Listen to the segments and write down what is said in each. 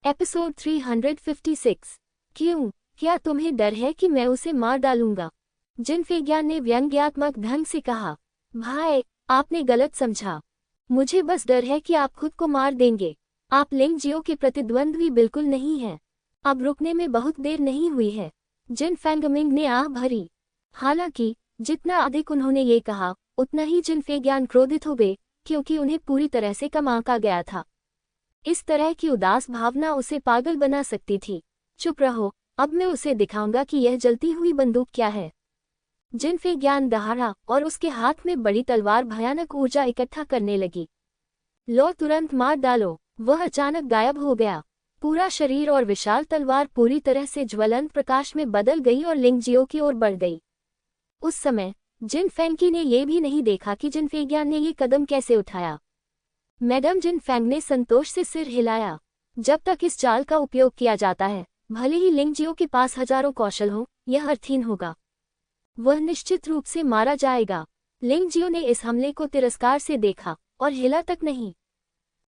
Episode 356। क्यों? क्या तुम्हें डर है कि मैं उसे मार डालूंगा? जिनफेज्ञान ने व्यंग्यात्मक ढंग से कहा। भाई, आपने गलत समझा। मुझे बस डर है कि आप खुद को मार देंगे। आप लिंगजियो के प्रतिद्वंद्वी बिल्कुल नहीं हैं। अब रुकने में बहुत देर नहीं हुई है। जिन फेंगमिंग ने आह भरी। हालांकि जितना अधिक उन्होंने ये कहा, उतना ही जिनफेज्ञान क्रोधित हो गए, क्योंकि उन्हें पूरी तरह से कम आंका गया था। इस तरह की उदास भावना उसे पागल बना सकती थी। चुप रहो, अब मैं उसे दिखाऊंगा कि यह जलती हुई बंदूक क्या है। जिनफेज्ञान दहाड़ा और उसके हाथ में बड़ी तलवार भयानक ऊर्जा इकट्ठा करने लगी। लो, तुरंत मार डालो। वह अचानक गायब हो गया। पूरा शरीर और विशाल तलवार पूरी तरह से ज्वलंत प्रकाश में बदल गई और लिंगजियो की ओर बढ़ गई। उस समय जिन फेंकी ने यह भी नहीं देखा कि जिनफेज्ञान ने ये कदम कैसे उठाया। मैडम, जिन फेंग ने संतोष से सिर हिलाया। जब तक इस चाल का उपयोग किया जाता है, भले ही लिंगजियो के पास हजारों कौशल हो, यह अर्थहीन होगा। वह निश्चित रूप से मारा जाएगा। लिंगजियो ने इस हमले को तिरस्कार से देखा और हिला तक नहीं।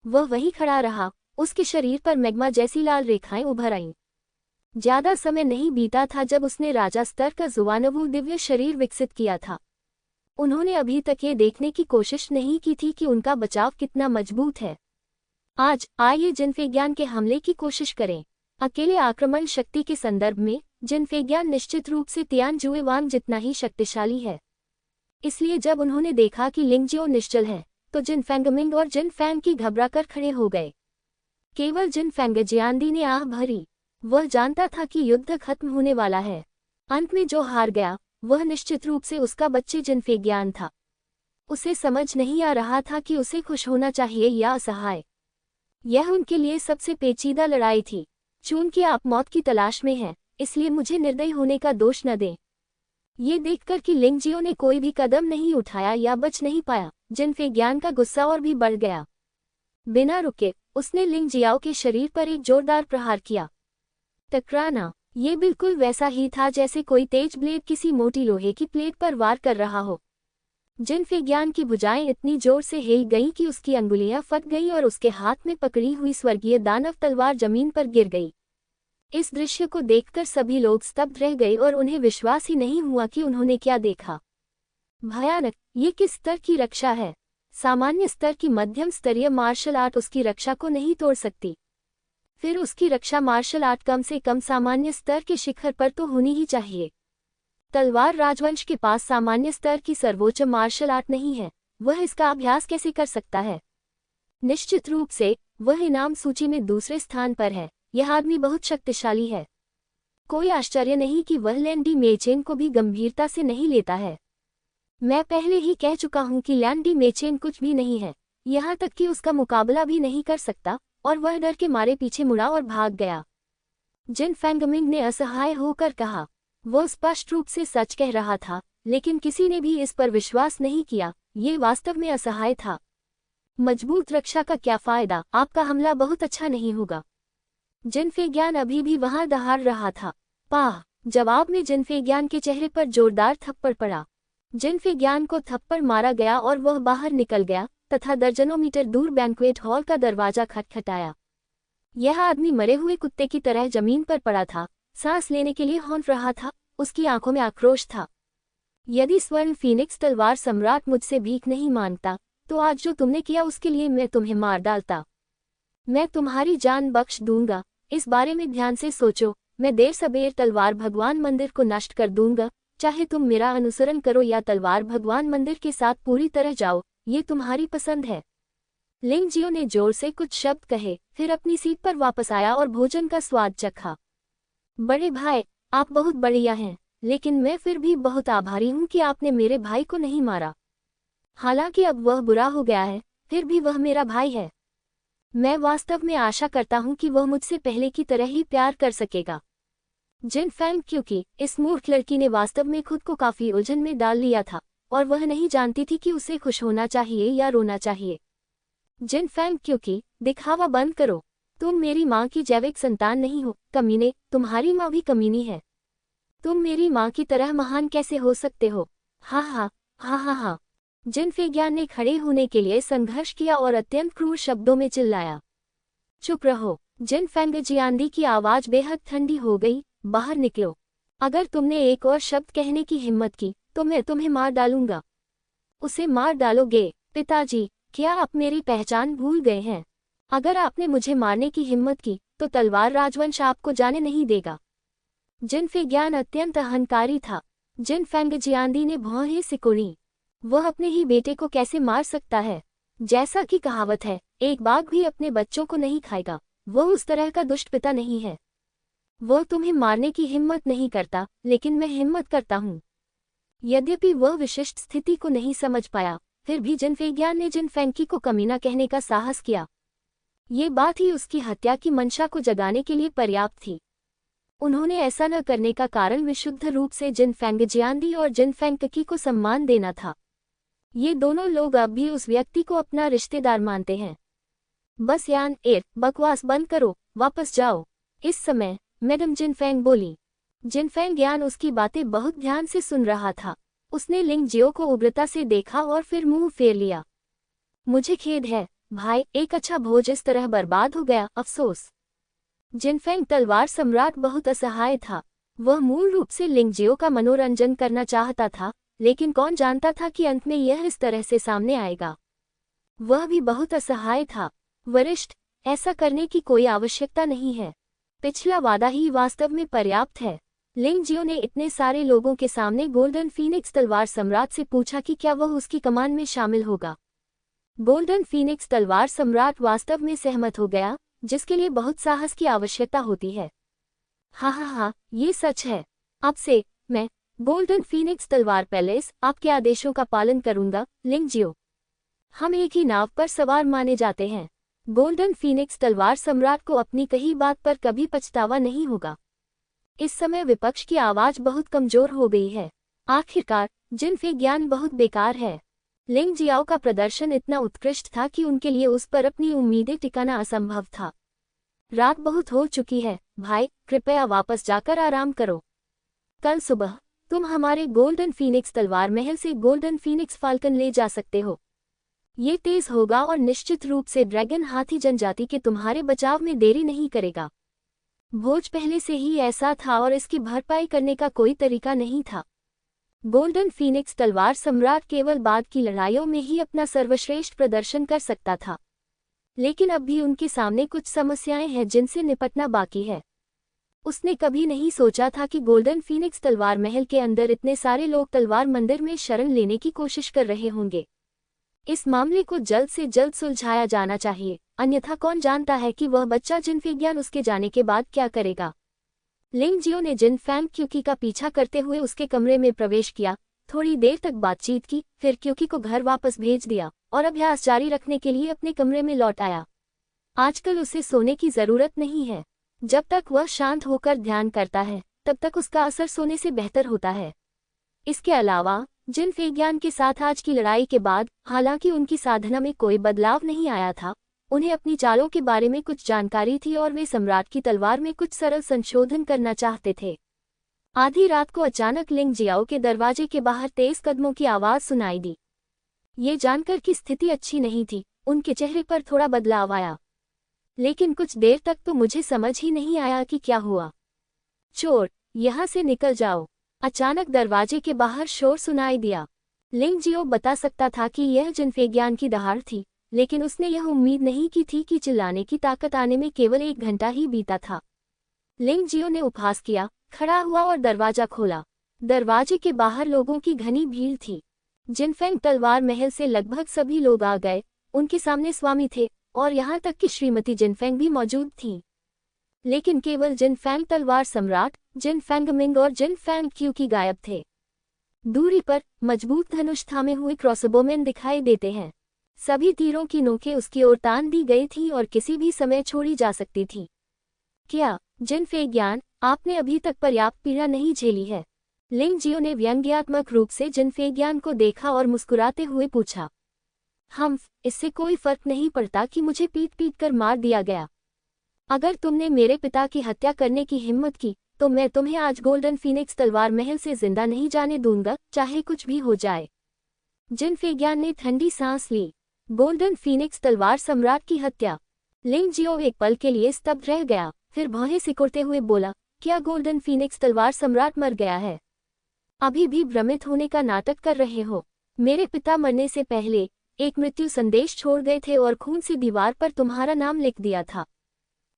वह वहीं खड़ा रहा। उसके शरीर पर मैग्मा जैसी लाल रेखाएं उभर आईं। ज्यादा समय नहीं बीता था जब उसने राजा स्तर का जुवानवु दिव्य शरीर विकसित किया था। उन्होंने अभी तक ये देखने की कोशिश नहीं की थी कि उनका बचाव कितना मजबूत है। आज आइए जिनफेज्ञान के हमले की कोशिश करें। अकेले आक्रमण शक्ति के संदर्भ में जिनफेज्ञान निश्चित रूप से तियान जुएवांग जितना ही शक्तिशाली है। इसलिए जब उन्होंने देखा कि लिंगजियो निश्चल है, तो जिन फेंगमिंग और जिन फैंग की घबराकर खड़े हो गए। केवल जिन फेंगजियांदी ने आह भरी। वह जानता था कि युद्ध खत्म होने वाला है। अंत में जो हार गया, वह निश्चित रूप से उसका बच्चे जिनफेज्ञान था। उसे समझ नहीं आ रहा था कि उसे खुश होना चाहिए या असहाय। यह उनके लिए सबसे पेचीदा लड़ाई थी। चूंकि आप मौत की तलाश में हैं, इसलिए मुझे निर्दयी होने का दोष न दें। ये देखकर कि लिंगजियो ने कोई भी कदम नहीं उठाया या बच नहीं पाया, जिनफेज्ञान का गुस्सा और भी बढ़ गया। बिना रुके उसने लिंगजियाओ के शरीर पर एक जोरदार प्रहार किया। टकराना, ये बिल्कुल वैसा ही था जैसे कोई तेज ब्लेड किसी मोटी लोहे की प्लेट पर वार कर रहा हो। जिनफेज्ञान की भुजाएं इतनी जोर से हिल गईं कि उसकी अंगुलियां फट गईं और उसके हाथ में पकड़ी हुई स्वर्गीय दानव तलवार जमीन पर गिर गई। इस दृश्य को देखकर सभी लोग स्तब्ध रह गए और उन्हें विश्वास ही नहीं हुआ कि उन्होंने क्या देखा। भयानक, ये किस स्तर की रक्षा है? सामान्य स्तर की मध्यम स्तरीय मार्शल आर्ट उसकी रक्षा को नहीं तोड़ सकती। फिर उसकी रक्षा मार्शल आर्ट कम से कम सामान्य स्तर के शिखर पर तो होनी ही चाहिए। तलवार राजवंश के पास सामान्य स्तर की सर्वोच्च मार्शल आर्ट नहीं है। वह इसका अभ्यास कैसे कर सकता है? निश्चित रूप से वह इनाम सूची में दूसरे स्थान पर है। यह आदमी बहुत शक्तिशाली है। कोई आश्चर्य नहीं कि वह लैंडी मेचेन को भी गंभीरता से नहीं लेता है। मैं पहले ही कह चुका हूं कि लैंडी मेचेन कुछ भी नहीं है, यहाँ तक कि उसका मुकाबला भी नहीं कर सकता, और वह डर के मारे पीछे मुड़ा और भाग गया। जिन फेंगमिंग ने असहाय होकर कहा। वह स्पष्ट रूप से सच कह रहा था, लेकिन किसी ने भी इस पर विश्वास नहीं किया। ये वास्तव में असहाय था। मजबूत रक्षा का क्या फायदा? आपका हमला बहुत अच्छा नहीं होगा। जिनफेज्ञान अभी भी वहां दहाड़ रहा था। पाह! जवाब में जिनफेज्ञान के चेहरे पर जोरदार थप्पड़ पड़ा। जिनफेज्ञान को थप्पड़ मारा गया और वह बाहर निकल गया तथा दर्जनों मीटर दूर बैंक्वेट हॉल का दरवाजा खटखटाया। यह आदमी मरे हुए कुत्ते की तरह जमीन पर पड़ा था, सांस लेने के लिए हौंफ रहा था। उसकी आंखों में आक्रोश था। यदि स्वर्ण फीनिक्स तलवार सम्राट मुझसे भीख नहीं मांगता, तो आज जो तुमने किया उसके लिए मैं तुम्हें मार डालता। मैं तुम्हारी जान बख्श दूंगा। इस बारे में ध्यान से सोचो। मैं देर सबेर तलवार भगवान मंदिर को नष्ट कर दूंगा। चाहे तुम मेरा अनुसरण करो या तलवार भगवान मंदिर के साथ पूरी तरह जाओ, ये तुम्हारी पसंद है। लिंगजियो ने जोर से कुछ शब्द कहे, फिर अपनी सीट पर वापस आया और भोजन का स्वाद चखा। बड़े भाई, आप बहुत बढ़िया हैं, लेकिन मैं फिर भी बहुत आभारी हूं कि आपने मेरे भाई को नहीं मारा। हालांकि अब वह बुरा हो गया है, फिर भी वह मेरा भाई है। मैं वास्तव में आशा करता हूं कि वह मुझसे पहले की तरह ही प्यार कर सकेगा। जिन फैंग, क्योंकि इस मूर्ख लड़की ने वास्तव में खुद को काफी उलझन में डाल लिया था और वह नहीं जानती थी कि उसे खुश होना चाहिए या रोना चाहिए। जिन फैंग, क्योंकि दिखावा बंद करो। तुम मेरी माँ की जैविक संतान नहीं हो, कमीने। तुम्हारी माँ भी कमीनी है। तुम मेरी माँ की तरह महान कैसे हो सकते हो? हा हा हा हा हा। जिनफेज्ञान ने खड़े होने के लिए संघर्ष किया और अत्यंत क्रूर शब्दों में चिल्लाया। चुप रहो। जिन फेंग जियांदी की आवाज बेहद ठंडी हो गई, बाहर निकलो। अगर तुमने एक और शब्द कहने की हिम्मत की तो मैं तुम्हें मार डालूंगा। उसे मार डालोगे? पिताजी, क्या आप मेरी पहचान भूल गए हैं? अगर आपने मुझे मारने की हिम्मत की तो तलवार राजवंश आपको जाने नहीं देगा। जिन फेग्यान अत्यंत अहंकारी था। जिन फेंग जियांदी ने भौहें सिकोड़ी। वह अपने ही बेटे को कैसे मार सकता है? जैसा कि कहावत है, एक बाघ भी अपने बच्चों को नहीं खाएगा। वह उस तरह का दुष्ट पिता नहीं है। वह तुम्हें मारने की हिम्मत नहीं करता, लेकिन मैं हिम्मत करता हूँ। यद्यपि वह विशिष्ट स्थिति को नहीं समझ पाया, फिर भी जिन फेग्यान ने जिन फेंकी को कमीना कहने का साहस किया। ये बात ही उसकी हत्या की मंशा को जगाने के लिए पर्याप्त थी। उन्होंने ऐसा न करने का कारण विशुद्ध रूप से जिन फेंग जियांदी और जिन फेंगकी को सम्मान देना था। ये दोनों लोग अब भी उस व्यक्ति को अपना रिश्तेदार मानते हैं। बस यान बकवास बंद करो, वापस जाओ। इस समय मैडम जिन फेंग बोली। जिन फेंग यान उसकी बातें बहुत ध्यान से सुन रहा था। उसने लिंग जियो को उग्रता से देखा और फिर मुंह फेर लिया। मुझे खेद है भाई, एक अच्छा भोज इस तरह बर्बाद हो गया, अफसोस। जिन फेंग तलवार सम्राट बहुत असहाय था। वह मूल रूप से लिंग जियो का मनोरंजन करना चाहता था, लेकिन कौन जानता था कि अंत में यह इस तरह से सामने आएगा। वह भी बहुत असहाय था। वरिष्ठ, ऐसा करने की कोई आवश्यकता नहीं है। पिछला वादा ही वास्तव में पर्याप्त है। लिंग जियो ने इतने सारे लोगों के सामने गोल्डन फीनिक्स तलवार सम्राट से पूछा कि क्या वह उसकी कमान में शामिल होगा। गोल्डन फीनिक्स तलवार सम्राट वास्तव में सहमत हो गया, जिसके लिए बहुत साहस की आवश्यकता होती है। हाँ, ये सच है। अब से मैं गोल्डन फीनिक्स तलवार पैलेस आपके आदेशों का पालन करूंगा, लिंग जियो। हम एक ही नाव पर सवार माने जाते हैं। गोल्डन फीनिक्स तलवार सम्राट को अपनी कही बात पर कभी पछतावा नहीं होगा। इस समय विपक्ष की आवाज बहुत कमजोर हो गई है। आखिरकार जिन फेग्यान बहुत बेकार है। लिंग जियाओ का प्रदर्शन इतना उत्कृष्ट था कि उनके लिए उस पर अपनी उम्मीदें टिकाना असंभव था। रात बहुत हो चुकी है भाई, कृपया वापस जाकर आराम करो। कल सुबह तुम हमारे गोल्डन फीनिक्स तलवार महल से गोल्डन फीनिक्स फाल्कन ले जा सकते हो। ये तेज होगा और निश्चित रूप से ड्रैगन हाथी जनजाति के तुम्हारे बचाव में देरी नहीं करेगा। भोज पहले से ही ऐसा था और इसकी भरपाई करने का कोई तरीका नहीं था। गोल्डन फीनिक्स तलवार सम्राट केवल बाद की लड़ाइयों में ही अपना सर्वश्रेष्ठ प्रदर्शन कर सकता था, लेकिन अब भी उनके सामने कुछ समस्याएं हैं जिनसे निपटना बाकी है। उसने कभी नहीं सोचा था कि गोल्डन फीनिक्स तलवार महल के अंदर इतने सारे लोग तलवार मंदिर में शरण लेने की कोशिश कर रहे होंगे। इस मामले को जल्द से जल्द सुलझाया जाना चाहिए, अन्यथा कौन जानता है कि वह बच्चा जिन फेग्यान उसके जाने के बाद क्या करेगा। लिंग जियो ने जिन फैंग क्यूकी का पीछा करते हुए उसके कमरे में प्रवेश किया, थोड़ी देर तक बातचीत की, फिर क्यूकी को घर वापस भेज दिया और अभ्यास जारी रखने के लिए अपने कमरे में लौट आया। आजकल उसे सोने की जरूरत नहीं है। जब तक वह शांत होकर ध्यान करता है, तब तक उसका असर सोने से बेहतर होता है। इसके अलावा जिन फेग्यान के साथ आज की लड़ाई के बाद, हालांकि उनकी साधना में कोई बदलाव नहीं आया था, उन्हें अपनी चालों के बारे में कुछ जानकारी थी और वे सम्राट की तलवार में कुछ सरल संशोधन करना चाहते थे। आधी रात को अचानक लिंग जियाओ के दरवाजे के बाहर तेज कदमों की आवाज सुनाई दी। ये जानकर कि स्थिति अच्छी नहीं थी, उनके चेहरे पर थोड़ा बदलाव आया। लेकिन कुछ देर तक तो मुझे समझ ही नहीं आया कि क्या हुआ। चोर, यहाँ से निकल जाओ। अचानक दरवाजे के बाहर शोर सुनाई दिया। लिंग जियो बता सकता था कि यह जिन फेग्यान की दहाड़ थी, लेकिन उसने यह उम्मीद नहीं की थी कि चिल्लाने की ताकत आने में केवल 1 घंटा ही बीता था। लिंग जियो ने उपहास किया, खड़ा हुआ और दरवाजा खोला। दरवाजे के बाहर लोगों की घनी भीड़ थी। जिनफेंग तलवार महल से लगभग सभी लोग आ गए, उनके सामने स्वामी थे और यहाँ तक कि श्रीमती जिनफेंग भी मौजूद थीं। लेकिन केवल जिनफेंग तलवार सम्राट, जिनफेंग मिंग और जिनफेंग क्यूकी गायब थे। दूरी पर मजबूत धनुष थामे हुए क्रॉसबोमेन दिखाई देते हैं। सभी तीरों की नोकें उसकी ओर तान दी गई थीं और किसी भी समय छोड़ी जा सकती थीं। क्या जिन फेग्यान, आपने अभी तक पर्याप्त पीड़ा नहीं झेली है? लिंग जियो ने व्यंग्यात्मक रूप से जिन फेग्यान को देखा और मुस्कुराते हुए पूछा। इससे कोई फर्क नहीं पड़ता कि मुझे पीट पीट कर मार दिया गया। अगर तुमने मेरे पिता की हत्या करने की हिम्मत की, तो मैं तुम्हें आज गोल्डन फीनिक्स तलवार महल से जिंदा नहीं जाने दूंगा, चाहे कुछ भी हो जाए। जिन फेग्यान ने ठंडी सांस ली। गोल्डन फीनिक्स तलवार सम्राट की हत्या। लिंग जियो एक पल के लिए स्तब्ध रह गया, फिर भौहें सिकुड़ते हुए बोला, क्या गोल्डन फीनिक्स तलवार सम्राट मर गया है? अभी भी भ्रमित होने का नाटक कर रहे हो? मेरे पिता मरने से पहले एक मृत्यु संदेश छोड़ गए थे और खून से दीवार पर तुम्हारा नाम लिख दिया था।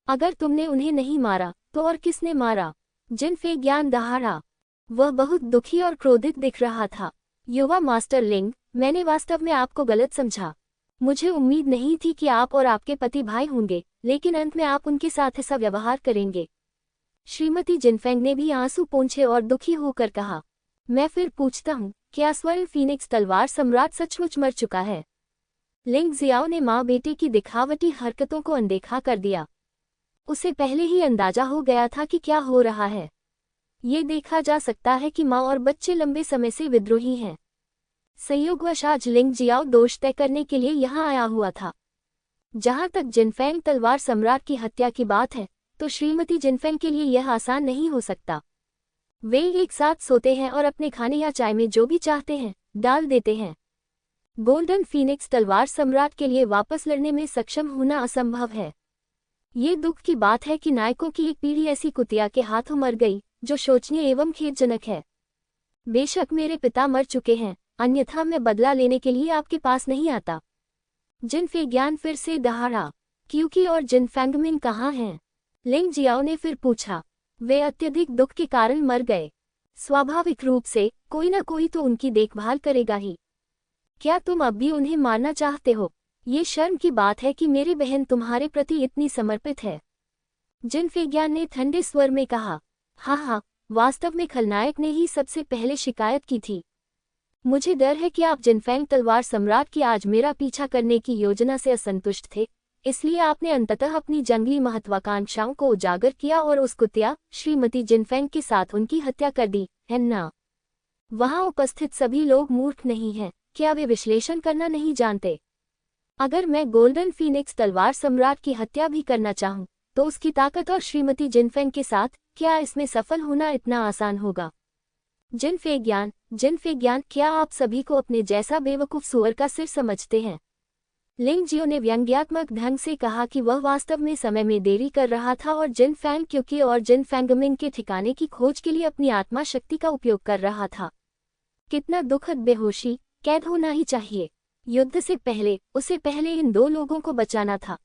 अगर तुमने उन्हें नहीं मारा तो और किसने मारा? जिन फेंगियान दहाड़ा। वह बहुत दुखी और क्रोधित दिख रहा था। युवा मास्टर लिंग, मैंने वास्तव में आपको गलत समझा। मुझे उम्मीद नहीं थी कि आप और आपके पति भाई होंगे, लेकिन अंत में आप उनके साथ ऐसा व्यवहार करेंगे। श्रीमती जिनफेंग ने भी आंसू पोंछे और दुखी होकर कहा, मैं फिर पूछता हूँ, क्या स्वर्ण फीनिक्स तलवार सम्राट सचमुच मर चुका है? लिंग जियाओ ने माँ बेटे की दिखावटी हरकतों को अनदेखा कर दिया। उसे पहले ही अंदाजा हो गया था कि क्या हो रहा है। ये देखा जा सकता है कि माँ और बच्चे लंबे समय से विद्रोही हैं। संयोगवश आज लिंग जियाओ दोष तय करने के लिए यहाँ आया हुआ था। जहाँ तक जिनफेंग तलवार सम्राट की हत्या की बात है, तो श्रीमती जिनफेंग के लिए यह आसान नहीं हो सकता। वे एक साथ सोते हैं और अपने खाने या चाय में जो भी चाहते हैं डाल देते हैं। गोल्डन फीनिक्स तलवार सम्राट के लिए वापस लड़ने में सक्षम होना असंभव है। ये दुख की बात है कि नायकों की एक पीढ़ी ऐसी कुतिया के हाथों मर गई, जो शोचनीय एवं खेदजनक है। बेशक मेरे पिता मर चुके हैं, अन्यथा मैं बदला लेने के लिए आपके पास नहीं आता। जिन फेंगियान फिर से दहाड़ा, क्यूकी और जिन फेंगमिन कहाँ हैं? लिंग जियाओ ने फिर पूछा। वे अत्यधिक दुख के कारण मर गए। स्वाभाविक रूप से कोई न कोई तो उनकी देखभाल करेगा ही। क्या तुम अब भी उन्हें मारना चाहते हो? ये शर्म की बात है कि मेरी बहन तुम्हारे प्रति इतनी समर्पित है। जिन फेंगियान ने ठंडे स्वर में कहा, हाँ, वास्तव में खलनायक ने ही सबसे पहले शिकायत की थी। मुझे डर है कि आप जिनफेंग तलवार सम्राट की आज मेरा पीछा करने की योजना से असंतुष्ट थे, इसलिए आपने अंततः अपनी जंगली महत्वाकांक्षाओं को उजागर किया और उस कुतिया श्रीमती जिनफेंग के साथ उनकी हत्या कर दी, है ना? वहां उपस्थित सभी लोग मूर्ख नहीं हैं, क्या वे विश्लेषण करना नहीं जानते? अगर मैं गोल्डन फीनिक्स तलवार सम्राट की हत्या भी करना चाहूं, तो उसकी ताकत और श्रीमती जिनफेंग के साथ क्या इसमें सफल होना इतना आसान होगा? जिन फेंगियान, क्या आप सभी को अपने जैसा बेवकूफ सुअर का सिर समझते हैं? लिंग जियो ने व्यंग्यात्मक ढंग से कहा कि वह वास्तव में समय में देरी कर रहा था और जिन फेंग क्यूकी और जिन फेंगमिन के ठिकाने की खोज के लिए अपनी आत्मा शक्ति का उपयोग कर रहा था। कितना दुखद बेहोशी, कैद होना ही चाहिए। युद्ध से पहले उसे पहले इन दो लोगों को बचाना था।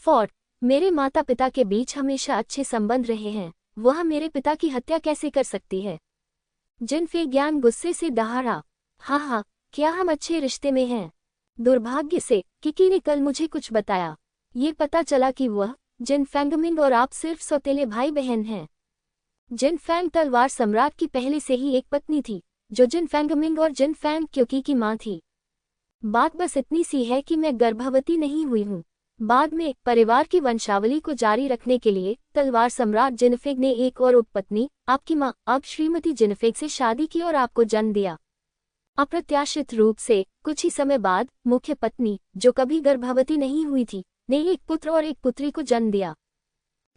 फोर्ट, मेरे माता पिता के बीच हमेशा अच्छे संबंध रहे हैं, वह मेरे पिता की हत्या कैसे कर सकती है? जिन फेंगियान गुस्से से दहाड़ा, हाँ, क्या हम अच्छे रिश्ते में हैं? दुर्भाग्य से किकी ने कल मुझे कुछ बताया। ये पता चला कि वह, जिन फेंगमिन और आप सिर्फ सौतेले भाई बहन हैं। जिन फेंग तलवार सम्राट की पहले से ही एक पत्नी थी, जो जिन फेंगमिन और जिन फेंग क्यूकी की मां थी। बात बस इतनी सी है कि मैं गर्भवती नहीं हुई हूँ। बाद में परिवार की वंशावली को जारी रखने के लिए तलवार सम्राट जिनफेग ने एक और उपपत्नी, आपकी मां अब श्रीमती जिनफेग से शादी की और आपको जन्म दिया। अप्रत्याशित रूप से कुछ ही समय बाद मुख्य पत्नी, जो कभी गर्भवती नहीं हुई थी, ने एक पुत्र और एक पुत्री को जन्म दिया।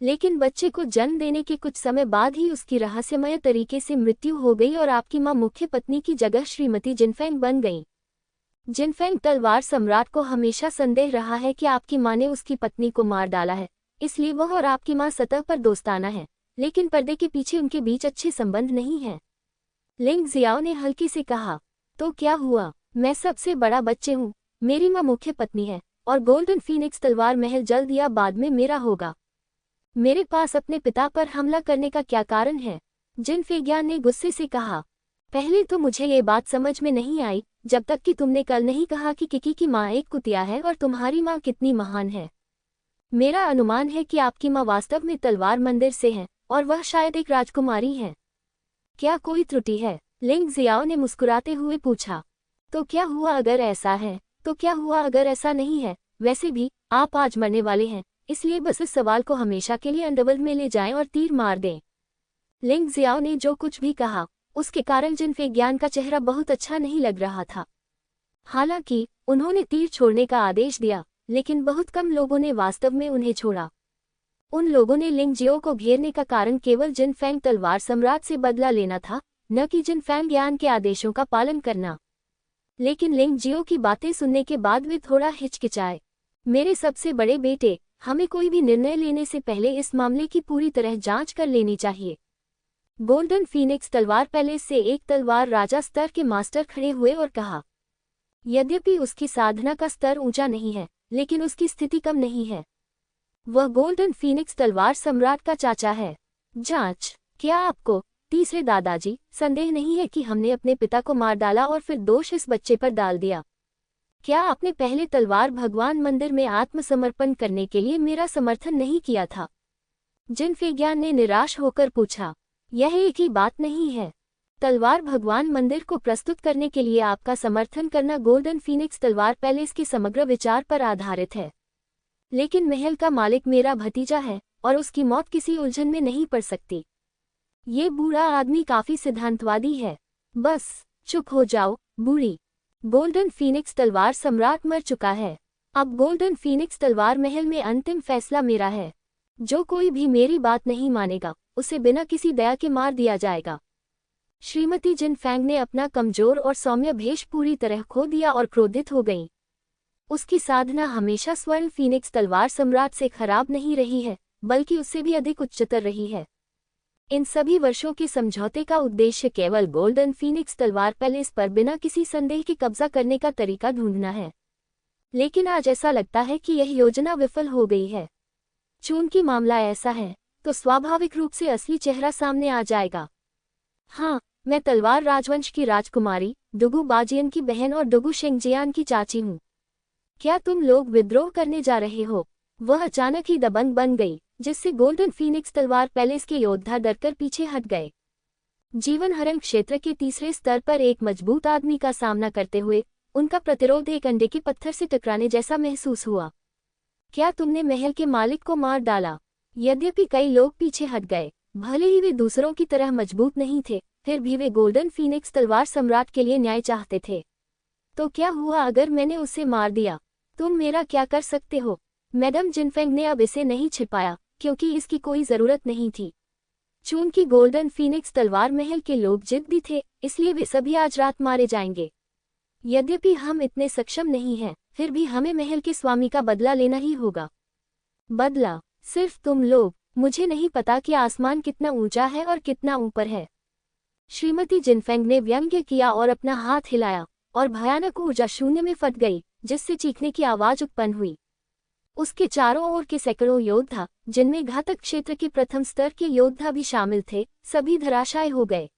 लेकिन बच्चे को जन्म देने के कुछ समय बाद ही उसकी रहस्यमय तरीके से मृत्यु हो गई और आपकी मां मुख्य पत्नी की जगह श्रीमती जिनफेंग बन गईं। जिनफेंग तलवार सम्राट को हमेशा संदेह रहा है कि आपकी मां ने उसकी पत्नी को मार डाला है, इसलिए वह और आपकी मां सतह पर दोस्ताना है, लेकिन पर्दे के पीछे उनके बीच अच्छे संबंध नहीं हैं। लिंग जियाओ ने हल्की से कहा, तो क्या हुआ? मैं सबसे बड़ा बच्चे हूँ, मेरी माँ मुख्य पत्नी है और गोल्डन फीनिक्स तलवार महल जल्द या बाद में मेरा होगा। मेरे पास अपने पिता पर हमला करने का क्या कारण है? जिन फेंगियान ने गुस्से से कहा, पहले तो मुझे ये बात समझ में नहीं आई, जब तक कि तुमने कल नहीं कहा कि किकी की माँ एक कुतिया है और तुम्हारी माँ कितनी महान है। मेरा अनुमान है कि आपकी माँ वास्तव में तलवार मंदिर से है और वह शायद एक राजकुमारी है। क्या कोई त्रुटि है? लिंग जियाओ ने मुस्कुराते हुए पूछा। तो क्या हुआ अगर ऐसा है? तो क्या हुआ अगर ऐसा नहीं है? वैसे भी आप आज मरने वाले हैं, इसलिए बस इस सवाल को हमेशा के लिए अंडरवर्ल्ड में ले जाएं और तीर मार दें। लिंग जियाओ ने जो कुछ भी कहा, उसके कारण जिन फेंगियान का चेहरा बहुत अच्छा नहीं लग रहा था। हालांकि उन्होंने तीर छोड़ने का आदेश दिया, लेकिन बहुत कम लोगों ने वास्तव में उन्हें छोड़ा। उन लोगों ने लिंग जियो को घेरने का कारण केवल जिन फेंग तलवार सम्राट से बदला लेना था, न कि जिन फेंगियान के आदेशों का पालन करना। लेकिन लिंग जियो की बातें सुनने के बाद वे थोड़ा हिचकिचाए। मेरे सबसे बड़े बेटे, हमें कोई भी निर्णय लेने से पहले इस मामले की पूरी तरह जांच कर लेनी चाहिए। गोल्डन फीनिक्स तलवार पैलेस से एक तलवार राजा स्तर के मास्टर खड़े हुए और कहा। यद्यपि उसकी साधना का स्तर ऊंचा नहीं है, लेकिन उसकी स्थिति कम नहीं है। वह गोल्डन फीनिक्स तलवार सम्राट का चाचा है। जांच। क्या आपको, तीसरे दादाजी, संदेह नहीं है कि हमने अपने पिता को मार डाला और फिर दोष इस बच्चे पर डाल दिया? क्या आपने पहले तलवार भगवान मंदिर में आत्मसमर्पण करने के लिए मेरा समर्थन नहीं किया था? जिनफेगियान ने निराश होकर पूछा। यह एक ही बात नहीं है। तलवार भगवान मंदिर को प्रस्तुत करने के लिए आपका समर्थन करना गोल्डन फीनिक्स तलवार पैलेस के समग्र विचार पर आधारित है। लेकिन महल का मालिक मेरा भतीजा है और उसकी मौत किसी उलझन में नहीं पड़ सकती। ये बूढ़ा आदमी काफी सिद्धांतवादी है। बस चुप हो जाओ, बूढ़ी। गोल्डन फीनिक्स तलवार सम्राट मर चुका है। अब गोल्डन फीनिक्स तलवार महल में अंतिम फैसला मेरा है। जो कोई भी मेरी बात नहीं मानेगा, उसे बिना किसी दया के मार दिया जाएगा। श्रीमती जिनफेंग ने अपना कमजोर और सौम्य भेष पूरी तरह खो दिया और क्रोधित हो गईं। उसकी साधना हमेशा स्वर्ण फीनिक्स तलवार सम्राट से खराब नहीं रही है, बल्कि उससे भी अधिक उच्चतर रही है। इन सभी वर्षों के समझौते का उद्देश्य केवल गोल्डन फीनिक्स तलवार पैलेस पर बिना किसी संदेह के कब्जा करने का तरीका ढूंढना है। लेकिन आज ऐसा लगता है कि यह योजना विफल हो गई है। चूंकि मामला ऐसा है, तो स्वाभाविक रूप से असली चेहरा सामने आ जाएगा। हाँ, मैं तलवार राजवंश की राजकुमारी डुगु बाजियन की बहन और डुगु शेंगजियान की चाची हूँ। क्या तुम लोग विद्रोह करने जा रहे हो? वह अचानक ही दबंग बन गई, जिससे गोल्डन फीनिक्स तलवार पैलेस के योद्धा डरकर पीछे हट गए। जीवन हरण क्षेत्र के तीसरे स्तर पर एक मजबूत आदमी का सामना करते हुए उनका प्रतिरोध एक अंडे के पत्थर से टकराने जैसा महसूस हुआ। क्या तुमने महल के मालिक को मार डाला? यद्यपि कई लोग पीछे हट गए, भले ही वे दूसरों की तरह मजबूत नहीं थे, फिर भी वे गोल्डन फीनिक्स तलवार सम्राट के लिए न्याय चाहते थे। तो क्या हुआ अगर मैंने उसे मार दिया? तुम मेरा क्या कर सकते हो? मैडम जिनफेंग ने अब इसे नहीं छिपाया, क्योंकि इसकी कोई जरूरत नहीं थी। चूंकि गोल्डन फीनिक्स तलवार महल के लोग जिद्दी थे, इसलिए वे सभी आज रात मारे जाएंगे। यद्यपि हम इतने सक्षम नहीं हैं, फिर भी हमें महल के स्वामी का बदला लेना ही होगा। बदला? सिर्फ तुम लोग? मुझे नहीं पता कि आसमान कितना ऊंचा है और कितना ऊपर है। श्रीमती जिनफेंग ने व्यंग्य किया और अपना हाथ हिलाया, और भयानक ऊर्जा शून्य में फट गई, जिससे चीखने की आवाज उत्पन्न हुई। उसके चारों ओर के सैकड़ों योद्धा, जिनमें घातक क्षेत्र के प्रथम स्तर के योद्धा भी शामिल थे, सभी धराशायी हो गए।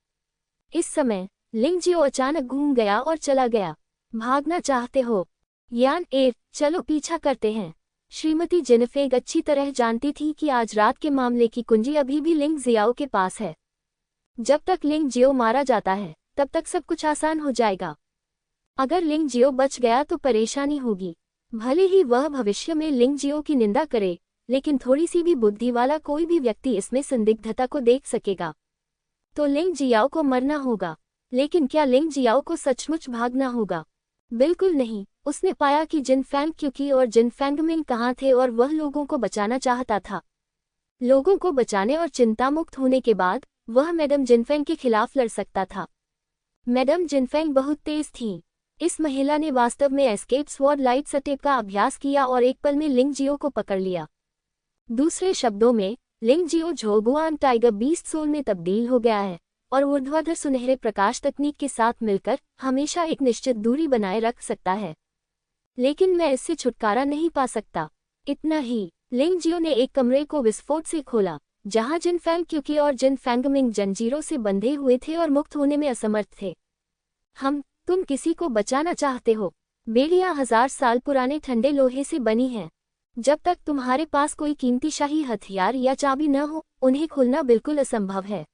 इस समय लिंगजियो अचानक घूम गया और चला गया। भागना चाहते हो? यान एर, चलो पीछा करते हैं। श्रीमती जिनफेंग अच्छी तरह जानती थी कि आज रात के मामले की कुंजी अभी भी लिंग जियाओ के पास है। जब तक लिंग जियो मारा जाता है, तब तक सब कुछ आसान हो जाएगा। अगर लिंग जियो बच गया तो परेशानी होगी। भले ही वह भविष्य में लिंग जियो की निंदा करे, लेकिन थोड़ी सी भी बुद्धि वाला कोई भी व्यक्ति इसमें संदिग्धता को देख सकेगा। तो लिंग जियाओ को मरना होगा। लेकिन क्या लिंग जियाओ को सचमुच भागना होगा? बिल्कुल नहीं। उसने पाया कि जिनफेंग क्यूकी और जिनफेंगमिंग कहाँ थे और वह लोगों को बचाना चाहता था। लोगों को बचाने और चिंता मुक्त होने के बाद वह मैडम जिनफेंग के खिलाफ लड़ सकता था। मैडम जिनफेंग बहुत तेज थीं। इस महिला ने वास्तव में एस्केप स्वॉर्ड लाइट स्टेप का अभ्यास किया और एक पल में लिंग जियो को पकड़ लिया। दूसरे शब्दों में, लिंग जियो झोगुआन टाइगर बीस्ट सोल में तब्दील हो गया है और ऊर्ध्वाधर सुनहरे प्रकाश तकनीक के साथ मिलकर हमेशा एक निश्चित दूरी बनाए रख सकता है। लेकिन मैं इससे छुटकारा नहीं पा सकता। इतना ही, लिंग जियो ने एक कमरे को विस्फोट से खोला, जहां जिनफेंग क्यूकी और जिनफेंगमिंग जंजीरों से बंधे हुए थे और मुक्त होने में असमर्थ थे। तुम किसी को बचाना चाहते हो? बेड़ियां 1000 साल पुराने ठंडे लोहे से बनी हैं। जब तक तुम्हारे पास कोई कीमती शाही हथियार या चाबी न हो, उन्हें खोलना बिल्कुल असंभव है।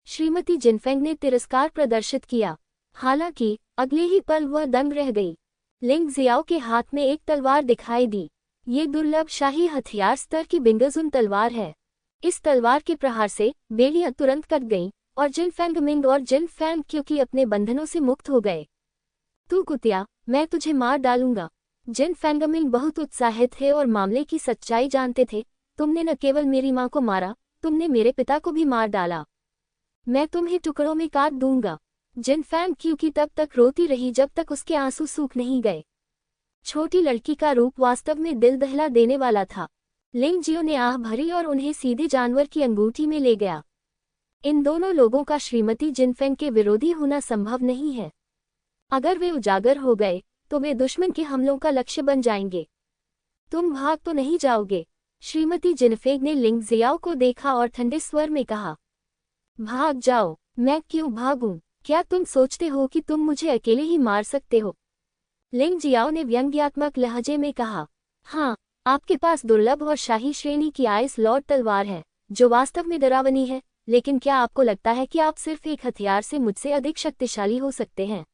श्रीमती जिनफेंग ने तिरस्कार प्रदर्शित किया। हालांकि अगले ही पल वह दंग रह गई। लिंग जियाओ के हाथ में एक तलवार दिखाई दी। ये दुर्लभ शाही हथियार स्तर की बिंगजुन तलवार है। इस तलवार के प्रहार से बेड़ियां तुरंत कट गईं और जिनफेंगमिंग और जिनफेंग क्यूकी अपने बंधनों से मुक्त हो गए। तू कुतिया, मैं तुझे मार डालूंगा। जिनफेंगमिंग बहुत उत्साहित थे और मामले की सच्चाई जानते थे। तुमने न केवल मेरी मां को मारा, तुमने मेरे पिता को भी मार डाला। मैं तुम्हें टुकड़ों में काट दूंगा। जिनफेंग क्यूकी तब तक रोती रही जब तक उसके आंसू सूख नहीं गए। छोटी लड़की का रूप वास्तव में दिल दहला देने वाला था। लिंग जियो ने आह भरी और उन्हें सीधे जानवर की अंगूठी में ले गया। इन दोनों लोगों का श्रीमती जिनफेंग के विरोधी होना संभव नहीं है। अगर वे उजागर हो गए तो वे दुश्मन के हमलों का लक्ष्य बन जाएंगे। तुम भाग तो नहीं जाओगे? श्रीमती जिनफेंग ने लिंग जियाओ को देखा और ठंडे स्वर में कहा। भाग जाओ? मैं क्यों भागूं? क्या तुम सोचते हो कि तुम मुझे अकेले ही मार सकते हो? लिंग जियाओ ने व्यंग्यात्मक लहजे में कहा। हाँ, आपके पास दुर्लभ और शाही श्रेणी की आइस लॉर्ड तलवार है, जो वास्तव में डरावनी है, लेकिन क्या आपको लगता है कि आप सिर्फ एक हथियार से मुझसे अधिक शक्तिशाली हो सकते हैं?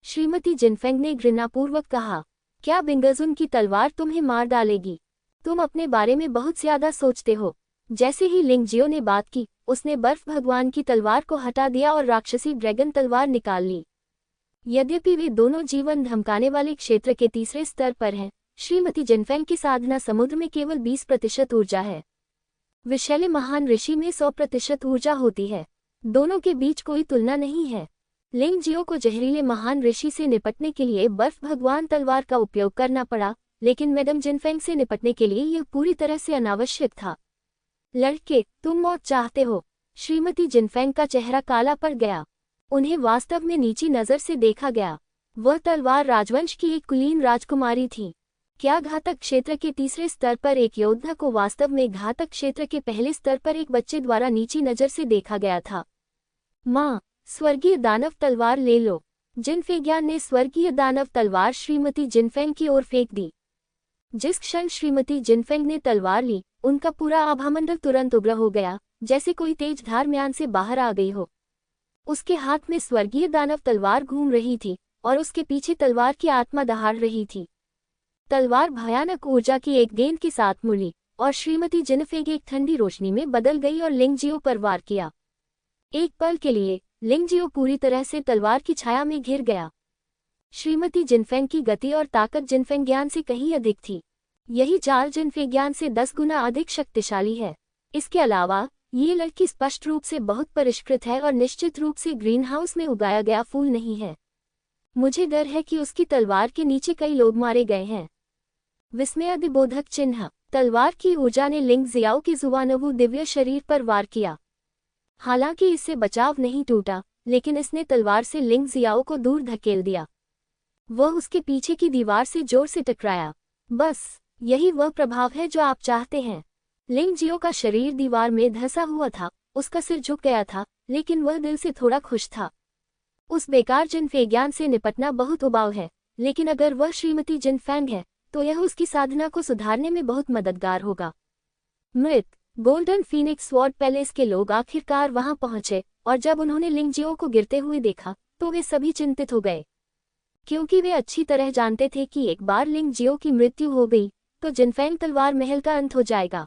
श्रीमती जिनफेंग ने घृणापूर्वक कहा। क्या बिंगजुन की तलवार तुम्हें मार डालेगी? तुम अपने बारे में बहुत ज्यादा सोचते हो। जैसे ही लिंग जियो ने बात की, उसने बर्फ भगवान की तलवार को हटा दिया और राक्षसी ड्रैगन तलवार निकाल ली। यद्यपि वे दोनों जीवन धमकाने वाले क्षेत्र के तीसरे स्तर पर हैं, श्रीमती जिनफेंग की साधना समुद्र में केवल 20% ऊर्जा है। विशैले महान ऋषि में 100% ऊर्जा होती है। दोनों के बीच कोई तुलना नहीं है। लिंग जियो को जहरीले महान ऋषि से निपटने के लिए बर्फ भगवान तलवार का उपयोग करना पड़ा, लेकिन मैडम जिनफेंग से निपटने के लिए यह पूरी तरह से अनावश्यक था। लड़के, तुम मौत चाहते हो? श्रीमती जिनफेंग का चेहरा काला पड़ गया। उन्हें वास्तव में नीची नजर से देखा गया। वह तलवार राजवंश की एक कुलीन राजकुमारी थी। क्या घातक क्षेत्र के तीसरे स्तर पर एक योद्धा को वास्तव में घातक क्षेत्र के पहले स्तर पर एक बच्चे द्वारा नीची नजर से देखा गया था? माँ, स्वर्गीय दानव तलवार ले लो। जिनफेंगियान ने स्वर्गीय दानव तलवार श्रीमती जिनफेंग की ओर फेंक दी। जिस क्षण श्रीमती जिनफेंग ने तलवार ली, उनका पूरा आभामंडल तुरंत उग्र हो गया, जैसे कोई तेज धार म्यान से बाहर आ गई हो। उसके हाथ में स्वर्गीय दानव तलवार घूम रही थी और उसके पीछे तलवार की आत्मा दहाड़ रही थी। तलवार भयानक ऊर्जा की एक गेंद के साथ मुड़ी और श्रीमती जिनफेंग एक ठंडी रोशनी में बदल गई और लिंग जियो पर वार किया। एक पल के लिए लिंग जियो पूरी तरह से तलवार की छाया में घिर गया। श्रीमती जिनफेंग की गति और ताकत जिनफेंगियान से कहीं अधिक थी। यही चाल जिनफेंगियान से 10 गुना अधिक शक्तिशाली है। इसके अलावा ये लड़की स्पष्ट रूप से बहुत परिष्कृत है और निश्चित रूप से ग्रीनहाउस में उगाया गया फूल नहीं है। मुझे डर है कि उसकी तलवार के नीचे कई लोग मारे गए हैं। विस्मयादिबोधक चिन्ह। तलवार की ऊर्जा ने लिंग जियाओ के जुवानवु दिव्य शरीर पर वार किया। हालांकि इससे बचाव नहीं टूटा, लेकिन इसने तलवार से लिंग जियाओ को दूर धकेल दिया। वह उसके पीछे की दीवार से जोर से टकराया। बस यही वह प्रभाव है जो आप चाहते हैं। लिंग जियो का शरीर दीवार में धंसा हुआ था, उसका सिर झुक गया था, लेकिन वह दिल से थोड़ा खुश था। उस बेकार जिनफेंगियान से निपटना बहुत उबाऊ है, लेकिन अगर वह श्रीमती जिनफेंग है, तो यह उसकी साधना को सुधारने में बहुत मददगार होगा। मृत गोल्डन फीनिक्स स्वॉर्ड पैलेस के लोग आखिरकार वहां पहुंचे, और जब उन्होंने लिंग जियो को गिरते हुए देखा, तो वे सभी चिंतित हो गए, क्योंकि वे अच्छी तरह जानते थे कि एक बार लिंग जियो की मृत्यु हो गई, तो जिनफेंग तलवार महल का अंत हो जाएगा।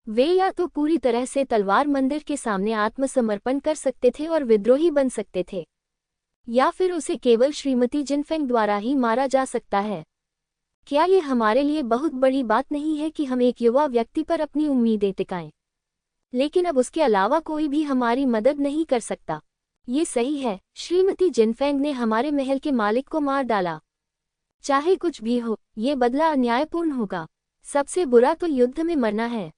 वे या तो पूरी तरह से तलवार मंदिर के सामने आत्मसमर्पण कर सकते थे और विद्रोही बन सकते थे, या फिर उसे केवल श्रीमती जिनफेंग द्वारा ही मारा जा सकता है। क्या ये हमारे लिए बहुत बड़ी बात नहीं है कि हम एक युवा व्यक्ति पर अपनी उम्मीदें टिकाएं? लेकिन अब उसके अलावा कोई भी हमारी मदद नहीं कर सकता। ये सही है, श्रीमती जिनफेंग ने हमारे महल के मालिक को मार डाला। चाहे कुछ भी हो, ये बदला अन्यायपूर्ण होगा। सबसे बुरा तो युद्ध में मरना है।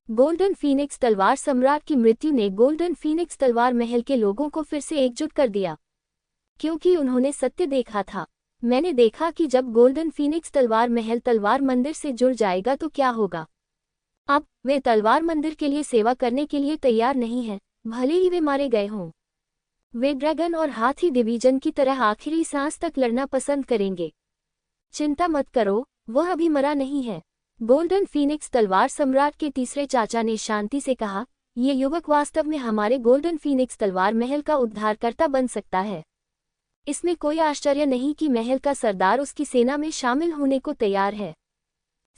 गोल्डन फीनिक्स तलवार सम्राट की मृत्यु ने गोल्डन फीनिक्स तलवार महल के लोगों को फिर से एकजुट कर दिया, क्योंकि उन्होंने सत्य देखा था। मैंने देखा कि जब गोल्डन फीनिक्स तलवार महल तलवार मंदिर से जुड़ जाएगा तो क्या होगा। अब वे तलवार मंदिर के लिए सेवा करने के लिए तैयार नहीं हैं, भले ही वे मारे गए हों। वे ड्रैगन और हाथी डिवीजन की तरह आखिरी सांस तक लड़ना पसंद करेंगे। चिंता मत करो, वह अभी मरा नहीं है। गोल्डन फीनिक्स तलवार सम्राट के तीसरे चाचा ने शांति से कहा, ये युवक वास्तव में हमारे गोल्डन फीनिक्स तलवार महल का उद्धारकर्ता बन सकता है। इसमें कोई आश्चर्य नहीं कि महल का सरदार उसकी सेना में शामिल होने को तैयार है।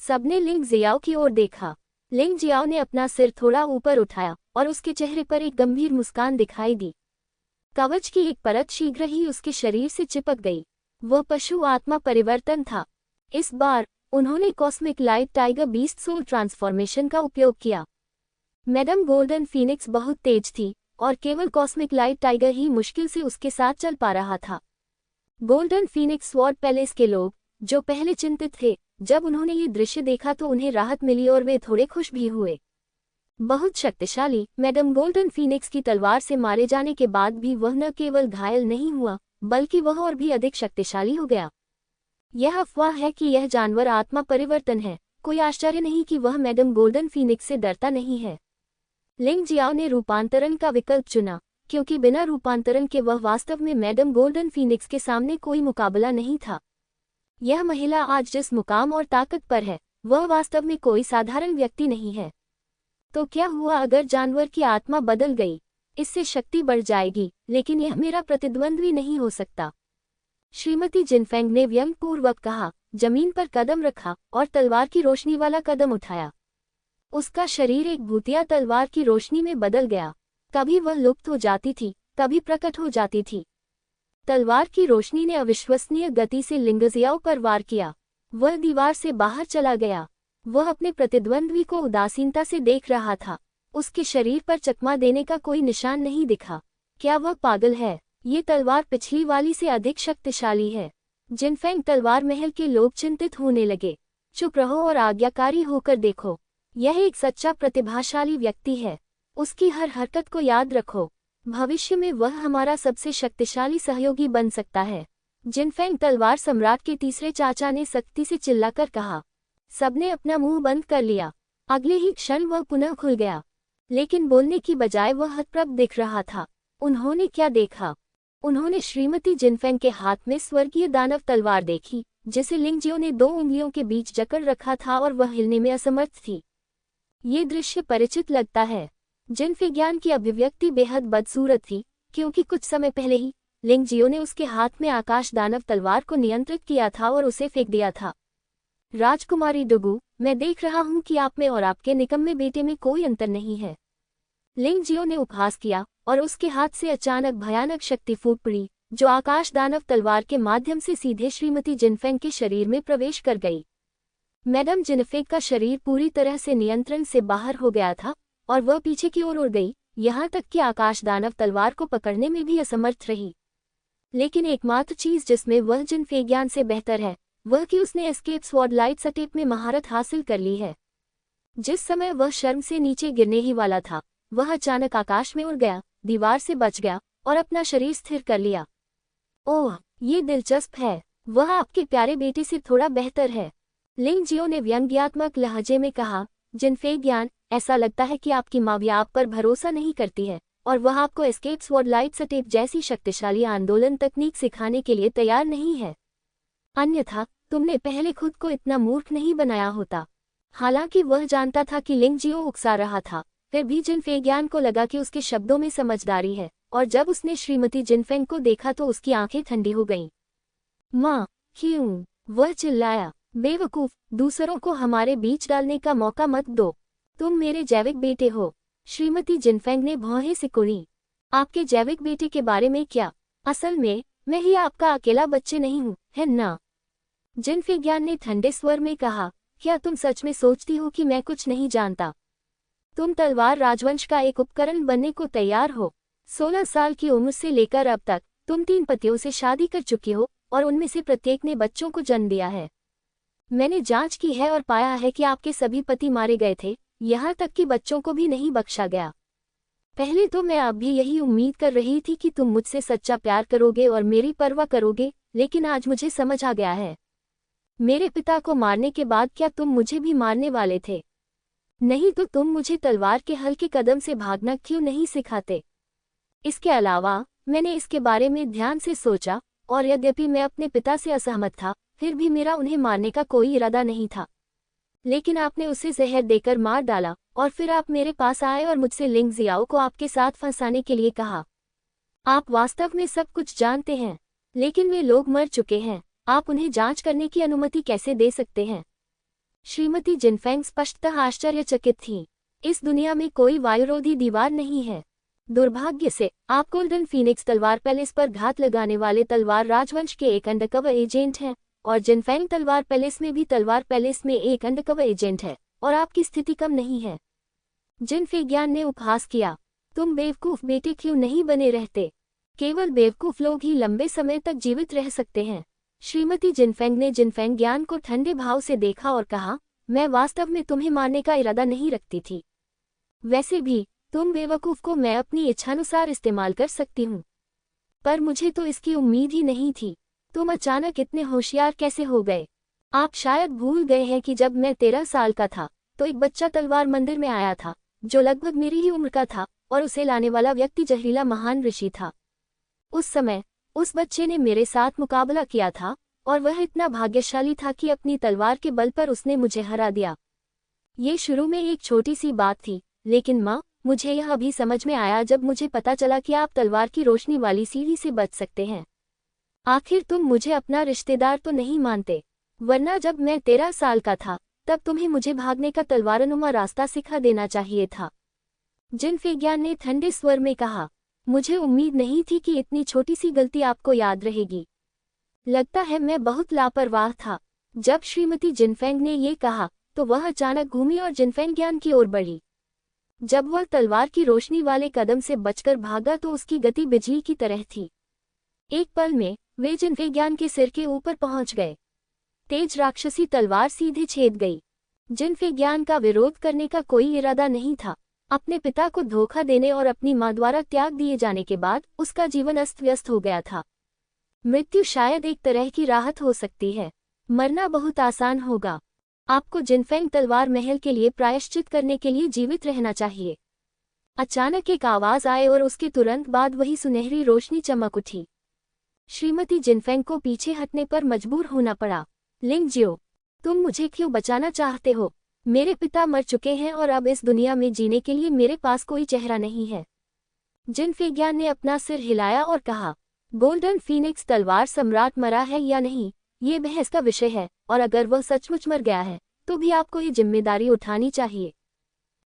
सबने लिंग जियाओ की ओर देखा। लिंग जियाओ ने अपना सिर थोड़ा ऊपर उठाया और उसके चेहरे पर एक गंभीर मुस्कान दिखाई दी। कवच की एक परत शीघ्र ही उसके शरीर से चिपक गई। वह पशु आत्मा परिवर्तन था। इस बार उन्होंने cosmic light tiger beast soul transformation का उपयोग किया। मैडम गोल्डन फीनिक्स बहुत तेज थी और केवल कॉस्मिक लाइट टाइगर ही मुश्किल से उसके साथ चल पा रहा था। गोल्डन फीनिक्स स्वॉर्ड पैलेस के लोग, जो पहले चिंतित थे, जब उन्होंने ये दृश्य देखा तो उन्हें राहत मिली और वे थोड़े खुश भी हुए। बहुत शक्तिशाली मैडम गोल्डन फीनिक्स की तलवार से मारे जाने के बाद भी वह न केवल घायल नहीं हुआ, बल्कि वह और भी अधिक शक्तिशाली हो गया। यह अफवाह है कि यह जानवर आत्मा परिवर्तन है। कोई आश्चर्य नहीं कि वह मैडम गोल्डन फीनिक्स से डरता नहीं है। लिंग जियाओ ने रूपांतरण का विकल्प चुना, क्योंकि बिना रूपांतरण के वह वास्तव में मैडम गोल्डन फीनिक्स के सामने कोई मुकाबला नहीं था। यह महिला आज जिस मुकाम और ताकत पर है, वह वास्तव में कोई साधारण व्यक्ति नहीं है। तो क्या हुआ अगर जानवर की आत्मा बदल गई? इससे शक्ति बढ़ जाएगी, लेकिन यह मेरा प्रतिद्वंद्वी नहीं हो सकता। श्रीमती जिनफेंग ने व्यंग्यपूर्वक कहा, जमीन पर कदम रखा और तलवार की रोशनी वाला कदम उठाया। उसका शरीर एक भूतिया तलवार की रोशनी में बदल गया। कभी वह लुप्त हो जाती थी, कभी प्रकट हो जाती थी। तलवार की रोशनी ने अविश्वसनीय गति से लिंगजियाओ पर वार किया। वह दीवार से बाहर चला गया। वह अपने प्रतिद्वंद्वी को उदासीनता से देख रहा था। उसके शरीर पर चकमा देने का कोई निशान नहीं दिखा। क्या वह पागल है? ये तलवार पिछली वाली से अधिक शक्तिशाली है। जिनफेंग तलवार महल के लोग चिंतित होने लगे। चुप रहो और आज्ञाकारी होकर देखो। यह एक सच्चा प्रतिभाशाली व्यक्ति है। उसकी हर हरकत को याद रखो। भविष्य में वह हमारा सबसे शक्तिशाली सहयोगी बन सकता है। जिनफेंग तलवार सम्राट के तीसरे चाचा ने सख्ती से चिल्लाकर कहा। सबने अपना मुंह बंद कर लिया। अगले ही क्षण वह पुनः खुल गया, लेकिन बोलने की बजाय वह हतप्रभ दिख रहा था। उन्होंने क्या देखा? उन्होंने श्रीमती जिनफेंग के हाथ में स्वर्गीय दानव तलवार देखी, जिसे लिंगजियो ने 2 उंगलियों के बीच जकड़ रखा था और वह हिलने में असमर्थ थी। ये दृश्य परिचित लगता है। जिनफेंग की अभिव्यक्ति बेहद बदसूरत थी, क्योंकि कुछ समय पहले ही लिंगजियो ने उसके हाथ में आकाश दानव तलवार को नियंत्रित किया था और उसे फेंक दिया था। राजकुमारी डुगू, मैं देख रहा हूं कि आप में और आपके निकम्मे बेटे में कोई अंतर नहीं है। लिंगजियो ने उपहास किया और उसके हाथ से अचानक भयानक शक्ति फूट पड़ी, जो आकाश दानव तलवार के माध्यम से सीधे श्रीमती जिनफेंग के शरीर में प्रवेश कर गई। मैडम जिनफेंग का शरीर पूरी तरह से नियंत्रण से बाहर हो गया था और वह पीछे की ओर उड़ गई, यहाँ तक कि आकाश दानव तलवार को पकड़ने में भी असमर्थ रही। लेकिन एकमात्र चीज जिसमें वह जिनफेंग से बेहतर है, वह कि उसने एस्केप स्वॉर्ड लाइट स्टेप में महारत हासिल कर ली है। जिस समय वह शर्म से नीचे गिरने ही वाला था, वह अचानक आकाश में उड़ गया, दीवार से बच गया और अपना शरीर स्थिर कर लिया। ओह, ये दिलचस्प है। वह आपके प्यारे बेटे से थोड़ा बेहतर है, लिंगजियो ने व्यंग्यात्मक लहजे में कहा। जिनफेंग, ऐसा लगता है कि आपकी माँ भी आप पर भरोसा नहीं करती है और वह आपको एस्केप स्वॉर्ड लाइट स्टेप जैसी शक्तिशाली आंदोलन तकनीक सिखाने के लिए तैयार नहीं है। अन्यथा तुमने पहले खुद को इतना मूर्ख नहीं बनाया होता। हालांकि वह जानता था कि लिंगजियो उकसा रहा था, फिर भी जिनफेंग को लगा कि उसके शब्दों में समझदारी है, और जब उसने श्रीमती जिनफेंग को देखा तो उसकी आंखें ठंडी हो गईं। माँ, क्यों? वह चिल्लाया। बेवकूफ, दूसरों को हमारे बीच डालने का मौका मत दो। तुम मेरे जैविक बेटे हो। श्रीमती जिनफेंग ने भौहें सिकुड़ी। आपके जैविक बेटे के बारे में क्या? असल में मैं ही आपका अकेला बच्चे नहीं हूँ, है ना? जिनफेंग ने ठंडे स्वर में कहा। क्या तुम सच में सोचती हो कि मैं कुछ नहीं जानता? तुम तलवार राजवंश का एक उपकरण बनने को तैयार हो। 16 साल की उम्र से लेकर अब तक तुम 3 पतियों से शादी कर चुकी हो और उनमें से प्रत्येक ने बच्चों को जन्म दिया है। मैंने जांच की है और पाया है कि आपके सभी पति मारे गए थे, यहाँ तक कि बच्चों को भी नहीं बख्शा गया। पहले तो मैं अब भी यही उम्मीद कर रही थी कि तुम मुझसे सच्चा प्यार करोगे और मेरी परवाह करोगे, लेकिन आज मुझे समझ आ गया है। मेरे पिता को मारने के बाद क्या तुम मुझे भी मारने वाले थे? नहीं तो तुम मुझे तलवार के हल्के कदम से भागना क्यों नहीं सिखाते? इसके अलावा मैंने इसके बारे में ध्यान से सोचा, और यद्यपि मैं अपने पिता से असहमत था, फिर भी मेरा उन्हें मारने का कोई इरादा नहीं था। लेकिन आपने उसे जहर देकर मार डाला और फिर आप मेरे पास आए और मुझसे लिंगजियाओ को आपके साथ फंसाने के लिए कहा। आप वास्तव में सब कुछ जानते हैं, लेकिन वे लोग मर चुके हैं। आप उन्हें जांच करने की अनुमति कैसे दे सकते हैं? श्रीमती जिनफेंग स्पष्टतः आश्चर्यचकित थीं। इस दुनिया में कोई वायुरोधी दीवार नहीं है। दुर्भाग्य से आप गोल्डन फीनिक्स तलवार पैलेस पर घात लगाने वाले तलवार राजवंश के एक अंडरकवर एजेंट हैं, और जिनफेंग तलवार पैलेस में भी तलवार पैलेस में एक अंडरकवर एजेंट है, और आपकी स्थिति कम नहीं है। जिनफेंग ने उपहास किया। तुम बेवकूफ बेटे क्यों नहीं बने रहते? केवल बेवकूफ लोग ही लंबे समय तक जीवित रह सकते हैं। श्रीमती जिनफेंग ने जिनफेंग ज्ञान को ठंडे भाव से देखा और कहा, मैं वास्तव में तुम्हें मारने का इरादा नहीं रखती थी। वैसे भी तुम बेवकूफ को मैं अपनी इच्छानुसार इस्तेमाल कर सकती हूँ, पर मुझे तो इसकी उम्मीद ही नहीं थी। तुम अचानक इतने होशियार कैसे हो गए? आप शायद भूल गए हैं कि जब मैं 13 साल का था तो एक बच्चा तलवार मंदिर में आया था जो लगभग मेरी ही उम्र का था, और उसे लाने वाला व्यक्ति जहरीला महान ऋषि था। उस समय उस बच्चे ने मेरे साथ मुकाबला किया था और वह इतना भाग्यशाली था कि अपनी तलवार के बल पर उसने मुझे हरा दिया। ये शुरू में एक छोटी सी बात थी, लेकिन माँ, मुझे यह अभी समझ में आया जब मुझे पता चला कि आप तलवार की रोशनी वाली सीढ़ी से बच सकते हैं। आखिर तुम मुझे अपना रिश्तेदार तो नहीं मानते, वरना जब मैं 13 साल का था तब तुम्हें मुझे भागने का तलवारनुमा रास्ता सिखा देना चाहिए था। जिनफेंगियान ने ठंडे स्वर में कहा, मुझे उम्मीद नहीं थी कि इतनी छोटी सी गलती आपको याद रहेगी। लगता है मैं बहुत लापरवाह था। जब श्रीमती जिनफेंग ने ये कहा तो वह अचानक घूमी और जिनफेंगियान की ओर बढ़ी। जब वह तलवार की रोशनी वाले कदम से बचकर भागा तो उसकी गति बिजली की तरह थी। एक पल में वे जिनफेंगियान के सिर के ऊपर पहुंच गए। तेज राक्षसी तलवार सीधे छेद गई। जिनफेंगियान का विरोध करने का कोई इरादा नहीं था। अपने पिता को धोखा देने और अपनी मां द्वारा त्याग दिए जाने के बाद उसका जीवन अस्त व्यस्त हो गया था। मृत्यु शायद एक तरह की राहत हो सकती है, मरना बहुत आसान होगा। आपको जिनफेंग तलवार महल के लिए प्रायश्चित करने के लिए जीवित रहना चाहिए। अचानक एक आवाज आए और उसके तुरंत बाद वही सुनहरी रोशनी चमक उठी। श्रीमती जिनफेंग को पीछे हटने पर मजबूर होना पड़ा। लिंगजियो, तुम मुझे क्यों बचाना चाहते हो? मेरे पिता मर चुके हैं और अब इस दुनिया में जीने के लिए मेरे पास कोई चेहरा नहीं है। जिनफेंगियान ने अपना सिर हिलाया और कहा, गोल्डन फीनिक्स तलवार सम्राट मरा है या नहीं, ये बहस का विषय है, और अगर वह सचमुच मर गया है तो भी आपको ये जिम्मेदारी उठानी चाहिए।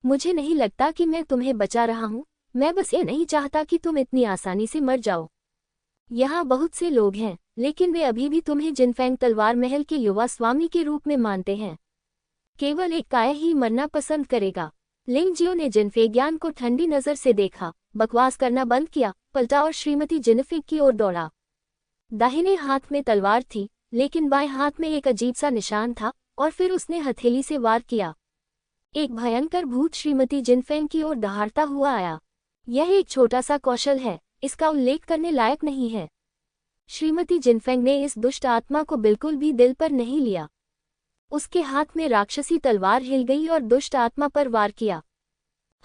मुझे नहीं लगता कि मैं तुम्हें बचा रहा हूँ, मैं बस ये नहीं चाहता कि तुम इतनी आसानी से मर जाओ। यहाँ बहुत से लोग हैं, लेकिन वे अभी भी तुम्हें जिनफेंग तलवार महल के युवा स्वामी के रूप में मानते हैं। केवल एक काय ही मरना पसंद करेगा। लिंगजियो ने जिनफेंगियान को ठंडी नजर से देखा, बकवास करना बंद किया, पलटा और श्रीमती जिनफेंग की ओर दौड़ा। दाहिने हाथ में तलवार थी, लेकिन बाएं हाथ में एक अजीब सा निशान था, और फिर उसने हथेली से वार किया। एक भयंकर भूत श्रीमती जिनफेंग की ओर दहाड़ता हुआ आया। यह एक छोटा सा कौशल है, इसका उल्लेख करने लायक नहीं है। श्रीमती जिनफेंग ने इस दुष्ट आत्मा को बिल्कुल भी दिल पर नहीं लिया। उसके हाथ में राक्षसी तलवार हिल गई और दुष्ट आत्मा पर वार किया।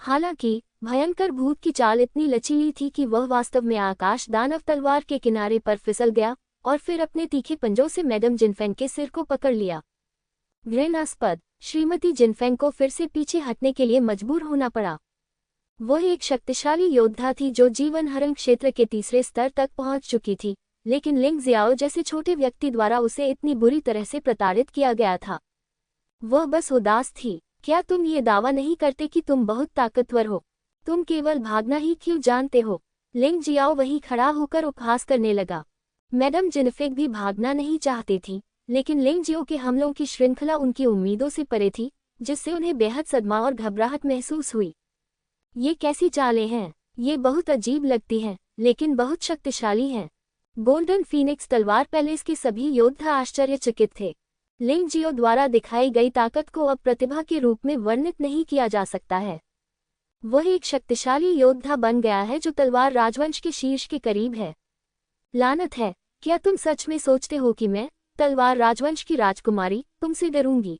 हालांकि भयंकर भूत की चाल इतनी लचीली थी कि वह वास्तव में आकाश दानव तलवार के किनारे पर फिसल गया और फिर अपने तीखे पंजों से मैडम जिनफेंग के सिर को पकड़ लिया। घृणास्पद, श्रीमती जिनफेंग को फिर से पीछे हटने के लिए मजबूर होना पड़ा। वह एक शक्तिशाली योद्धा थी जो जीवन हरण क्षेत्र के तीसरे स्तर तक पहुंच चुकी थी, लेकिन लिंग जियाओ जैसे छोटे व्यक्ति द्वारा उसे इतनी बुरी तरह से प्रताड़ित किया गया था। वह बस उदास थी। क्या तुम ये दावा नहीं करते कि तुम बहुत ताकतवर हो? तुम केवल भागना ही क्यों जानते हो? लिंग जियाओ वहीं खड़ा होकर उपहास करने लगा। मैडम जिनफेंग भी भागना नहीं चाहती थी, लेकिन लिंग जियो के हमलों की श्रृंखला उनकी उम्मीदों से परे थी, जिससे उन्हें बेहद सदमा और घबराहट महसूस हुई। ये कैसी चालें हैं? ये बहुत अजीब लगती हैं, लेकिन बहुत शक्तिशाली हैं। गोल्डन फीनिक्स तलवार पैलेस के सभी योद्धा आश्चर्यचकित थे। लिंग जियो द्वारा दिखाई गई ताकत को अब प्रतिभा के रूप में वर्णित नहीं किया जा सकता है। वह एक शक्तिशाली योद्धा बन गया है जो तलवार राजवंश के शीर्ष के करीब है। लानत है, क्या तुम सच में सोचते हो कि मैं, तलवार राजवंश की राजकुमारी, तुमसे डरूंगी?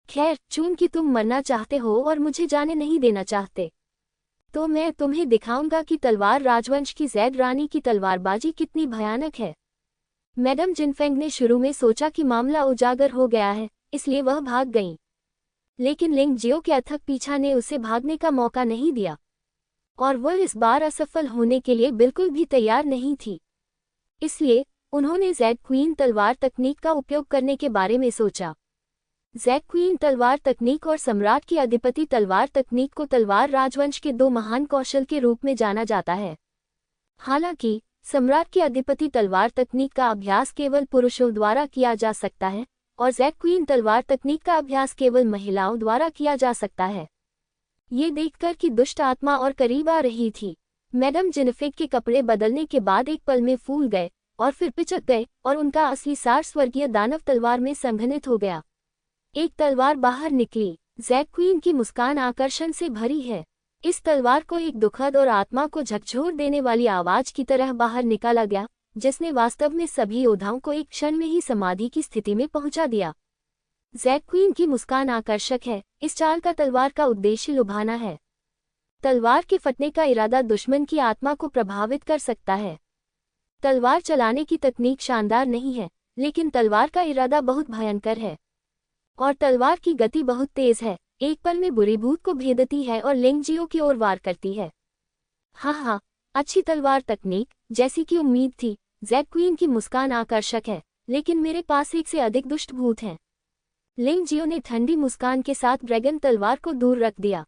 खैर, चूंकि तुम मरना चाहते हो और मुझे जाने नहीं देना चाहते, तो मैं तुम्हें दिखाऊंगा कि तलवार राजवंश की जैद रानी की तलवारबाजी कितनी भयानक है। मैडम जिनफेंग ने शुरू में सोचा कि मामला उजागर हो गया है, इसलिए वह भाग गईं। लेकिन लिंग जियो के अथक पीछा ने उसे भागने का मौका नहीं दिया, और वह इस बार असफल होने के लिए बिल्कुल भी तैयार नहीं थी। इसलिए उन्होंने जैड क्वीन तलवार तकनीक का उपयोग करने के बारे में सोचा। जैड क्वीन तलवार तकनीक और सम्राट की अधिपति तलवार तकनीक को तलवार राजवंश के दो महान कौशल के रूप में जाना जाता है। हालांकि सम्राट की अधिपति तलवार तकनीक का अभ्यास केवल पुरुषों द्वारा किया जा सकता है, और जैड क्वीन तलवार तकनीक का अभ्यास केवल महिलाओं द्वारा किया जा सकता है। ये देखकर कि दुष्ट आत्मा और करीब आ रही थी, मैडम जिनफेंग के कपड़े बदलने के बाद एक पल में फूल गए और फिर पिचक गए और उनका असली सार स्वर्गीय दानव तलवार में संघनित हो गया। एक तलवार बाहर निकली। जैक क्वीन की मुस्कान आकर्षण से भरी है। इस तलवार को एक दुखद और आत्मा को झकझोर देने वाली आवाज की तरह बाहर निकाला गया, जिसने वास्तव में सभी योद्धाओं को एक क्षण में ही समाधि की स्थिति में पहुंचा दिया। जैक क्वीन की मुस्कान आकर्षक है। इस चाल का तलवार का उद्देश्य लुभाना है। तलवार के फटने का इरादा दुश्मन की आत्मा को प्रभावित कर सकता है। तलवार चलाने की तकनीक शानदार नहीं है, लेकिन तलवार का इरादा बहुत भयंकर है। और तलवार की गति बहुत तेज है, एक पल में बुरी भूत को भेदती है और लिंगजियो की ओर वार करती है। हाँ, अच्छी तलवार तकनीक, जैसी कि उम्मीद थी। जैक क्वीन की मुस्कान आकर्षक है, लेकिन मेरे पास एक से अधिक दुष्ट भूत हैं। लिंगजियो ने ठंडी मुस्कान के साथ ड्रैगन तलवार को दूर रख दिया।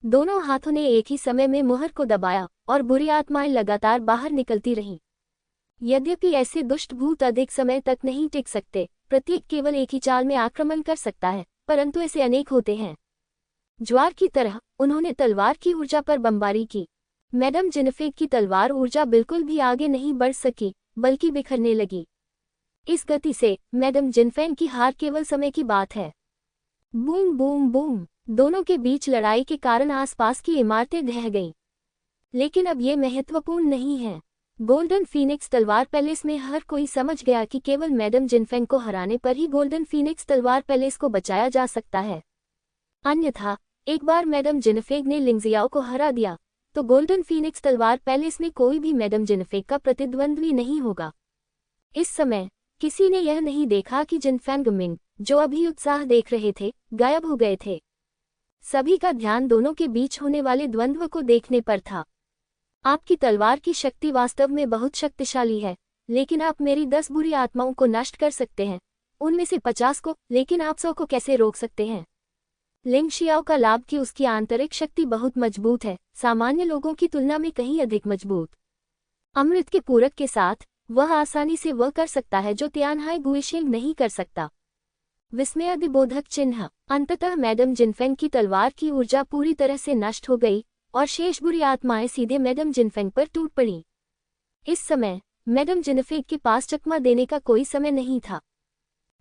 दोनों हाथों ने एक ही समय में मुहर को दबाया और बुरी आत्माएं लगातार बाहर निकलती रहीं। यद्यपि ऐसे दुष्ट भूत अधिक समय तक नहीं टिक सकते, प्रत्येक केवल एक ही चाल में आक्रमण कर सकता है, परंतु ऐसे अनेक होते हैं। ज्वार की तरह उन्होंने तलवार की ऊर्जा पर बमबारी की। मैडम जिनफेग की तलवार ऊर्जा बिल्कुल भी आगे नहीं बढ़ सकी, बल्कि बिखरने लगी। इस गति से मैडम जिनफेंग की हार केवल समय की बात है। बूम बूम बूम, दोनों के बीच लड़ाई के कारण आसपास की इमारतें ढह गईं। लेकिन अब ये महत्वपूर्ण नहीं है। गोल्डन फीनिक्स तलवार पैलेस में हर कोई समझ गया कि केवल मैडम जिनफेंग को हराने पर ही गोल्डन फीनिक्स तलवार पैलेस को बचाया जा सकता है। अन्यथा एक बार मैडम जिनफेग ने लिंगजियाओ को हरा दिया तो गोल्डन फीनिक्स तलवार पैलेस में कोई भी मैडम जिनफेग का प्रतिद्वंद्वी नहीं होगा। इस समय किसी ने यह नहीं देखा कि जिनफेंग मिंग, जो अभी उत्साह देख रहे थे, गायब हो गए थे। सभी का ध्यान दोनों के बीच होने वाले द्वंद्व को देखने पर था। आपकी तलवार की शक्ति वास्तव में बहुत शक्तिशाली है, लेकिन आप मेरी 10 बुरी आत्माओं को नष्ट कर सकते हैं, उनमें से 50 को, लेकिन आप 100 को कैसे रोक सकते हैं? लिंग शियाओ का लाभ कि उसकी आंतरिक शक्ति बहुत मजबूत है, सामान्य लोगों की तुलना में कहीं अधिक मजबूत। अमृत के पूरक के साथ वह आसानी से वह कर सकता है जो तियानहाई गुइशिंग नहीं कर सकता। विस्मयादिबोधक चिन्ह। अंततः मैडम जिनफेंग की तलवार की ऊर्जा पूरी तरह से नष्ट हो गई और शेष बुरी आत्माएं सीधे मैडम जिनफेंग पर टूट पड़ीं। इस समय मैडम जिनफेंग के पास चकमा देने का कोई समय नहीं था।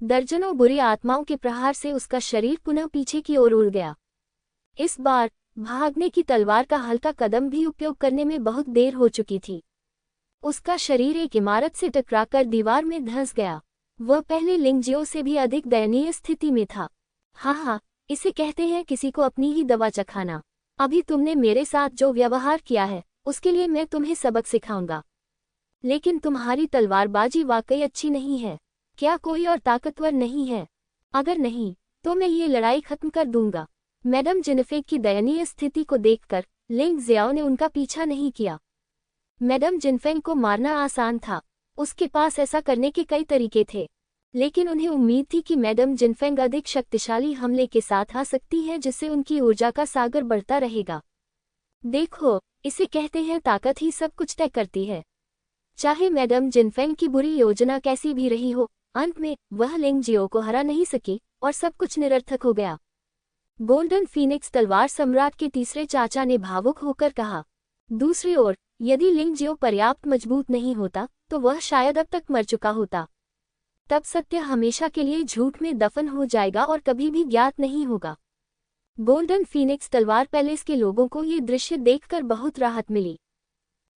दर्जनों बुरी आत्माओं के प्रहार से उसका शरीर पुनः पीछे की ओर उड़ गया। इस बार भागने की तलवार का हल्का कदम भी उपयोग करने में बहुत देर हो चुकी थी। उसका शरीर एक इमारत से टकराकर दीवार में धंस गया। वह पहले लिंगजियो से भी अधिक दयनीय स्थिति में था। हाँ, इसे कहते हैं किसी को अपनी ही दवा चखाना। अभी तुमने मेरे साथ जो व्यवहार किया है, उसके लिए मैं तुम्हें सबक सिखाऊंगा। लेकिन तुम्हारी तलवारबाजी वाकई अच्छी नहीं है। क्या कोई और ताकतवर नहीं है? अगर नहीं, तो मैं ये लड़ाई खत्म कर दूंगा। मैडम जिनफेग की दयनीय स्थिति को देखकर लिंग जियाओ ने उनका पीछा नहीं किया। मैडम जिनफेंग को मारना आसान था, उसके पास ऐसा करने के कई तरीके थे, लेकिन उन्हें उम्मीद थी कि मैडम जिनफेंग अधिक शक्तिशाली हमले के साथ आ सकती है जिससे उनकी ऊर्जा का सागर बढ़ता रहेगा। देखो, इसे कहते हैं ताकत ही सब कुछ तय करती है। चाहे मैडम जिनफेंग की बुरी योजना कैसी भी रही हो, अंत में वह लिंगजियो को हरा नहीं सकी और सब कुछ निरर्थक हो गया। गोल्डन फीनिक्स तलवार सम्राट के तीसरे चाचा ने भावुक होकर कहा। दूसरी ओर, यदि लिंगजियो पर्याप्त मजबूत नहीं होता तो वह शायद अब तक मर चुका होता। तब सत्य हमेशा के लिए झूठ में दफन हो जाएगा और कभी भी ज्ञात नहीं होगा। गोल्डन फीनिक्स तलवार पैलेस के लोगों को ये दृश्य देखकर बहुत राहत मिली।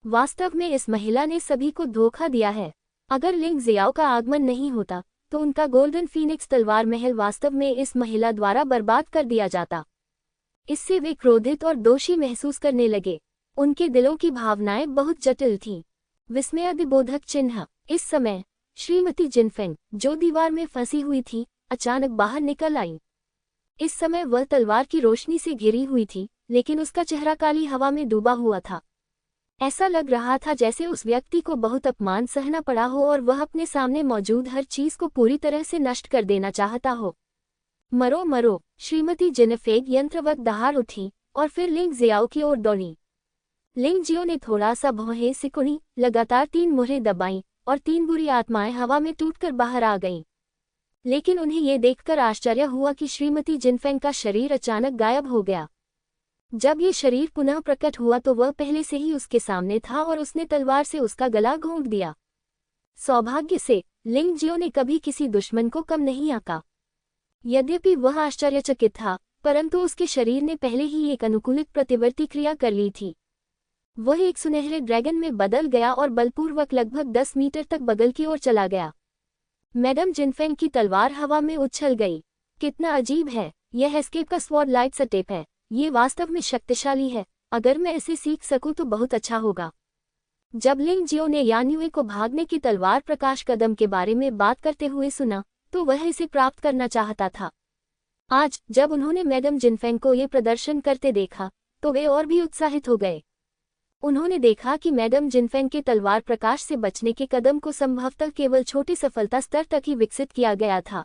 वास्तव में इस महिला ने सभी को धोखा दिया है। अगर लिंग जियाओ का आगमन नहीं होता तो उनका गोल्डन फीनिक्स तलवार महल वास्तव में इस महिला द्वारा बर्बाद कर दिया जाता। इससे वे क्रोधित और दोषी महसूस करने लगे। उनके दिलों की भावनाएं बहुत जटिल थीं। विस्मयादिबोधक चिन्ह। इस समय श्रीमती जिनफेंग, जो दीवार में फंसी हुई थी, अचानक बाहर निकल आई। इस समय वह तलवार की रोशनी से घिरी हुई थी, लेकिन उसका चेहरा काली हवा में डूबा हुआ था। ऐसा लग रहा था जैसे उस व्यक्ति को बहुत अपमान सहना पड़ा हो और वह अपने सामने मौजूद हर चीज को पूरी तरह से नष्ट कर देना चाहता हो। मरो मरो, श्रीमती जिनफेंग यंत्रवत दहाड़ उठी और फिर लिंग जियाओ की ओर दौड़ी। लिंग जियो ने थोड़ा सा भौहें सिकुड़ी, लगातार 3 मुहरें दबाईं और 3 बुरी आत्माएं हवा में टूटकर बाहर आ गईं। लेकिन उन्हें ये देखकर आश्चर्य हुआ कि श्रीमती जिनफेंग का शरीर अचानक गायब हो गया। जब ये शरीर पुनः प्रकट हुआ तो वह पहले से ही उसके सामने था और उसने तलवार से उसका गला घोंट दिया। सौभाग्य से लिंग जियो ने कभी किसी दुश्मन को कम नहीं आंका। यद्यपि वह आश्चर्यचकित था, परंतु उसके शरीर ने पहले ही एक अनुकूलित प्रतिवर्ती क्रिया कर ली थी। वह एक सुनहरे ड्रैगन में बदल गया और बलपूर्वक लगभग 10 मीटर तक बगल की ओर चला गया। मैडम जिनफेंग की तलवार हवा में उछल गई। कितना अजीब है, यह एस्केप का स्वॉर्ड लाइट स्टेप है। ये वास्तव में शक्तिशाली है। अगर मैं इसे सीख सकूं तो बहुत अच्छा होगा। जब लिंग जियो ने यान युए को भागने की तलवार प्रकाश कदम के बारे में बात करते हुए सुना, तो वह इसे प्राप्त करना चाहता था। आज जब उन्होंने मैडम जिनफेंग को ये प्रदर्शन करते देखा, तो वे और भी उत्साहित हो गए। उन्होंने देखा कि मैडम जिनफेंग के तलवार प्रकाश से बचने के कदम को संभवतः केवल छोटी सफलता स्तर तक ही विकसित किया गया था।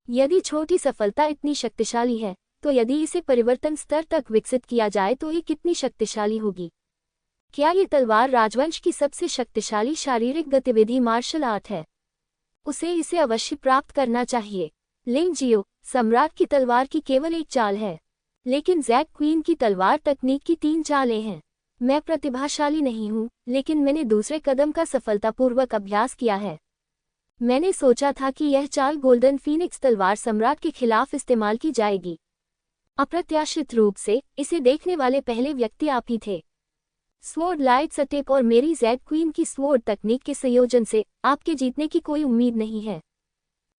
यदि छोटी सफलता इतनी शक्तिशाली है, तो यदि इसे परिवर्तन स्तर तक विकसित किया जाए तो ये कितनी शक्तिशाली होगी। क्या ये तलवार राजवंश की सबसे शक्तिशाली शारीरिक गतिविधि मार्शल आर्ट है? उसे इसे अवश्य प्राप्त करना चाहिए। लिंग जियो, सम्राट की तलवार की केवल एक चाल है, लेकिन जैक क्वीन की तलवार तकनीक की 3 चालें हैं। मैं प्रतिभाशाली नहीं हूँ, लेकिन मैंने दूसरे कदम का सफलतापूर्वक अभ्यास किया है। मैंने सोचा था कि यह चाल गोल्डन फीनिक्स तलवार सम्राट के खिलाफ इस्तेमाल की जाएगी। अप्रत्याशित रूप से इसे देखने वाले पहले व्यक्ति आप ही थे। स्वॉर्ड लाइट स्टेप और मेरी जैक क्वीन की स्वॉर्ड तकनीक के संयोजन से आपके जीतने की कोई उम्मीद नहीं है।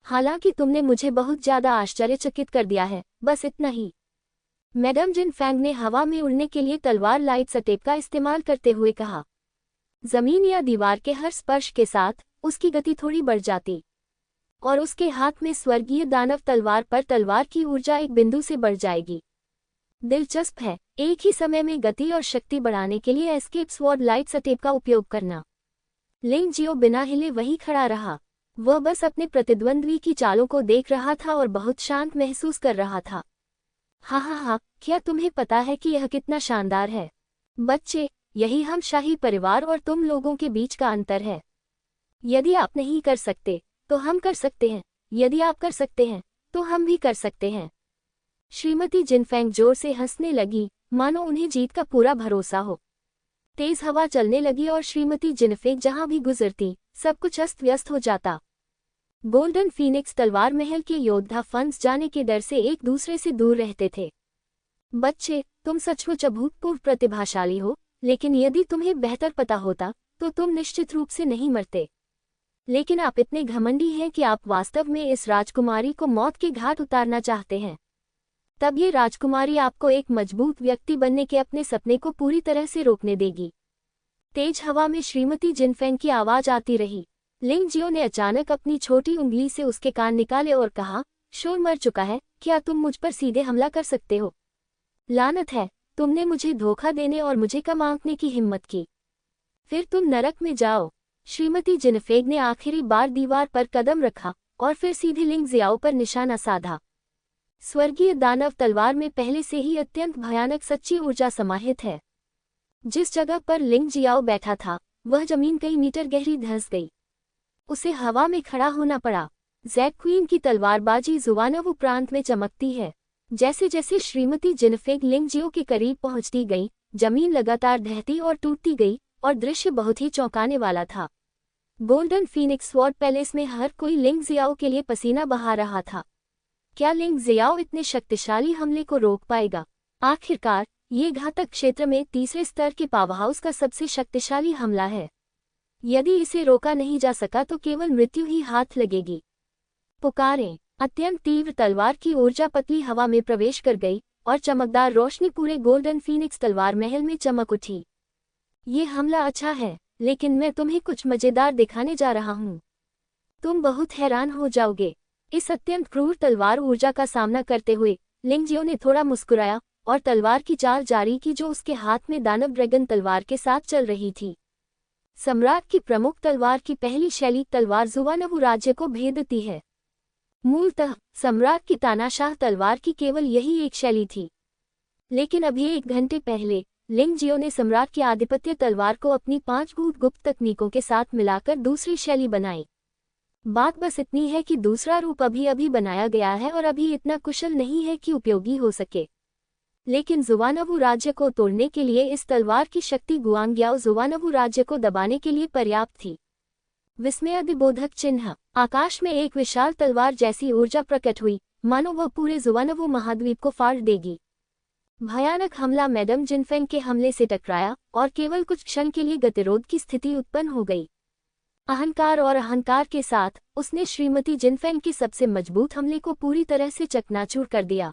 हालांकि तुमने मुझे बहुत ज्यादा आश्चर्यचकित कर दिया है, बस इतना ही। मैडम जिनफेंग ने हवा में उड़ने के लिए तलवार लाइट स्टेप का इस्तेमाल करते हुए कहा। जमीन या दीवार के हर स्पर्श के साथ उसकी गति थोड़ी बढ़ जाती, और उसके हाथ में स्वर्गीय दानव तलवार पर तलवार की ऊर्जा एक बिंदु से बढ़ जाएगी। दिलचस्प है, एक ही समय में गति और शक्ति बढ़ाने के लिए एस्केप स्वॉर्ड लाइट स्टेप का उपयोग करना। लिंग जियो बिना हिले वहीं खड़ा रहा। वह बस अपने प्रतिद्वंद्वी की चालों को देख रहा था और बहुत शांत महसूस कर रहा था। हाँ, क्या तुम्हें पता है कि यह कितना शानदार है? बच्चे, यही हम शाही परिवार और तुम लोगों के बीच का अंतर है। यदि आप नहीं कर सकते, तो हम कर सकते हैं। यदि आप कर सकते हैं, तो हम भी कर सकते हैं। श्रीमती जिनफेंग जोर से हंसने लगी, मानो उन्हें जीत का पूरा भरोसा हो। तेज हवा चलने लगी और श्रीमती जिनफेंग जहां भी गुजरती, सब कुछ अस्त व्यस्त हो जाता। गोल्डन फीनिक्स तलवार महल के योद्धा फंस जाने के डर से एक दूसरे से दूर रहते थे। बच्चे, तुम सचमुच अभूतपूर्व प्रतिभाशाली हो, लेकिन यदि तुम्हें बेहतर पता होता, तो तुम निश्चित रूप से नहीं मरते। लेकिन आप इतने घमंडी हैं कि आप वास्तव में इस राजकुमारी को मौत के घाट उतारना चाहते हैं। तब ये राजकुमारी आपको एक मजबूत व्यक्ति बनने के अपने सपने को पूरी तरह से रोकने देगी। तेज हवा में श्रीमती जिनफेंग की आवाज आती रही। लिंग जियो ने अचानक अपनी छोटी उंगली से उसके कान निकाले और कहा, शोर मर चुका है, क्या तुम मुझ पर सीधे हमला कर सकते हो? लानत है, तुमने मुझे धोखा देने और मुझे कम आंकने की हिम्मत की। फिर तुम नरक में जाओ। श्रीमती जिनफेंग ने आखिरी बार दीवार पर कदम रखा और फिर सीधे लिंग जियाओ पर निशाना साधा। स्वर्गीय दानव तलवार में पहले से ही अत्यंत भयानक सच्ची ऊर्जा समाहित है। जिस जगह पर लिंग जियाओ बैठा था, वह जमीन कई मीटर गहरी धंस गई। उसे हवा में खड़ा होना पड़ा। जैक क्वीन की तलवारबाजी जुवानवु प्रांत में चमकती है। जैसे जैसे श्रीमती जिनफेंग लिंग जियो के करीब पहुंचती गई, जमीन लगातार ढहती और टूटती गई, और दृश्य बहुत ही चौंकाने वाला था। गोल्डन फीनिक्स स्वॉर्ड पैलेस में हर कोई लिंग जियाओ के लिए पसीना बहा रहा था। क्या लिंग जियाओ इतने शक्तिशाली हमले को रोक पाएगा? आखिरकार, ये घातक क्षेत्र में तीसरे स्तर के पावरहाउस का सबसे शक्तिशाली हमला है। यदि इसे रोका नहीं जा सका तो केवल मृत्यु ही हाथ लगेगी। पुकारें। अत्यंत तीव्र तलवार की ऊर्जा पतली हवा में प्रवेश कर गई और चमकदार रोशनी पूरे गोल्डन फीनिक्स तलवार महल में चमक उठी। ये हमला अच्छा है, लेकिन मैं तुम्हें कुछ मजेदार दिखाने जा रहा हूँ। तुम बहुत हैरान हो जाओगे। इस अत्यंत क्रूर तलवार ऊर्जा का सामना करते हुए लिंग जियो ने थोड़ा मुस्कुराया और तलवार की चाल जारी की जो उसके हाथ में दानव ड्रैगन तलवार के साथ चल रही थी। सम्राट की प्रमुख तलवार की पहली शैली तलवार जुवानवु राज्य को भेदती है। मूलतः सम्राट की तानाशाह तलवार की केवल यही एक शैली थी, लेकिन अभी 1 घंटे पहले लिंग जियो ने सम्राट की आधिपत्य तलवार को अपनी 5 गुप्त तकनीकों के साथ मिलाकर दूसरी शैली बनाई। बात बस इतनी है कि दूसरा रूप अभी बनाया गया है और अभी इतना कुशल नहीं है कि उपयोगी हो सके। लेकिन जुवानवु राज्य को तोड़ने के लिए इस तलवार की शक्ति गुआंग्याओ जुवानवु राज्य को दबाने के लिए पर्याप्त थी। विस्मयादिबोधक चिन्ह। आकाश में एक विशाल तलवार जैसी ऊर्जा प्रकट हुई, मानो वह पूरे जुवानवो महाद्वीप को फाड़ देगी। भयानक हमला मैडम जिनफेंग के हमले से टकराया और केवल कुछ क्षण के लिए गतिरोध की स्थिति उत्पन्न हो गई। अहंकार के साथ उसने श्रीमती जिनफेंग के सबसे मजबूत हमले को पूरी तरह से चकनाचूर कर दिया।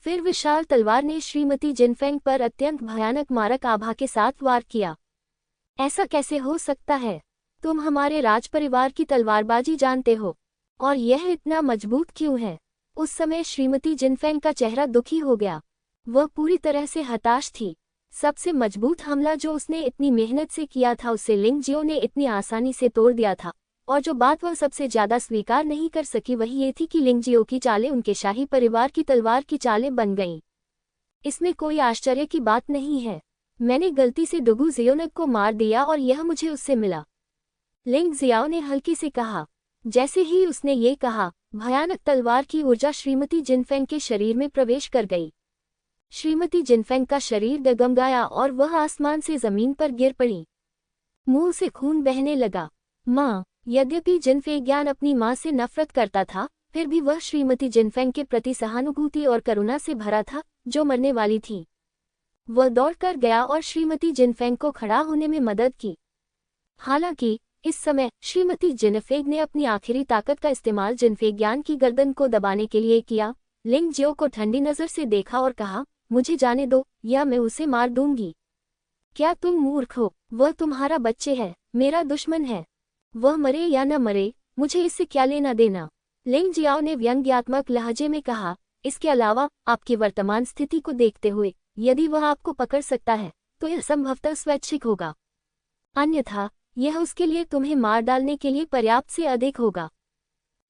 फिर विशाल तलवार ने श्रीमती जिनफेंग पर अत्यंत भयानक मारक आभा के साथ वार किया। ऐसा कैसे हो सकता है? तुम हमारे राजपरिवार की तलवारबाजी जानते हो, और यह इतना मजबूत क्यों है? उस समय श्रीमती जिनफेंग का चेहरा दुखी हो गया। वह पूरी तरह से हताश थी। सबसे मजबूत हमला जो उसने इतनी मेहनत से किया था उसे लिंग जियो ने इतनी आसानी से तोड़ दिया था, और जो बात वह सबसे ज्यादा स्वीकार नहीं कर सकी वही ये थी कि लिंग जियो की चालें उनके शाही परिवार की तलवार की चालें बन गईं। इसमें कोई आश्चर्य की बात नहीं है। मैंने गलती से डुगू जियोनग को मार दिया और यह मुझे उससे मिला, लिंग जियाओ ने हल्की से कहा। जैसे ही उसने ये कहा, भयानक तलवार की ऊर्जा श्रीमती जिनफेंग के शरीर में प्रवेश कर गई। श्रीमती जिनफेंग का शरीर डगमगाया और वह आसमान से जमीन पर गिर पड़ी। मुंह से खून बहने लगा। माँ। यद्यपि जिनफेंगियान अपनी माँ से नफरत करता था, फिर भी वह श्रीमती जिनफेंग के प्रति सहानुभूति और करुणा से भरा था, जो मरने वाली थी। वह दौड़कर गया और श्रीमती जिनफेंग को खड़ा होने में मदद की। हालांकि इस समय श्रीमती जिनफेंग ने अपनी आखिरी ताकत का इस्तेमाल जिनफेंगियान की गर्दन को दबाने के लिए किया। लिंग जियो को ठंडी नजर से देखा और कहा, मुझे जाने दो या मैं उसे मार दूंगी। क्या तुम मूर्ख हो? वह तुम्हारा बच्चे है, मेरा दुश्मन है। वह मरे या न मरे, मुझे इससे क्या लेना देना? लिंग जियाओ ने व्यंग्यात्मक लहजे में कहा। इसके अलावा आपकी वर्तमान स्थिति को देखते हुए, यदि वह आपको पकड़ सकता है तो यह संभवतः स्वैच्छिक होगा, अन्यथा यह उसके लिए तुम्हें मार डालने के लिए पर्याप्त से अधिक होगा।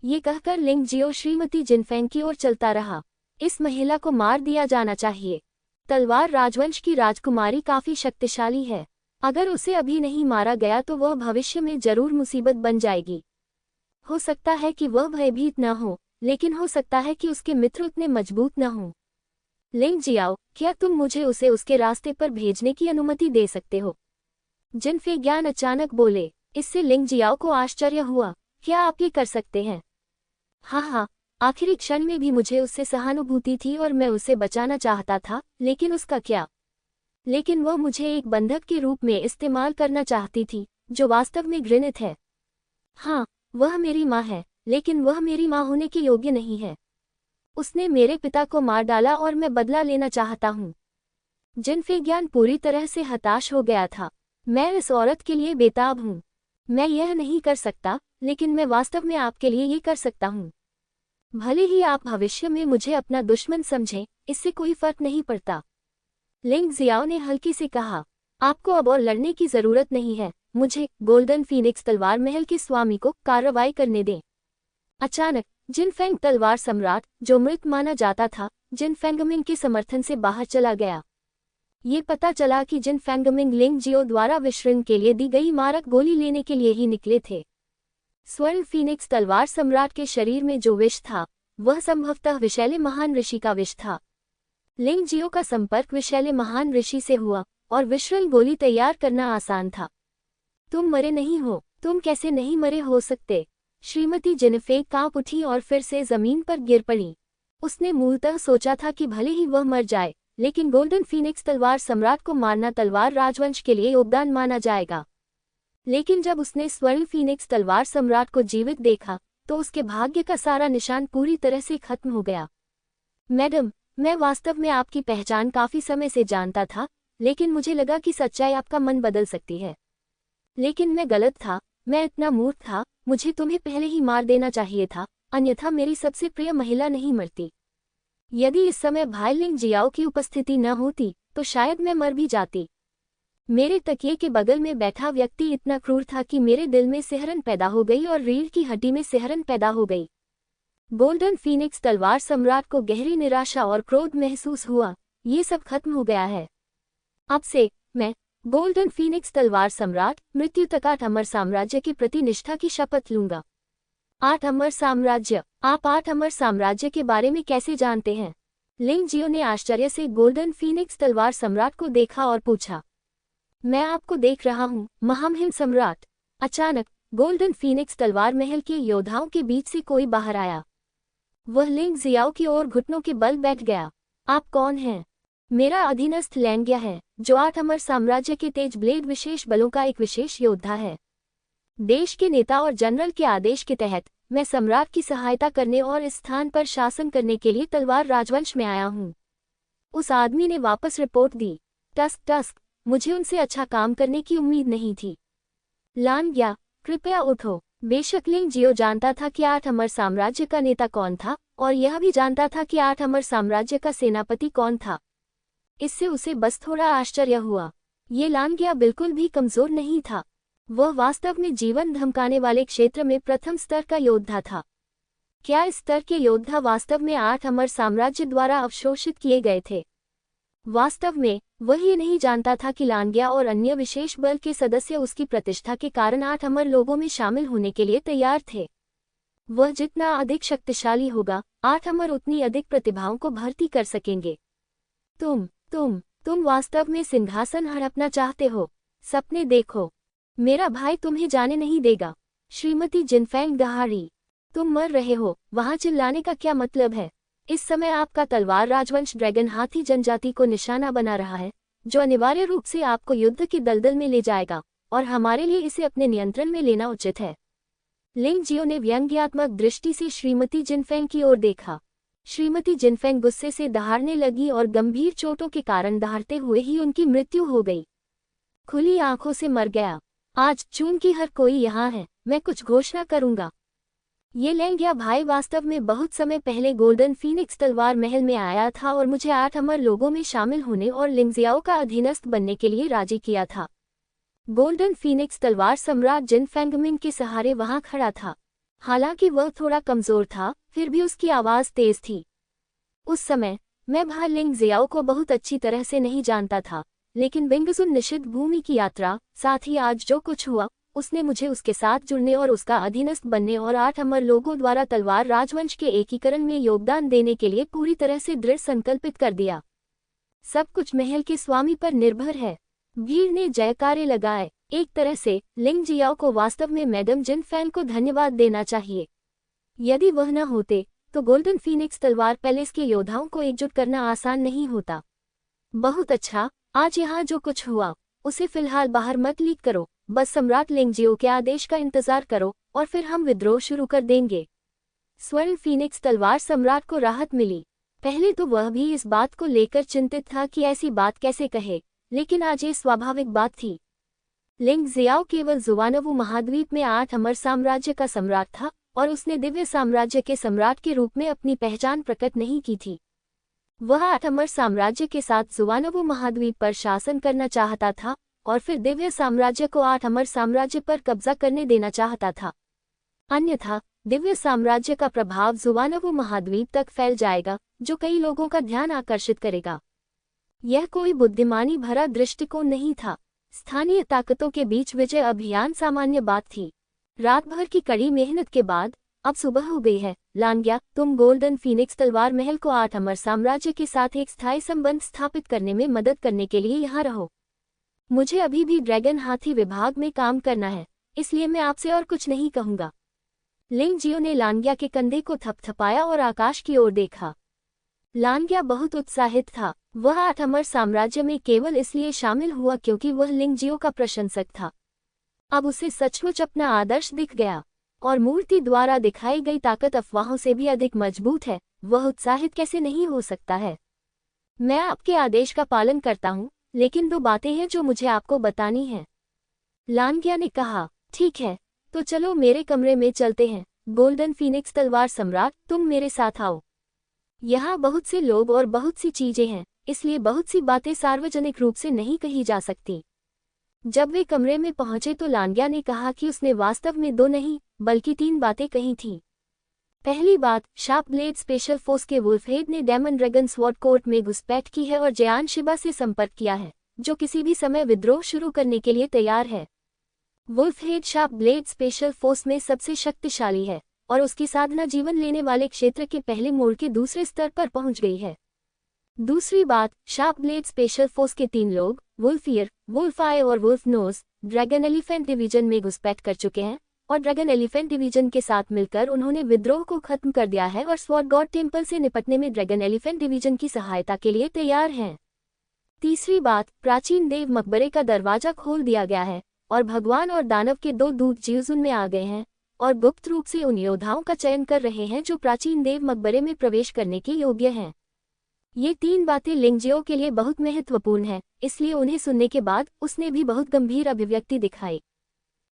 ये कहकर लिंग जियो श्रीमती जिनफेंग की ओर चलता रहा। इस महिला को मार दिया जाना चाहिए। तलवार राजवंश की राजकुमारी काफी शक्तिशाली है। अगर उसे अभी नहीं मारा गया तो वह भविष्य में जरूर मुसीबत बन जाएगी। हो सकता है कि वह भयभीत न हो, लेकिन हो सकता है कि उसके मित्र उतने मजबूत न हों। लिंग जियाओ, क्या तुम मुझे उसे उसके रास्ते पर भेजने की अनुमति दे सकते हो? जिनफेंगियान अचानक बोले। इससे लिंग जियाओ को आश्चर्य हुआ। क्या आप ये कर सकते हैं? हाँ, आखिरी क्षण में भी मुझे उससे सहानुभूति थी और मैं उसे बचाना चाहता था, लेकिन उसका क्या? लेकिन वह मुझे एक बंधक के रूप में इस्तेमाल करना चाहती थी, जो वास्तव में घृणित है। हाँ, वह मेरी माँ है, लेकिन वह मेरी माँ होने के योग्य नहीं है। उसने मेरे पिता को मार डाला और मैं बदला लेना चाहता हूँ। जिनफेंगियान पूरी तरह से हताश हो गया था। मैं इस औरत के लिए बेताब हूँ। मैं यह नहीं कर सकता, लेकिन मैं वास्तव में आपके लिए ये कर सकता हूँ। भले ही आप भविष्य में मुझे अपना दुश्मन समझें, इससे कोई फर्क नहीं पड़ता। लिंग जियाओ ने हल्की से कहा। आपको अब और लड़ने की जरूरत नहीं है। मुझे गोल्डन फीनिक्स तलवार महल के स्वामी को कार्रवाई करने दें। अचानक जिनफेंग तलवार सम्राट, जो मृत माना जाता था, जिनफेंगमिंग के समर्थन से बाहर चला गया। ये पता चला कि जिनफेंगमिंग लिंग जियो द्वारा विश्रण के लिए दी गई मारक गोली लेने के लिए ही निकले थे। स्वर्ण फीनिक्स तलवार सम्राट के शरीर में जो विष था, वह संभवतः विशैले महान ऋषि का विष था। लिंग जियो का संपर्क विशैले महान ऋषि से हुआ और विश्रण गोली तैयार करना आसान था। तुम मरे नहीं हो। तुम कैसे नहीं मरे हो सकते? श्रीमती जिनफेंग कांप उठी और फिर से जमीन पर गिर पड़ी। उसने मूलतः सोचा था कि भले ही वह मर जाए, लेकिन गोल्डन फीनिक्स तलवार सम्राट को मारना तलवार राजवंश के लिए योगदान माना जाएगा। लेकिन जब उसने स्वर्ण फीनिक्स तलवार सम्राट को जीवित देखा, तो उसके भाग्य का सारा निशान पूरी तरह से खत्म हो गया। मैडम, मैं वास्तव में आपकी पहचान काफी समय से जानता था, लेकिन मुझे लगा कि सच्चाई आपका मन बदल सकती है। लेकिन मैं गलत था। मैं इतना मूर्ख था। मुझे तुम्हें पहले ही मार देना चाहिए था, अन्यथा मेरी सबसे प्रिय महिला नहीं मरती। यदि इस समय भाई लिंग जियाओ की उपस्थिति न होती, तो शायद मैं मर भी जाती। मेरे तकिए के बगल में बैठा व्यक्ति इतना क्रूर था कि मेरे दिल में सिहरन पैदा हो गई और रीढ़ की हड्डी में सिहरन पैदा हो गई। गोल्डन फीनिक्स तलवार सम्राट को गहरी निराशा और क्रोध महसूस हुआ। ये सब खत्म हो गया है। अब से मैं गोल्डन फीनिक्स तलवार सम्राट मृत्यु तक 8 अमर साम्राज्य के प्रति निष्ठा की शपथ लूंगा। 8 अमर साम्राज्य? आप 8 अमर साम्राज्य के बारे में कैसे जानते हैं? लिंग जियो ने आश्चर्य से गोल्डन फीनिक्स तलवार सम्राट को देखा और पूछा। मैं आपको देख रहा हूँ, महामहिम सम्राट। अचानक गोल्डन फीनिक्स तलवार महल के योद्धाओं के बीच से कोई बाहर आया। वह लिंग जियाओ की ओर घुटनों के बल बैठ गया। आप कौन हैं? मेरा अधीनस्थ लैंग्या है, जो 8 अमर साम्राज्य के तेज ब्लेड विशेष बलों का एक विशेष योद्धा है। देश के नेता और जनरल के आदेश के तहत मैं सम्राट की सहायता करने और इस स्थान पर शासन करने के लिए तलवार राजवंश में आया हूँ। उस आदमी ने वापस रिपोर्ट दी। टस्क टस्क, मुझे उनसे अच्छा काम करने की उम्मीद नहीं थी। लानग्या, कृपया उठो। बेशक लिंग जियो जानता था कि 8 अमर साम्राज्य का नेता कौन था, और यह भी जानता था कि 8 अमर साम्राज्य का सेनापति कौन था। इससे उसे बस थोड़ा आश्चर्य हुआ। ये लानग्या बिल्कुल भी कमजोर नहीं था। वह वास्तव में जीवन धमकाने वाले क्षेत्र में प्रथम स्तर का योद्धा था। क्या इस स्तर के योद्धा वास्तव में 8 अमर साम्राज्य द्वारा अवशोषित किए गए थे? वास्तव में वह ये नहीं जानता था कि लानग्या और अन्य विशेष बल के सदस्य उसकी प्रतिष्ठा के कारण 8 अमर लोगों में शामिल होने के लिए तैयार थे। वह जितना अधिक शक्तिशाली होगा, 8 अमर उतनी अधिक प्रतिभाओं को भर्ती कर सकेंगे। तुम वास्तव में सिंहासन हड़पना चाहते हो? सपने देखो। मेरा भाई तुम्हें जाने नहीं देगा। श्रीमती जिनफेंग दहाड़ी, तुम मर रहे हो। वहां चिल्लाने का क्या मतलब है? इस समय आपका तलवार राजवंश ड्रैगन हाथी जनजाति को निशाना बना रहा है, जो अनिवार्य रूप से आपको युद्ध की दलदल में ले जाएगा, और हमारे लिए इसे अपने नियंत्रण में लेना उचित है। लिंग जियो ने व्यंग्यात्मक दृष्टि से श्रीमती जिनफेंग की ओर देखा। श्रीमती जिनफेंग गुस्से से दहाड़ने लगी और गंभीर चोटों के कारण दहाड़ते हुए ही उनकी मृत्यु हो गई। खुली आंखों से मर गया। आज चूंकि हर कोई यहाँ है, मैं कुछ घोषणा करूंगा। ये लैंग्या भाई वास्तव में बहुत समय पहले गोल्डन फीनिक्स तलवार महल में आया था और मुझे 8 अमर लोगों में शामिल होने और लिंगजियाओ का अधीनस्थ बनने के लिए राजी किया था। गोल्डन फीनिक्स तलवार सम्राट जिन फेंगमिंग के सहारे वहां खड़ा था। हालांकि वह थोड़ा कमजोर था, फिर भी उसकी आवाज तेज थी। उस समय मैं भाई लिंगजियाओ को बहुत अच्छी तरह से नहीं जानता था, लेकिन बिंगजुन निषिद्ध भूमि की यात्रा, साथ ही आज जो कुछ हुआ, उसने मुझे उसके साथ जुड़ने और उसका अधीनस्थ बनने और 8 अमर लोगों द्वारा तलवार राजवंश के एकीकरण में योगदान देने के लिए पूरी तरह से दृढ़ संकल्पित कर दिया। सब कुछ महल के स्वामी पर निर्भर है। भीड़ ने जयकारे लगाए। एक तरह से लिंग जियाओ को वास्तव में मैडम जिन फैन को धन्यवाद देना चाहिए। यदि वह न होते तो गोल्डन फीनिक्स तलवार पैलेस के योद्धाओं को एकजुट करना आसान नहीं होता। बहुत अच्छा, आज यहाँ जो कुछ हुआ उसे फिलहाल बाहर मत लीक करो। बस सम्राट लिंगजियो के आदेश का इंतजार करो और फिर हम विद्रोह शुरू कर देंगे। स्वर्ण फीनिक्स तलवार सम्राट को राहत मिली। पहले तो वह भी इस बात को लेकर चिंतित था कि ऐसी बात कैसे कहे, लेकिन आज ये स्वाभाविक बात थी। लिंगजियाओ केवल जुवानवु महाद्वीप में 8 अमर साम्राज्य का सम्राट था और उसने दिव्य साम्राज्य के सम्राट के रूप में अपनी पहचान प्रकट नहीं की थी। वह 8 अमर साम्राज्य के साथ जुवानवु महाद्वीप पर शासन करना चाहता था और फिर दिव्य साम्राज्य को 8 अमर साम्राज्य पर कब्जा करने देना चाहता था। अन्यथा दिव्य साम्राज्य का प्रभाव जुवानवु महाद्वीप तक फैल जाएगा, जो कई लोगों का ध्यान आकर्षित करेगा। यह कोई बुद्धिमानी भरा दृष्टिकोण नहीं था। स्थानीय ताकतों के बीच विजय अभियान सामान्य बात थी। रात भर की कड़ी मेहनत के बाद अब सुबह हो गई है। लानग्या, तुम गोल्डन फीनिक्स तलवार महल को 8 अमर साम्राज्य के साथ एक स्थायी संबंध स्थापित करने में मदद करने के लिए यहाँ रहो। मुझे अभी भी ड्रैगन हाथी विभाग में काम करना है, इसलिए मैं आपसे और कुछ नहीं कहूंगा। लिंग जियो ने लानग्या के कंधे को थपथपाया और आकाश की ओर देखा। लानग्या बहुत उत्साहित था। वह 8 अमर साम्राज्य में केवल इसलिए शामिल हुआ क्योंकि वह लिंग जियो का प्रशंसक था। अब उसे सचमुच अपना आदर्श दिख गया, और मूर्ति द्वारा दिखाई गई ताकत अफवाहों से भी अधिक मजबूत है। वह उत्साहित कैसे नहीं हो सकता है? मैं आपके आदेश का पालन करता हूँ, लेकिन 2 बातें हैं जो मुझे आपको बतानी हैं। लानग्या ने कहा। ठीक है, तो चलो मेरे कमरे में चलते हैं। गोल्डन फीनिक्स तलवार सम्राट, तुम मेरे साथ आओ। यहाँ बहुत से लोग और बहुत सी चीजें हैं, इसलिए बहुत सी बातें सार्वजनिक रूप से नहीं कही जा सकती। जब वे कमरे में पहुंचे तो लानग्या ने कहा कि उसने वास्तव में 2 नहीं बल्कि 3 बातें कही थीं। पहली बात, शार्प ब्लेड स्पेशल फोर्स के वुल्फहेड ने डेमन ड्रैगन स्वॉर्ड कोर्ट में घुसपैठ की है और जयान शिबा से संपर्क किया है, जो किसी भी समय विद्रोह शुरू करने के लिए तैयार है। वुल्फहेड शार्प ब्लेड स्पेशल फोर्स में सबसे शक्तिशाली है और उसकी साधना जीवन लेने वाले क्षेत्र के पहले मोड़ के दूसरे स्तर पर पहुंच गई है। दूसरी बात, शार्प ब्लेड स्पेशल फोर्स के 3 लोग वुल्फ ईयर, वुल्फ आई और wolf nose dragon elephant division में घुसपैठ कर चुके हैं और ड्रैगन एलिफेंट डिवीजन के साथ मिलकर उन्होंने विद्रोह को खत्म कर दिया है और स्वॉर्ड गॉड टेम्पल से निपटने में ड्रैगन एलिफेंट डिवीजन की सहायता के लिए तैयार हैं। तीसरी बात, प्राचीन देव मकबरे का दरवाजा खोल दिया गया है और भगवान और दानव के दो दूत जीव उनमें आ गए हैं और गुप्त रूप से उन योद्धाओं का चयन कर रहे हैं जो प्राचीन देव मकबरे में प्रवेश करने के योग्य हैं। ये तीन बातें लिंगजियो के लिए बहुत महत्वपूर्ण हैं, इसलिए उन्हें सुनने के बाद उसने भी बहुत गंभीर अभिव्यक्ति दिखाई।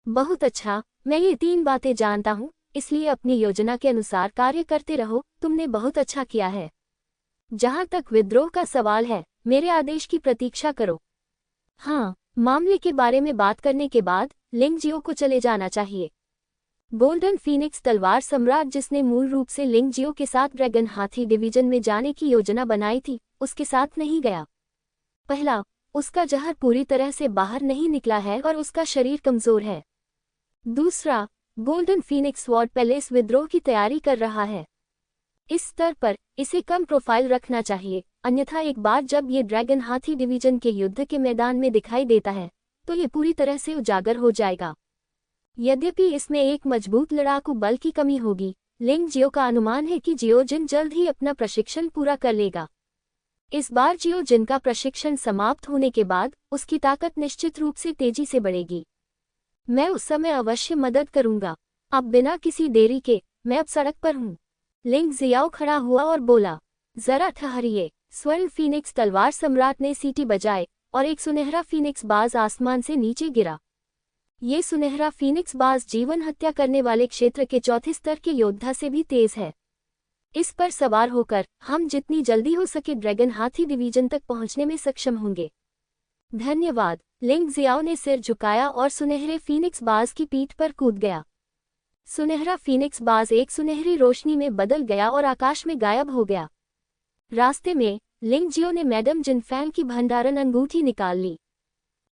बहुत अच्छा, मैं ये तीन बातें जानता हूँ, इसलिए अपनी योजना के अनुसार कार्य करते रहो, तुमने बहुत अच्छा किया है। जहाँ तक विद्रोह का सवाल है, मेरे आदेश की प्रतीक्षा करो। हाँ, मामले के बारे में बात करने के बाद लिंगजियो को चले जाना चाहिए। गोल्डन फीनिक्स तलवार सम्राट, जिसने मूल रूप से लिंगजियो के साथ ड्रैगन हाथी डिवीजन में जाने की योजना बनाई थी, उसके साथ नहीं गया। पहला, उसका जहर पूरी तरह से बाहर नहीं निकला है और उसका शरीर कमजोर है। दूसरा, गोल्डन फीनिक्स स्वॉर्ड पैलेस विद्रोह की तैयारी कर रहा है। इस स्तर पर इसे कम प्रोफाइल रखना चाहिए, अन्यथा एक बार जब ये ड्रैगन हाथी डिवीजन के युद्ध के मैदान में दिखाई देता है तो ये पूरी तरह से उजागर हो जाएगा। यद्यपि इसमें एक मजबूत लड़ाकू बल की कमी होगी, लिंगजियो का अनुमान है कि जियोजिन जल्द ही अपना प्रशिक्षण पूरा कर लेगा। इस बार जियोजिन का प्रशिक्षण समाप्त होने के बाद उसकी ताकत निश्चित रूप से तेजी से बढ़ेगी। मैं उस समय अवश्य मदद करूंगा। अब बिना किसी देरी के मैं अब सड़क पर हूँ। लिंगजियो खड़ा हुआ और बोला, जरा ठहरिए। स्वर्ण फीनिक्स तलवार सम्राट ने सीटी बजाए और एक सुनहरा फीनिक्स बाज आसमान से नीचे गिरा। ये सुनहरा फीनिक्स बाज जीवन हत्या करने वाले क्षेत्र के चौथे स्तर के योद्धा से भी तेज है। इस पर सवार होकर हम जितनी जल्दी हो सके ड्रैगन हाथी डिवीजन तक पहुंचने में सक्षम होंगे। धन्यवाद। लिंगजियो ने सिर झुकाया और सुनहरे फीनिक्स बाज की पीठ पर कूद गया। सुनहरा फीनिक्स बाज एक सुनहरी रोशनी में बदल गया और आकाश में गायब हो गया। रास्ते में लिंगजियो ने मैडम जिनफैंग की भंडारण अंगूठी निकाल ली।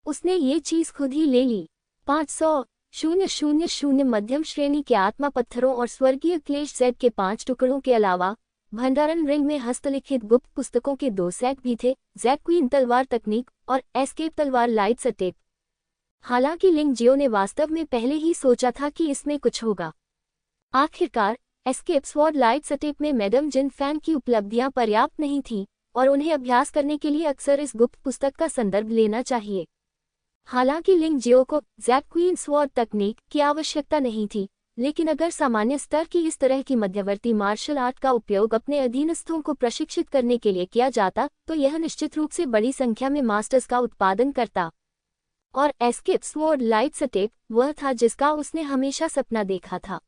उसने ये चीज खुद ही ले ली। 500,000 मध्यम श्रेणी के आत्मा पत्थरों और स्वर्गीय क्लेश सेट के 5 टुकड़ों के अलावा भंडारण रिंग में हस्तलिखित गुप्त पुस्तकों के 2 सेट भी थे, जैक क्वीन तलवार तकनीक और एस्केप तलवार लाइट सटेप। हालांकि लिंगजियो ने वास्तव में पहले ही सोचा था कि इसमें कुछ होगा। आखिरकार एस्केप स्वॉर्ड लाइट सटेप में मैडम जिनफैंग की उपलब्धियां पर्याप्त नहीं थीं और उन्हें अभ्यास करने के लिए अक्सर इस गुप्त पुस्तक का संदर्भ लेना चाहिए। हालांकि लिंगजियो को जैक क्वीन स्वॉर्ड तकनीक की आवश्यकता नहीं थी, लेकिन अगर सामान्य स्तर की इस तरह की मध्यवर्ती मार्शल आर्ट का उपयोग अपने अधीनस्थों को प्रशिक्षित करने के लिए किया जाता तो यह निश्चित रूप से बड़ी संख्या में मास्टर्स का उत्पादन करता। और एस्केप स्वॉर्ड लाइट सटेप वह था जिसका उसने हमेशा सपना देखा था।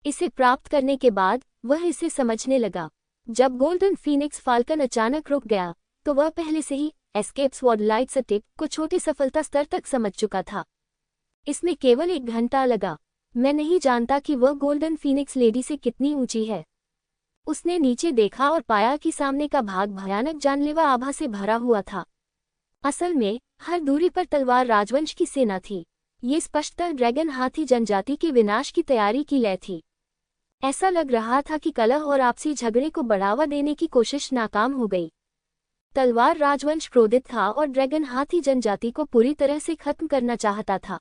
इसे प्राप्त करने के बाद वह इसे समझने लगा। जब गोल्डन फीनिक्स फाल्कन अचानक रुक गया तो वह पहले से ही एस्केप स्वॉर्ड लाइट सटेप को छोटे सफलता स्तर तक समझ चुका था। इसमें केवल 1 घंटा लगा। मैं नहीं जानता कि वह गोल्डन फीनिक्स लेडी से कितनी ऊंची है। उसने नीचे देखा और पाया कि सामने का भाग भयानक जानलेवा आभा से भरा हुआ था। असल में हर दूरी पर तलवार राजवंश की सेना थी। ये स्पष्टतः ड्रैगन हाथी जनजाति के विनाश की तैयारी की लय थी। ऐसा लग रहा था कि कलह और आपसी झगड़े को बढ़ावा देने की कोशिश नाकाम हो गई। तलवार राजवंश क्रोधित था और ड्रैगन हाथी जनजाति को पूरी तरह से खत्म करना चाहता था।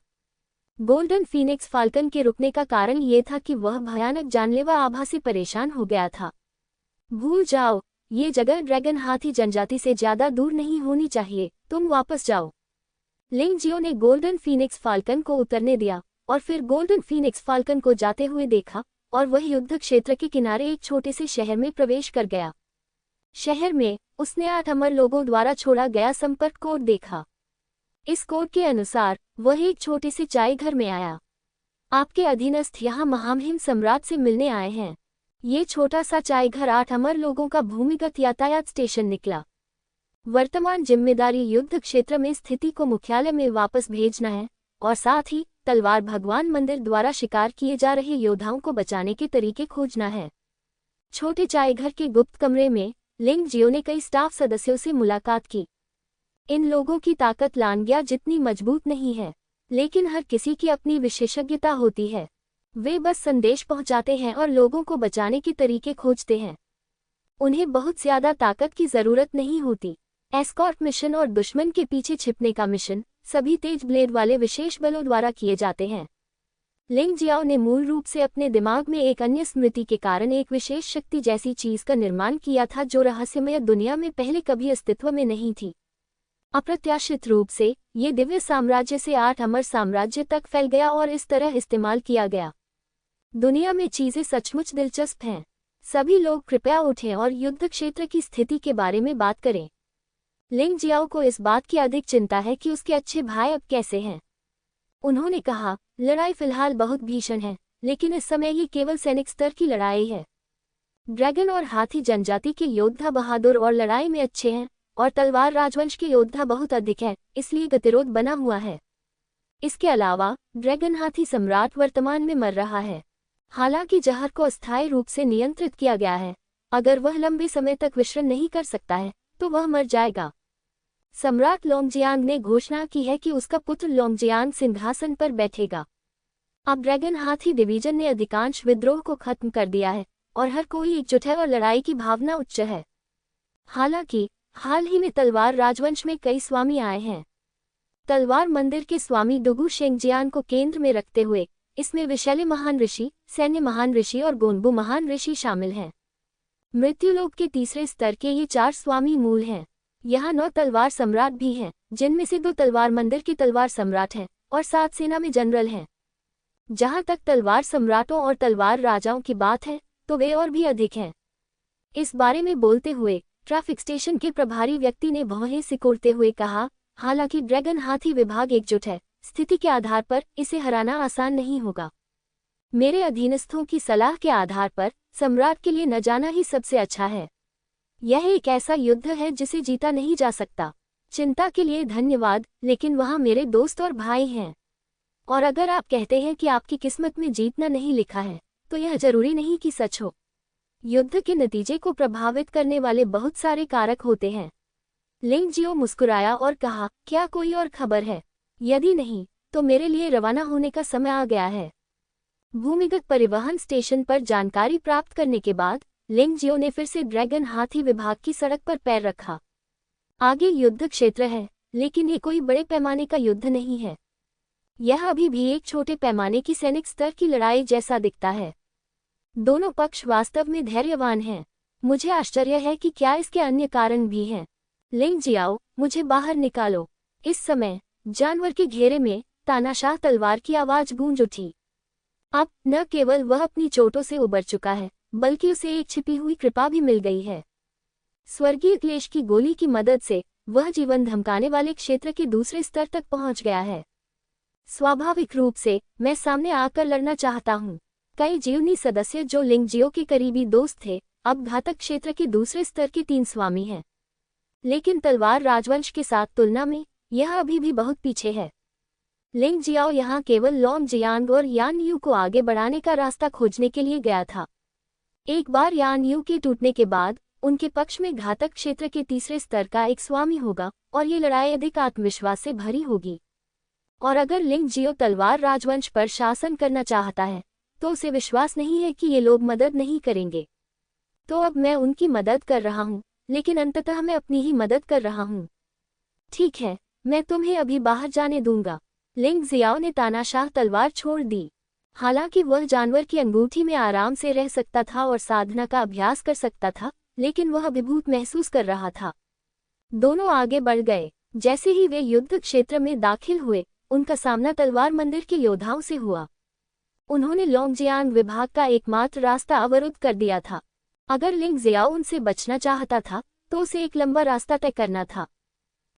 गोल्डन फीनिक्स फाल्कन के रुकने का कारण ये था कि वह भयानक जानलेवा आभा से परेशान हो गया था। भूल जाओ, ये जगह ड्रैगन हाथी जनजाति से ज्यादा दूर नहीं होनी चाहिए, तुम वापस जाओ। लिंगजियो ने गोल्डन फीनिक्स फाल्कन को उतरने दिया और फिर गोल्डन फीनिक्स फाल्कन को जाते हुए देखा और वह युद्ध क्षेत्र के किनारे एक छोटे से शहर में प्रवेश कर गया। शहर में उसने 8 अमर लोगों द्वारा छोड़ा गया संपर्क कोड देखा। इस कोड के अनुसार वह एक छोटे से चाय घर में आया। आपके अधीनस्थ यहाँ महामहिम सम्राट से मिलने आए हैं। ये छोटा सा चाय घर 8 अमर लोगों का भूमिगत यातायात स्टेशन निकला। वर्तमान जिम्मेदारी युद्ध क्षेत्र में स्थिति को मुख्यालय में वापस भेजना है और साथ ही तलवार भगवान मंदिर द्वारा शिकार किए जा रहे योद्धाओं को बचाने के तरीके खोजना है। छोटे चाय घर के गुप्त कमरे में लिंगजियो ने कई स्टाफ सदस्यों से मुलाकात की। इन लोगों की ताकत लांगिया जितनी मजबूत नहीं है, लेकिन हर किसी की अपनी विशेषज्ञता होती है। वे बस संदेश पहुंचाते हैं और लोगों को बचाने के तरीके खोजते हैं। उन्हें बहुत ज्यादा ताकत की जरूरत नहीं होती। एस्कॉर्ट मिशन और दुश्मन के पीछे छिपने का मिशन सभी तेज ब्लेड वाले विशेष बलों द्वारा किए जाते हैं। लिंग जियाओ ने मूल रूप से अपने दिमाग में एक अन्य स्मृति के कारण एक विशेष शक्ति जैसी चीज का निर्माण किया था जो रहस्यमय दुनिया में पहले कभी अस्तित्व में नहीं थी। अप्रत्याशित रूप से ये दिव्य साम्राज्य से 8 अमर साम्राज्य तक फैल गया और इस तरह इस्तेमाल किया गया। दुनिया में चीजें सचमुच दिलचस्प हैं। सभी लोग कृपया उठें और युद्ध क्षेत्र की स्थिति के बारे में बात करें। लिंग जियाओ को इस बात की अधिक चिंता है कि उसके अच्छे भाई अब कैसे हैं। उन्होंने कहा, लड़ाई फिलहाल बहुत भीषण है, लेकिन इस समय ये केवल सैनिक स्तर की लड़ाई है। ड्रैगन और हाथी जनजाति के योद्धा बहादुर और लड़ाई में अच्छे हैं, और तलवार राजवंश के योद्धा बहुत अधिक है, इसलिए गतिरोध बना हुआ है। इसके अलावा ड्रैगन हाथी सम्राट वर्तमान में मर रहा है। हालांकि जहर को अस्थायी रूप से नियंत्रित किया गया है, अगर वह लंबे समय तक विश्राम नहीं कर सकता है तो वह मर जाएगा। सम्राट लोंगजियांग ने घोषणा की है कि उसका पुत्र लोंगजियांग सिंहासन पर बैठेगा। अब ड्रैगन हाथी डिवीजन ने अधिकांश विद्रोह को खत्म कर दिया है और हर कोई एकजुट है और लड़ाई की भावना उच्च है। हालांकि हाल ही में तलवार राजवंश में कई स्वामी आए हैं। तलवार मंदिर के स्वामी डुगु शेंगजियान को केंद्र में रखते हुए इसमें विशैले महान ऋषि, सैन्य महान ऋषि और गोनबू महान ऋषि शामिल हैं। मृत्युलोक के तीसरे स्तर के ये 4 स्वामी मूल हैं। यहाँ 9 तलवार सम्राट भी हैं, जिनमें से 2 तलवार मंदिर की तलवार सम्राट हैं और 7 सेना में जनरल हैं। जहाँ तक तलवार सम्राटों और तलवार राजाओं की बात है तो वे और भी अधिक हैं। इस बारे में बोलते हुए ट्रैफिक स्टेशन के प्रभारी व्यक्ति ने भौहें सिकोड़ते हुए कहा, हालांकि ड्रैगन हाथी विभाग एकजुट है, स्थिति के आधार पर इसे हराना आसान नहीं होगा। मेरे अधीनस्थों की सलाह के आधार पर सम्राट के लिए न जाना ही सबसे अच्छा है। यह एक ऐसा युद्ध है जिसे जीता नहीं जा सकता। चिंता के लिए धन्यवाद, लेकिन वहाँ मेरे दोस्त और भाई हैं। और अगर आप कहते हैं कि आपकी किस्मत में जीतना नहीं लिखा है, तो यह जरूरी नहीं कि सच हो। युद्ध के नतीजे को प्रभावित करने वाले बहुत सारे कारक होते हैं। लिंग जियो मुस्कुराया और कहा, क्या कोई और खबर है? यदि नहीं, तो मेरे लिए रवाना होने का समय आ गया है। भूमिगत परिवहन स्टेशन पर जानकारी प्राप्त करने के बाद लिंग जियो ने फिर से ड्रैगन हाथी विभाग की सड़क पर पैर रखा। आगे युद्ध क्षेत्र है, लेकिन ये कोई बड़े पैमाने का युद्ध नहीं है। यह अभी भी एक छोटे पैमाने की सैनिक स्तर की लड़ाई जैसा दिखता है। दोनों पक्ष वास्तव में धैर्यवान हैं। मुझे आश्चर्य है कि क्या इसके अन्य कारण भी हैं। लिंग जियाओ, मुझे बाहर निकालो। इस समय जानवर के घेरे में तानाशाह तलवार की आवाज गूंज उठी। अब न केवल वह अपनी चोटों से उबर चुका है, बल्कि उसे एक छिपी हुई कृपा भी मिल गई है। स्वर्गीय क्लेश की गोली की मदद से वह जीवन धमकाने वाले क्षेत्र के दूसरे स्तर तक पहुंच गया है। स्वाभाविक रूप से मैं सामने आकर लड़ना चाहता हूं। कई जीवनी सदस्य जो लिंग जियो के करीबी दोस्त थे, अब घातक क्षेत्र के दूसरे स्तर के 3 स्वामी हैं। लेकिन तलवार राजवंश के साथ तुलना में यह अभी भी बहुत पीछे है। लिंग जियाओ यहाँ केवल लोंगजियांग और यान यू को आगे बढ़ाने का रास्ता खोजने के लिए गया था। एक बार यान यू के टूटने के बाद उनके पक्ष में घातक क्षेत्र के तीसरे स्तर का एक स्वामी होगा और ये लड़ाई अधिक आत्मविश्वास से भरी होगी। और अगर लिंग जियो तलवार राजवंश पर शासन करना चाहता है तो उसे विश्वास नहीं है कि ये लोग मदद नहीं करेंगे। तो अब मैं उनकी मदद कर रहा हूँ, लेकिन अंततः मैं अपनी ही मदद कर रहा हूँ। ठीक है, मैं तुम्हें अभी बाहर जाने दूंगा। लिंग जियाओ ने तानाशाह तलवार छोड़ दी। हालांकि वह जानवर की अंगूठी में आराम से रह सकता था और साधना का अभ्यास कर सकता था, लेकिन वह अभिभूत महसूस कर रहा था। दोनों आगे बढ़ गए। जैसे ही वे युद्ध क्षेत्र में दाखिल हुए, उनका सामना तलवार मंदिर के योद्धाओं से हुआ। उन्होंने लोंगजियांग विभाग का एकमात्र रास्ता अवरुद्ध कर दिया था। अगर लिंग जियाओ उनसे बचना चाहता था तो उसे एक लंबा रास्ता तय करना था।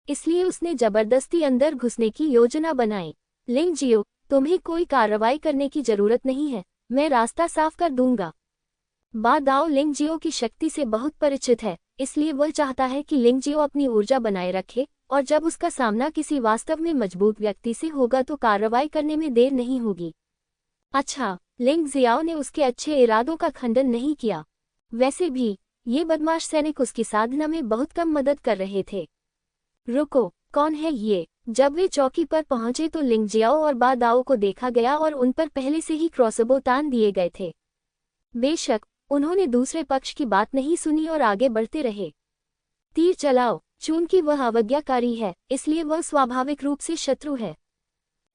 इसलिए उसने जबरदस्ती अंदर घुसने की योजना बनाई। लिंग जियो, तुम्हें कोई कार्रवाई करने की जरूरत नहीं है, मैं रास्ता साफ कर दूंगा। बा दाओ लिंग जियो की शक्ति से बहुत परिचित है, इसलिए वह चाहता है कि लिंग जियो अपनी ऊर्जा बनाए रखे और जब उसका सामना किसी वास्तव में मजबूत व्यक्ति से होगा तो कार्रवाई करने में देर नहीं होगी। अच्छा, लिंग जियाओ ने उसके अच्छे इरादों का खंडन नहीं किया। वैसे भी ये बदमाश सैनिक उसकी साधना में बहुत कम मदद कर रहे थे। रुको, कौन है ये? जब वे चौकी पर पहुंचे तो लिंग जियाओ और बा दाओ को देखा गया और उन पर पहले से ही क्रॉसबो तान दिए गए थे। बेशक उन्होंने दूसरे पक्ष की बात नहीं सुनी और आगे बढ़ते रहे। तीर चलाओ। चूंकि वह अवज्ञाकारी है, इसलिए वह स्वाभाविक रूप से शत्रु है।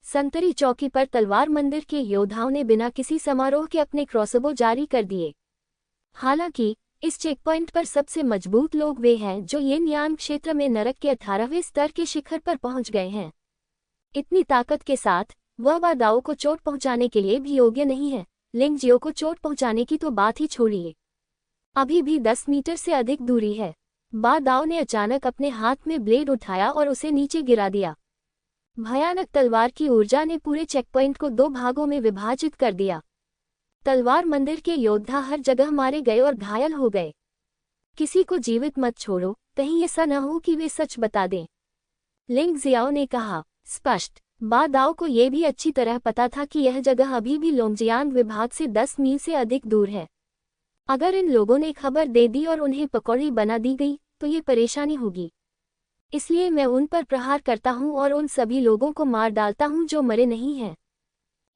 संतरी चौकी पर तलवार मंदिर के योद्धाओं ने बिना किसी समारोह के अपने क्रॉसबो जारी कर दिए। हालांकि इस चेकपॉइंट पर सबसे मजबूत लोग वे हैं जो येन यान क्षेत्र में नरक के 18वें स्तर के शिखर पर पहुंच गए हैं। इतनी ताकत के साथ वह बा दाओ को चोट पहुंचाने के लिए भी योग्य नहीं है। लिंग जियो को चोट पहुंचाने की तो बात ही छोड़िए, अभी भी 10 मीटर से अधिक दूरी है। बा दाओ ने अचानक अपने हाथ में ब्लेड उठाया और उसे नीचे गिरा दिया। भयानक तलवार की ऊर्जा ने पूरे चेकपॉइंट को 2 भागों में विभाजित कर दिया। तलवार मंदिर के योद्धा हर जगह मारे गए और घायल हो गए। किसी को जीवित मत छोड़ो, कहीं ऐसा न हो कि वे सच बता दें, लिंग जियाओ ने कहा। स्पष्ट। बा दाओ को यह भी अच्छी तरह पता था कि यह जगह अभी भी लोंगजियांग विभाग से 10 मील से अधिक दूर है। अगर इन लोगों ने खबर दे दी और उन्हें पकौड़ी बना दी गई तो ये परेशानी होगी। इसलिए मैं उन पर प्रहार करता हूं और उन सभी लोगों को मार डालता हूं जो मरे नहीं हैं।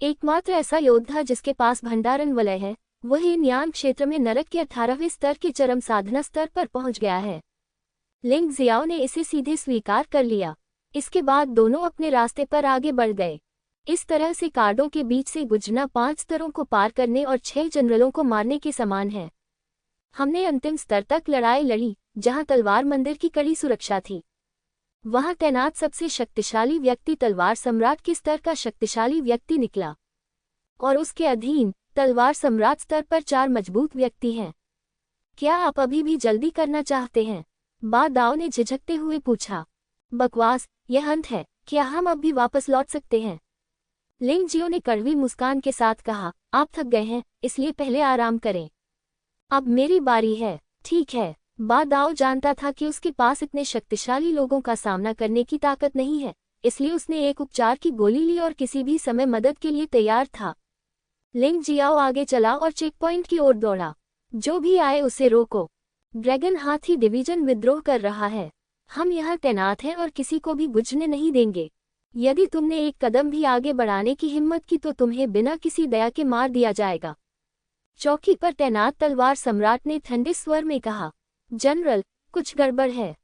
एकमात्र ऐसा योद्धा जिसके पास भंडारण वलय है वह येन यान क्षेत्र में नरक के 18वें स्तर के चरम साधना स्तर पर पहुंच गया है। लिंग जियाओ ने इसे सीधे स्वीकार कर लिया। इसके बाद दोनों अपने रास्ते पर आगे बढ़ गए। इस तरह से कार्डों के बीच से गुजरना 5 स्तरों को पार करने और 6 जनरलों को मारने के समान है। हमने अंतिम स्तर तक लड़ाई लड़ी जहां तलवार मंदिर की कड़ी सुरक्षा थी। वहां तैनात सबसे शक्तिशाली व्यक्ति तलवार सम्राट के स्तर का शक्तिशाली व्यक्ति निकला और उसके अधीन तलवार सम्राट स्तर पर 4 मजबूत व्यक्ति हैं। क्या आप अभी भी जल्दी करना चाहते हैं? बा दाओ ने झिझकते हुए पूछा। बकवास, यह अंत है, क्या हम अब भी वापस लौट सकते हैं? लिंग जियो ने कड़वी मुस्कान के साथ कहा। आप थक गए हैं, इसलिए पहले आराम करें। अब मेरी बारी है। ठीक है। बा दाओ जानता था कि उसके पास इतने शक्तिशाली लोगों का सामना करने की ताकत नहीं है, इसलिए उसने एक उपचार की गोली ली और किसी भी समय मदद के लिए तैयार था। लिंग जियाओ आगे चला और चेकपॉइंट की ओर दौड़ा। जो भी आए उसे रोको। ड्रैगन हाथी डिवीजन विद्रोह कर रहा है। हम यहाँ तैनात हैं और किसी को भी गुजरने नहीं देंगे। यदि तुमने एक कदम भी आगे बढ़ाने की हिम्मत की तो तुम्हें बिना किसी दया के मार दिया जाएगा। चौकी पर तैनात तलवार सम्राट ने ठंडे स्वर में कहा। जनरल, कुछ गड़बड़ है।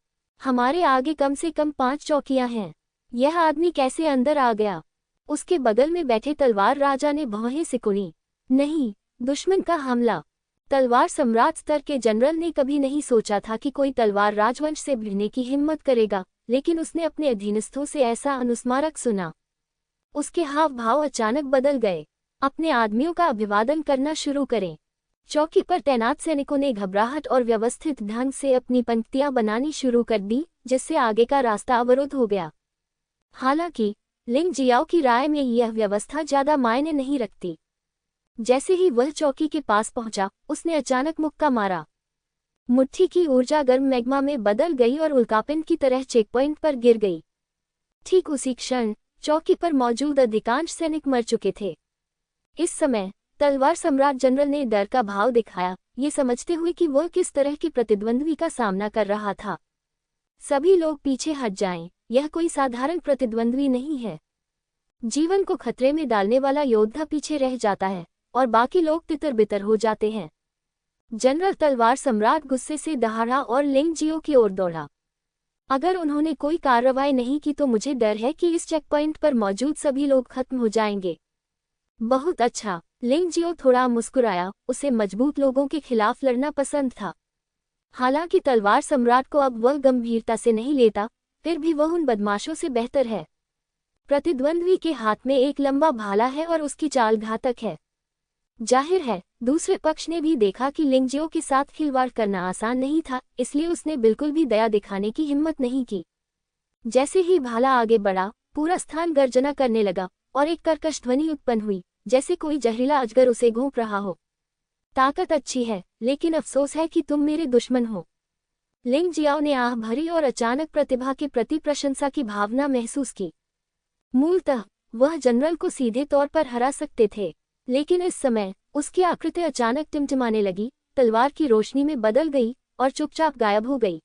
हमारे आगे कम से कम 5 चौकियां हैं। यह आदमी कैसे अंदर आ गया? उसके बगल में बैठे तलवार राजा ने भौहें सिकुड़ी। नहीं, दुश्मन का हमला। तलवार सम्राट स्तर के जनरल ने कभी नहीं सोचा था कि कोई तलवार राजवंश से भिड़ने की हिम्मत करेगा, लेकिन उसने अपने अधीनस्थों से ऐसा अनुस्मारक सुना। उसके हाव भाव अचानक बदल गए। अपने आदमियों का अभिवादन करना शुरू करें। चौकी पर तैनात सैनिकों ने घबराहट और व्यवस्थित ढंग से अपनी पंक्तियां बनानी शुरू कर दी, जिससे आगे का रास्ता अवरुद्ध हो गया। हालांकि लिंग जियाओ की राय में यह व्यवस्था ज्यादा मायने नहीं रखती। जैसे ही वह चौकी के पास पहुंचा, उसने अचानक मुक्का मारा। मुट्ठी की ऊर्जा गर्म मैग्मा में बदल गई और उल्कापिंड की तरह चेकपॉइंट पर गिर गई। ठीक उसी क्षण चौकी पर मौजूद अधिकांश सैनिक मर चुके थे। इस समय तलवार सम्राट जनरल ने डर का भाव दिखाया, ये समझते हुए कि वह किस तरह की प्रतिद्वंद्वी का सामना कर रहा था। सभी लोग पीछे हट जाएं, यह कोई साधारण प्रतिद्वंद्वी नहीं है। जीवन को खतरे में डालने वाला योद्धा पीछे रह जाता है और बाकी लोग तितर-बितर हो जाते हैं। जनरल तलवार सम्राट गुस्से से दहाड़ा और लिंग जियो की ओर दौड़ा। अगर उन्होंने कोई कार्रवाई नहीं की तो मुझे डर है कि इस चेकपॉइंट पर मौजूद सभी लोग खत्म हो जाएंगे। बहुत अच्छा, लिंग जियो थोड़ा मुस्कुराया। उसे मजबूत लोगों के खिलाफ लड़ना पसंद था। हालांकि तलवार सम्राट को अब वह गंभीरता से नहीं लेता, फिर भी वह उन बदमाशों से बेहतर है। प्रतिद्वंद्वी के हाथ में एक लंबा भाला है और उसकी चाल घातक है। जाहिर है दूसरे पक्ष ने भी देखा कि लिंग जियो के साथ खिलवाड़ करना आसान नहीं था, इसलिए उसने बिल्कुल भी दया दिखाने की हिम्मत नहीं की। जैसे ही भाला आगे बढ़ा, पूरा स्थान गर्जना करने लगा और एक कर्कश ध्वनि उत्पन्न हुई, जैसे कोई जहरीला अजगर उसे घोंप रहा हो। ताकत अच्छी है, लेकिन अफसोस है कि तुम मेरे दुश्मन हो। लिंग जियाओ ने आह भरी और अचानक प्रतिभा के प्रति प्रशंसा की भावना महसूस की। मूलतः वह जनरल को सीधे तौर पर हरा सकते थे, लेकिन इस समय उसकी आकृति अचानक टिमटिमाने लगी, तलवार की रोशनी में बदल गई और चुपचाप गायब हो गई।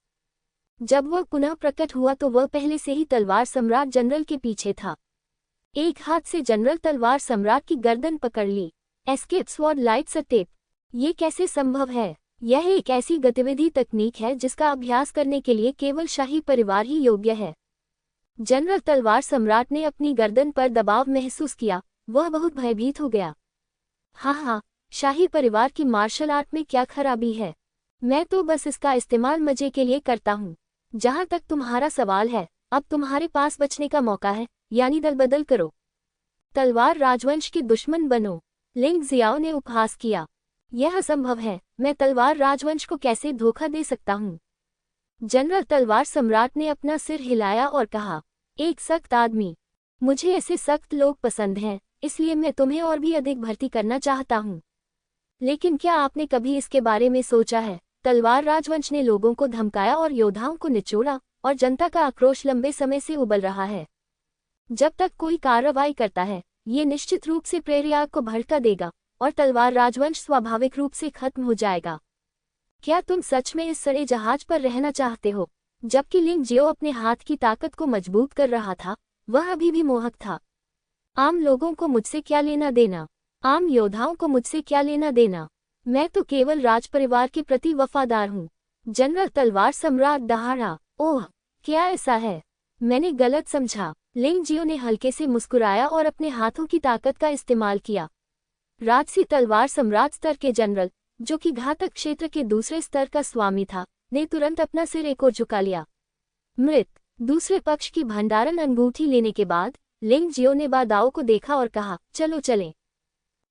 जब वह पुनः प्रकट हुआ तो वह पहले से ही तलवार सम्राट जनरल के पीछे था। एक हाथ से जनरल तलवार सम्राट की गर्दन पकड़ ली। Escape sword lights a tape. ये कैसे संभव है? यह एक ऐसी गतिविधि तकनीक है जिसका अभ्यास करने के लिए केवल शाही परिवार ही योग्य है। जनरल तलवार सम्राट ने अपनी गर्दन पर दबाव महसूस किया। वह बहुत भयभीत हो गया। हाँ, शाही परिवार की मार्शल आर्ट में क्या खराबी है? मैं तो बस इसका इस्तेमाल मजे के लिए करता हूँ। जहाँ तक तुम्हारा सवाल है, अब तुम्हारे पास बचने का मौका है, यानी दल बदल करो। तलवार राजवंश के दुश्मन बनो, लिंग जियाओ ने उपहास किया। यह असंभव है, मैं तलवार राजवंश को कैसे धोखा दे सकता हूँ? जनरल तलवार सम्राट ने अपना सिर हिलाया और कहा, एक सख्त आदमी। मुझे ऐसे सख्त लोग पसंद हैं, इसलिए मैं तुम्हें और भी अधिक भर्ती करना चाहता हूँ। लेकिन क्या आपने कभी इसके बारे में सोचा है? तलवार राजवंश ने लोगों को धमकाया और योद्धाओं को निचोड़ा, और जनता का आक्रोश लंबे समय से उबल रहा है। जब तक कोई कार्रवाई करता है, ये निश्चित रूप से प्रेरियाग को भड़का देगा, और तलवार राजवंश स्वाभाविक रूप से खत्म हो जाएगा। क्या तुम सच में इस सड़े जहाज पर रहना चाहते हो? जबकि लिंग जियो अपने हाथ की ताकत को मजबूत कर रहा था, वह अभी भी मोहक था। आम लोगों को मुझसे क्या लेना देना? आम योद्धाओं को मुझसे क्या लेना देना? मैं तो केवल राजपरिवार के प्रति वफादार हूँ। जनरल तलवार सम्राट दहाड़ा। ओह, क्या ऐसा है? मैंने गलत समझा। लिंग जियो ने हल्के से मुस्कुराया और अपने हाथों की ताकत का इस्तेमाल किया। राजसी तलवार सम्राट स्तर के जनरल, जो कि घातक क्षेत्र के दूसरे स्तर का स्वामी था, ने तुरंत अपना सिर एक ओर झुका लिया। मृत। दूसरे पक्ष की भंडारण अंगूठी लेने के बाद लिंग जियो ने बादाओ को देखा और कहा, चलो चलें।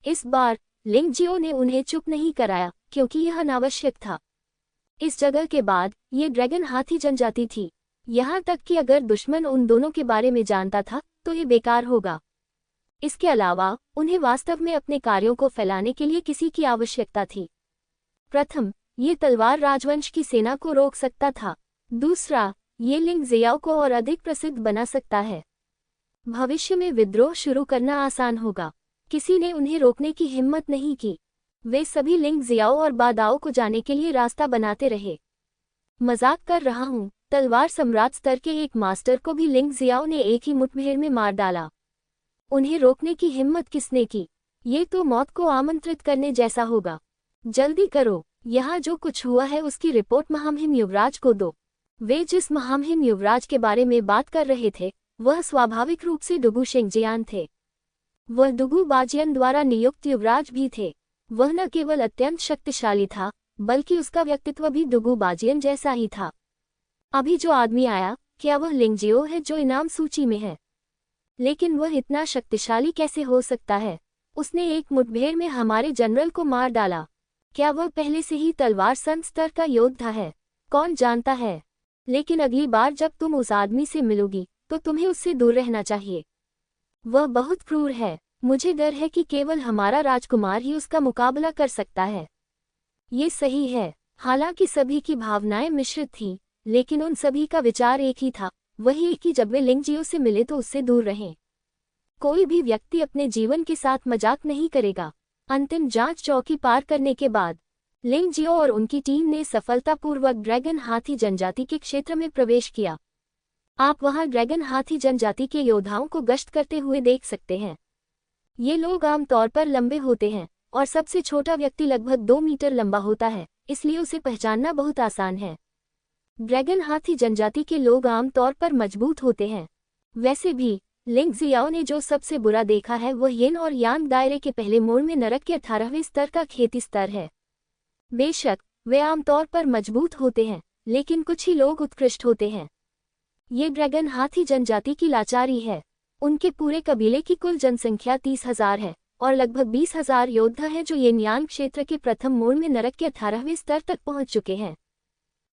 इस बार लिंग जियो ने उन्हें चुप नहीं कराया, क्योंकि यह अनावश्यक था। इस जगह के बाद ये ड्रैगन हाथी जनजाति थी। यहाँ तक कि अगर दुश्मन उन दोनों के बारे में जानता था तो ये बेकार होगा। इसके अलावा उन्हें वास्तव में अपने कार्यों को फैलाने के लिए किसी की आवश्यकता थी। प्रथम, ये तलवार राजवंश की सेना को रोक सकता था। दूसरा, ये लिंग जियाओ को और अधिक प्रसिद्ध बना सकता है। भविष्य में विद्रोह शुरू करना आसान होगा। किसी ने उन्हें रोकने की हिम्मत नहीं की। वे सभी लिंग जियाओ और बादाओ को जाने के लिए रास्ता बनाते रहे। मजाक कर रहा हूँ। तलवार सम्राट स्तर के एक मास्टर को भी लिंग जियाओ ने एक ही मुठभेड़ में मार डाला। उन्हें रोकने की हिम्मत किसने की? ये तो मौत को आमंत्रित करने जैसा होगा। जल्दी करो, यहाँ जो कुछ हुआ है उसकी रिपोर्ट महामहिम युवराज को दो। वे जिस महामहिम युवराज के बारे में बात कर रहे थे, वह स्वाभाविक रूप से डुगू शेंगजियान थे। वह डुगू बाजियन द्वारा नियुक्त युवराज भी थे। वह न केवल अत्यंत शक्तिशाली था, बल्कि उसका व्यक्तित्व भी डुगू बाजियन जैसा ही था। अभी जो आदमी आया, क्या वह लिंग जियो है जो इनाम सूची में है? लेकिन वह इतना शक्तिशाली कैसे हो सकता है? उसने एक मुठभेड़ में हमारे जनरल को मार डाला। क्या वह पहले से ही तलवार संत स्तर का योद्धा है? कौन जानता है। लेकिन अगली बार जब तुम उस आदमी से मिलोगी तो तुम्हें उससे दूर रहना चाहिए। वह बहुत क्रूर है। मुझे डर है कि केवल हमारा राजकुमार ही उसका मुकाबला कर सकता है। ये सही है। हालांकि सभी की भावनाएं मिश्रित थीं, लेकिन उन सभी का विचार एक ही था, वही कि जब वे लिंग जियो से मिले तो उससे दूर रहें। कोई भी व्यक्ति अपने जीवन के साथ मजाक नहीं करेगा। अंतिम जांच चौकी पार करने के बाद लिंग जियो और उनकी टीम ने सफलतापूर्वक ड्रैगन हाथी जनजाति के क्षेत्र में प्रवेश किया। आप वहां ड्रैगन हाथी जनजाति के योद्धाओं को गश्त करते हुए देख सकते हैं। ये लोग आमतौर पर लंबे होते हैं और सबसे छोटा व्यक्ति लगभग 2 मीटर लंबा होता है, इसलिए उसे पहचानना बहुत आसान है। ड्रैगन हाथी जनजाति के लोग आमतौर पर मजबूत होते हैं। वैसे भी लिंग जियाओ ने जो सबसे बुरा देखा है वह यिन और यांग दायरे के पहले मोड़ में नरक के 18वें स्तर का खेती स्तर है। बेशक वे आमतौर पर मजबूत होते हैं, लेकिन कुछ ही लोग उत्कृष्ट होते हैं। ये ड्रैगन हाथी जनजाति की लाचारी है। उनके पूरे कबीले की कुल जनसंख्या 30,000 है और लगभग 20,000 योद्धा हैं जो येनयांग क्षेत्र के प्रथम मोड़ में नरक के 18वें स्तर तक पहुंच चुके हैं।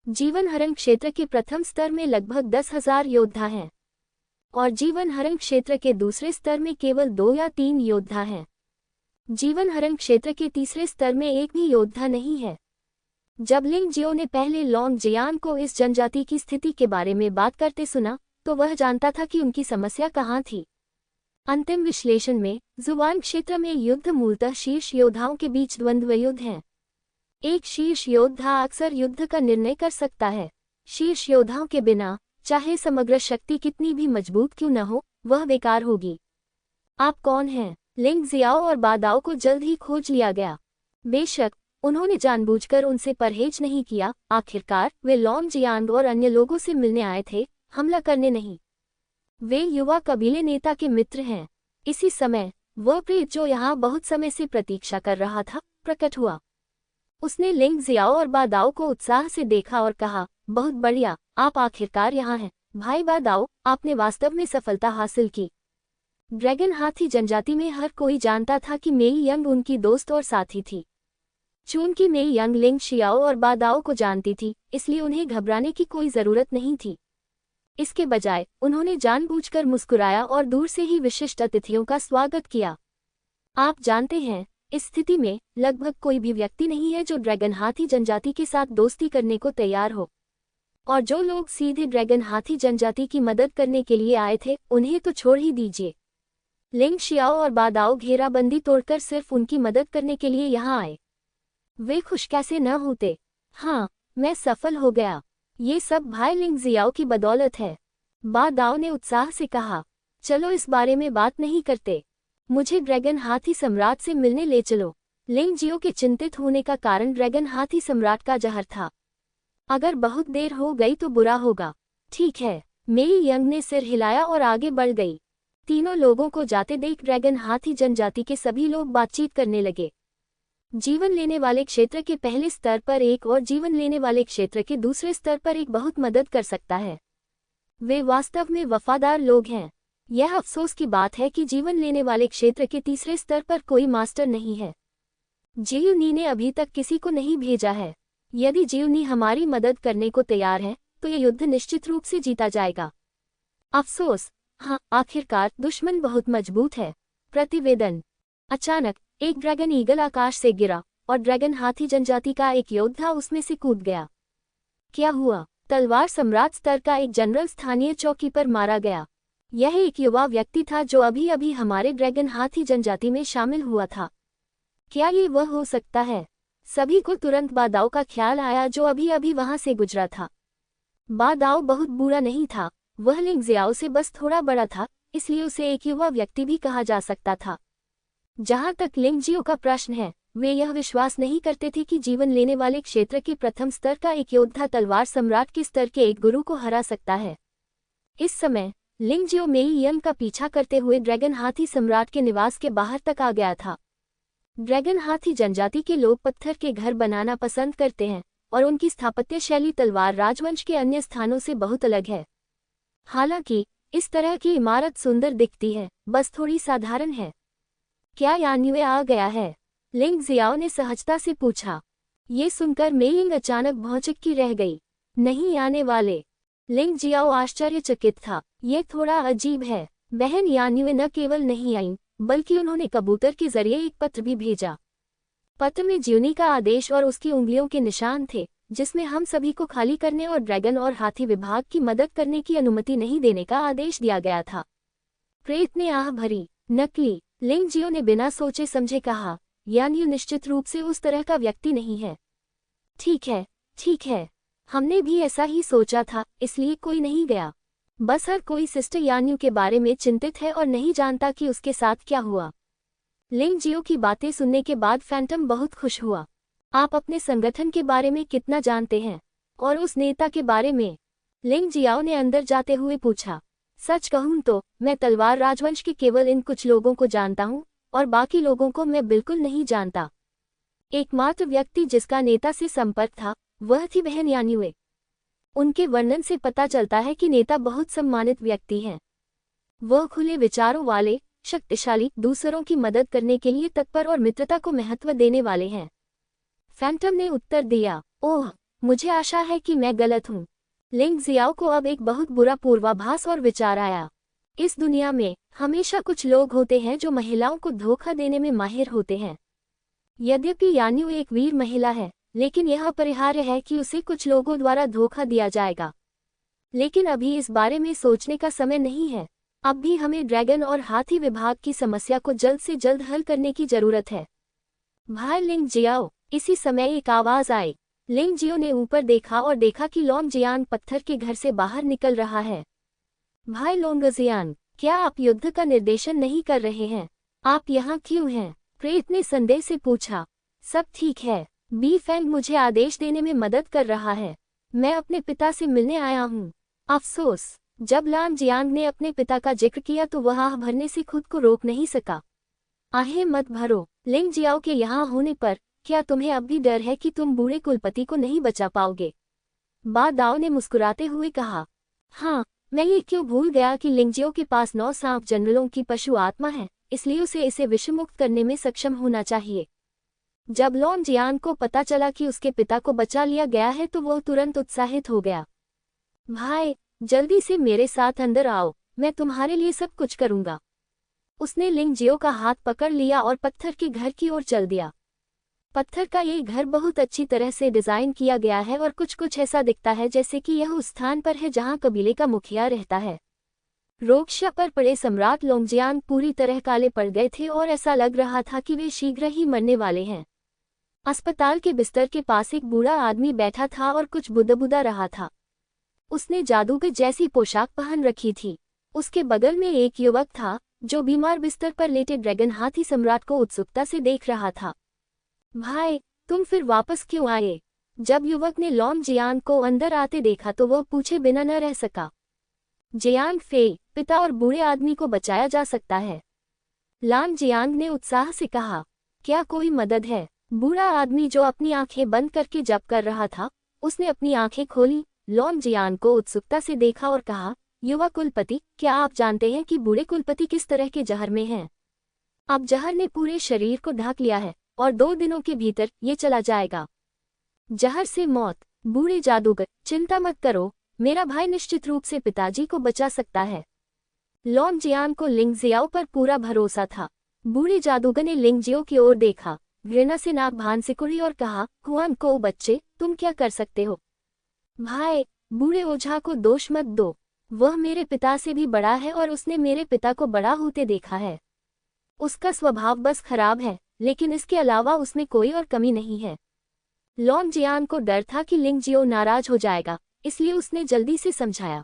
जीवन हरण क्षेत्र के प्रथम स्तर में लगभग 10,000 योद्धा हैं और जीवन हरण क्षेत्र के दूसरे स्तर में केवल 2 या 3 योद्धा हैं। जीवन हरण क्षेत्र के तीसरे स्तर में एक भी योद्धा नहीं है। जब लिंग जियो ने पहले लॉन्ग जियान को इस जनजाति की स्थिति के बारे में बात करते सुना, तो वह जानता था कि उनकी समस्या कहाँ थी। अंतिम विश्लेषण में जुवान क्षेत्र में युद्ध मूलतः शीर्ष योद्धाओं के बीच द्वंद्व युद्ध है। एक शीर्ष योद्धा अक्सर युद्ध का निर्णय कर सकता है। शीर्ष योद्धाओं के बिना, चाहे समग्र शक्ति कितनी भी मजबूत क्यों न हो, वह बेकार होगी। आप कौन हैं? लिंग जियाओ और बादाओ को जल्द ही खोज लिया गया। बेशक उन्होंने जानबूझकर उनसे परहेज नहीं किया। आखिरकार वे लॉन्ग जियांग और अन्य लोगों से मिलने आए थे, हमला करने नहीं। वे युवा कबीले नेता के मित्र हैं। इसी समय वह प्रेत जो यहाँ बहुत समय से प्रतीक्षा कर रहा था, प्रकट हुआ। उसने लिंग जियाओ और बादाओ को उत्साह से देखा और कहा, बहुत बढ़िया, आप आखिरकार यहाँ हैं। भाई बादाओ, आपने वास्तव में सफलता हासिल की। ड्रैगन हाथी जनजाति में हर कोई जानता था कि मेई यंग उनकी दोस्त और साथी थी। चूंकि मेई यंग लिंग शियाओ और बादाओ को जानती थी, इसलिए उन्हें घबराने की कोई जरूरत नहीं थी। इसके बजाय उन्होंने जानबूझकर मुस्कुराया और दूर से ही विशिष्ट अतिथियों का स्वागत किया। आप जानते हैं, इस स्थिति में लगभग कोई भी व्यक्ति नहीं है जो ड्रैगन हाथी जनजाति के साथ दोस्ती करने को तैयार हो। और जो लोग सीधे ड्रैगन हाथी जनजाति की मदद करने के लिए आए थे, उन्हें तो छोड़ ही दीजिए। लिंग शियाओ और बादाओ घेराबंदी तोड़कर सिर्फ उनकी मदद करने के लिए यहाँ आए। वे खुश कैसे न होते। हाँ, मैं सफल हो गया। ये सब भाई लिंग जियाओ की बदौलत है। बादाओ ने उत्साह से कहा, चलो इस बारे में बात नहीं करते, मुझे ड्रैगन हाथी सम्राट से मिलने ले चलो। लिंग जियो के चिंतित होने का कारण ड्रैगन हाथी सम्राट का जहर था। अगर बहुत देर हो गई तो बुरा होगा। ठीक है, मेई यंग ने सिर हिलाया और आगे बढ़ गई। तीनों लोगों को जाते देख ड्रैगन हाथी जनजाति के सभी लोग बातचीत करने लगे। जीवन लेने वाले क्षेत्र के पहले स्तर पर एक और जीवन लेने वाले क्षेत्र के दूसरे स्तर पर एक बहुत मदद कर सकता है। वे वास्तव में वफादार लोग हैं। यह अफसोस की बात है कि जीवन लेने वाले क्षेत्र के तीसरे स्तर पर कोई मास्टर नहीं है। जीवनी ने अभी तक किसी को नहीं भेजा है। यदि जीवनी हमारी मदद करने को तैयार है तो यह युद्ध निश्चित रूप से जीता जाएगा। अफसोस, हाँ, आखिरकार दुश्मन बहुत मजबूत है। प्रतिवेदन। अचानक एक ड्रैगन ईगल आकाश से गिरा और ड्रैगन हाथी जनजाति का एक योद्धा उसमें से कूद गया। क्या हुआ? तलवार सम्राट स्तर का एक जनरल स्थानीय चौकी पर मारा गया। यह एक युवा व्यक्ति था जो अभी अभी हमारे ड्रैगन हाथी जनजाति में शामिल हुआ था। क्या ये वह हो सकता है? सभी को तुरंत बादाओ का ख्याल आया जो अभी अभी वहां से गुजरा था। बादाओ बहुत बुरा नहीं था, वह लिंग जियाओ से बस थोड़ा बड़ा था, इसलिए उसे एक युवा व्यक्ति भी कहा जा सकता था। जहां तक लिंग जियो का प्रश्न है, वे यह विश्वास नहीं करते थे कि जीवन लेने वाले क्षेत्र के प्रथम स्तर का एक योद्धा तलवार सम्राट के स्तर के एक गुरु को हरा सकता है। इस समय लिंग जियो मेई यंग का पीछा करते हुए ड्रैगन हाथी सम्राट के निवास के बाहर तक आ गया था। ड्रैगन हाथी जनजाति के लोग पत्थर के घर बनाना पसंद करते हैं और उनकी स्थापत्य शैली तलवार राजवंश के अन्य स्थानों से बहुत अलग है। हालांकि इस तरह की इमारत सुंदर दिखती है, बस थोड़ी साधारण है। क्या यान्युए आ गया है? लिंग जियाओ ने सहजता से पूछा। ये सुनकर मेइंग अचानक भौचक्की रह गई। नहीं आने वाले। लिंग जियाओ आश्चर्यचकित था। ये थोड़ा अजीब है। बहन यान्युए न केवल नहीं आई, बल्कि उन्होंने कबूतर के जरिए एक पत्र भी भेजा। पत्र में जीवनी का आदेश और उसकी उंगलियों के निशान थे, जिसमें हम सभी को खाली करने और ड्रैगन और हाथी विभाग की मदद करने की अनुमति नहीं देने का आदेश दिया गया था। प्रेत ने आह भरी। नकली। लिंग जियो ने बिना सोचे समझे कहा, यान्यू निश्चित रूप से उस तरह का व्यक्ति नहीं है। ठीक है, ठीक है, हमने भी ऐसा ही सोचा था, इसलिए कोई नहीं गया। बस हर कोई सिस्टर यान्यू के बारे में चिंतित है और नहीं जानता कि उसके साथ क्या हुआ। लिंग जियो की बातें सुनने के बाद फैंटम बहुत खुश हुआ। आप अपने संगठन के बारे में कितना जानते हैं? और उस नेता के बारे में? लिंग जियाओ ने अंदर जाते हुए पूछा। सच कहूं तो मैं तलवार राजवंश के केवल इन कुछ लोगों को जानता हूं और बाकी लोगों को मैं बिल्कुल नहीं जानता। एकमात्र व्यक्ति जिसका नेता से संपर्क था वह थी बहन यान्युए। उनके वर्णन से पता चलता है कि नेता बहुत सम्मानित व्यक्ति हैं। वह खुले विचारों वाले, शक्तिशाली, दूसरों की मदद करने के लिए तत्पर और मित्रता को महत्व देने वाले हैं। फैंटम ने उत्तर दिया। ओह, मुझे आशा है कि मैं गलत हूँ। लिंग जियाओ को अब एक बहुत बुरा पूर्वाभास और विचार आया। इस दुनिया में हमेशा कुछ लोग होते हैं जो महिलाओं को धोखा देने में माहिर होते हैं। यद्यपि यान्यू एक वीर महिला है, लेकिन यह अपरिहार्य है कि उसे कुछ लोगों द्वारा धोखा दिया जाएगा। लेकिन अभी इस बारे में सोचने का समय नहीं है। अब भी हमें ड्रैगन और हाथी विभाग की समस्या को जल्द से जल्द हल करने की जरूरत है। भाई लिंग जियाओ। इसी समय एक आवाज आई। लिंग जियो ने ऊपर देखा और देखा कि लोंग जियान पत्थर के घर से बाहर निकल रहा है। भाई लोंग जियान, क्या आप युद्ध का निर्देशन नहीं कर रहे हैं? आप यहाँ क्यों हैं? प्रेत ने संदेह से पूछा। सब ठीक है, बी फैंग मुझे आदेश देने में मदद कर रहा है। मैं अपने पिता से मिलने आया हूँ। अफसोस, जब लान जियांग ने अपने पिता का जिक्र किया तो वह आह भरने से खुद को रोक नहीं सका। आहें मत भरो, लिंग जियाओ के यहाँ होने पर क्या तुम्हें अब भी डर है कि तुम बूढ़े कुलपति को नहीं बचा पाओगे? बा दाओ ने मुस्कुराते हुए कहा। हाँ, मैं ये क्यों भूल गया कि लिंगजियो के पास 9 सांप जनरलों की पशु आत्मा है, इसलिए उसे इसे विषमुक्त करने में सक्षम होना चाहिए। जब लॉन जियान को पता चला कि उसके पिता को बचा लिया गया है तो वह तुरंत उत्साहित हो गया। भाई, जल्दी से मेरे साथ अंदर आओ, मैं तुम्हारे लिए सब कुछ करूंगा। उसने लिंगजियो का हाथ पकड़ लिया और पत्थर के घर की ओर चल दिया। पत्थर का ये घर बहुत अच्छी तरह से डिजाइन किया गया है और कुछ कुछ ऐसा दिखता है जैसे कि यह उस स्थान पर है जहां कबीले का मुखिया रहता है। रोगशा पर पड़े सम्राट लोंगजियांग पूरी तरह काले पड़ गए थे और ऐसा लग रहा था कि वे शीघ्र ही मरने वाले हैं। अस्पताल के बिस्तर के पास एक बूढ़ा आदमी बैठा था और कुछ बुदबुदा रहा था। उसने जादूगर जैसी पोशाक पहन रखी थी। उसके बगल में एक युवक था जो बीमार बिस्तर पर लेटे ड्रैगन हाथी सम्राट को उत्सुकता से देख रहा था। भाई, तुम फिर वापस क्यों आए? जब युवक ने लॉन्ग जियांग को अंदर आते देखा तो वह पूछे बिना न रह सका। जियांग फे, पिता और बूढ़े आदमी को बचाया जा सकता है। लान जियांग ने उत्साह से कहा। क्या कोई मदद है? बूढ़ा आदमी जो अपनी आंखें बंद करके जप कर रहा था, उसने अपनी आंखें खोली, लॉन्ग जियांग को उत्सुकता से देखा और कहा, युवा कुलपति, क्या आप जानते हैं कि बूढ़े कुलपति किस तरह के जहर में हैं? अब जहर ने पूरे शरीर को ढक लिया है और 2 दिनों के भीतर ये चला जाएगा। जहर से मौत। बूढ़े जादूगर, चिंता मत करो, मेरा भाई निश्चित रूप से पिताजी को बचा सकता है। लॉन्ग जियांग को लिंगजियाओ पर पूरा भरोसा था। बूढ़े जादूगर ने लिंगजियो की ओर देखा, घृणा से नाक भान सिकुड़ी और कहा, हुआन को बच्चे, तुम क्या कर सकते हो? भाई, बूढ़े ओझा को दोष मत दो, वह मेरे पिता से भी बड़ा है और उसने मेरे पिता को बड़ा होते देखा है। उसका स्वभाव बस खराब है, लेकिन इसके अलावा उसमें कोई और कमी नहीं है। लॉन्ग जियांग को डर था कि लिंगजियो नाराज हो जाएगा, इसलिए उसने जल्दी से समझाया,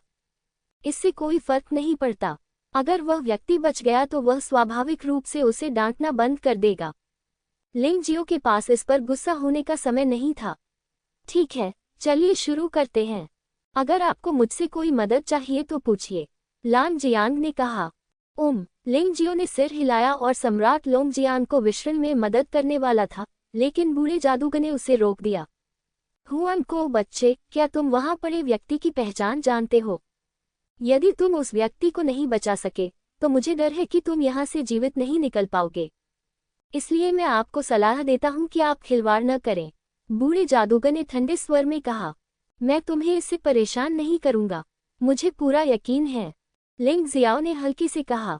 इससे कोई फर्क नहीं पड़ता। अगर वह व्यक्ति बच गया तो वह स्वाभाविक रूप से उसे डांटना बंद कर देगा। लिंगजियो के पास इस पर गुस्सा होने का समय नहीं था। ठीक है, चलिए शुरू करते हैं। अगर आपको मुझसे कोई मदद चाहिए तो पूछिए, लान जियांग ने कहा। लिंगजियो ने सिर हिलाया और सम्राट लोंगजियांग को विश्रण में मदद करने वाला था, लेकिन बूढ़े जादूगर ने उसे रोक दिया। हुआन को बच्चे, क्या तुम वहां पड़े व्यक्ति की पहचान जानते हो? यदि तुम उस व्यक्ति को नहीं बचा सके तो मुझे डर है कि तुम यहाँ से जीवित नहीं निकल पाओगे। इसलिए मैं आपको सलाह देता हूँ कि आप खिलवाड़ न करें। बूढ़े जादूगर ने ठंडे स्वर में कहा, मैं तुम्हें इससे परेशान नहीं करूंगा, मुझे पूरा यकीन है। लिंगजियाओ ने हल्की से कहा,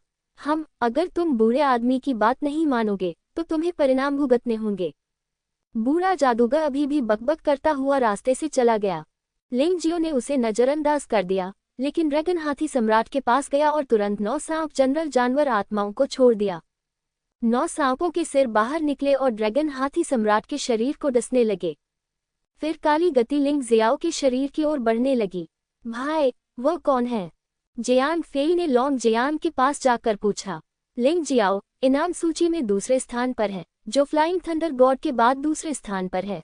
अगर तुम बूढ़े आदमी की बात नहीं मानोगे तो तुम्हें परिणाम भुगतने होंगे। बूढ़ा जादूगर अभी भी बकबक करता हुआ रास्ते से चला गया। लिंगजियो ने उसे नजरअंदाज कर दिया, लेकिन ड्रैगन हाथी सम्राट के पास गया और तुरंत 9 सांप जनरल जानवर आत्माओं को छोड़ दिया। 9 सांपों के सिर बाहर निकले और ड्रैगन हाथी सम्राट के शरीर को डसने लगे। फिर काली गति लिंगजियाओ के शरीर की ओर बढ़ने लगी। भाई, वह कौन है? जियांग फेई ने लॉन्ग जियांग के पास जाकर पूछा। लिंगजियाओ इनाम सूची में दूसरे स्थान पर है, जो फ्लाइंग थंडर गॉड के बाद दूसरे स्थान पर है।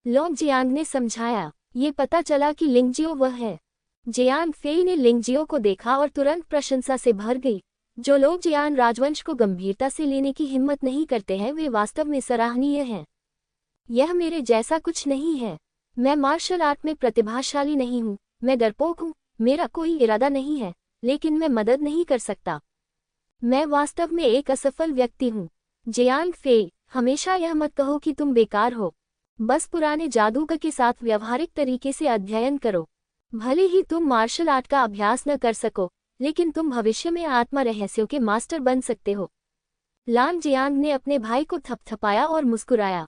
लॉन्ग जियांग ने समझाया, ये पता चला कि लिंगजियो वह है। जियांग फेई ने लिंगजियो को देखा और तुरंत प्रशंसा से भर गई। जो लोग जियान राजवंश को गंभीरता से लेने की हिम्मत नहीं करते हैं वे वास्तव में सराहनीय हैं। यह मेरे जैसा कुछ नहीं है। मैं मार्शल आर्ट में प्रतिभाशाली नहीं हूँ, मैं डरपोक हूँ, मेरा कोई इरादा नहीं है, लेकिन मैं मदद नहीं कर सकता। मैं वास्तव में एक असफल व्यक्ति हूँ। जियांग फेई, हमेशा यह मत कहो कि तुम बेकार हो। बस पुराने जादूगर के साथ व्यावहारिक तरीके से अध्ययन करो। भले ही तुम मार्शल आर्ट का अभ्यास न कर सको, लेकिन तुम भविष्य में आत्मा रहस्यों के मास्टर बन सकते हो। लान जियांग ने अपने भाई को थपथपाया और मुस्कुराया।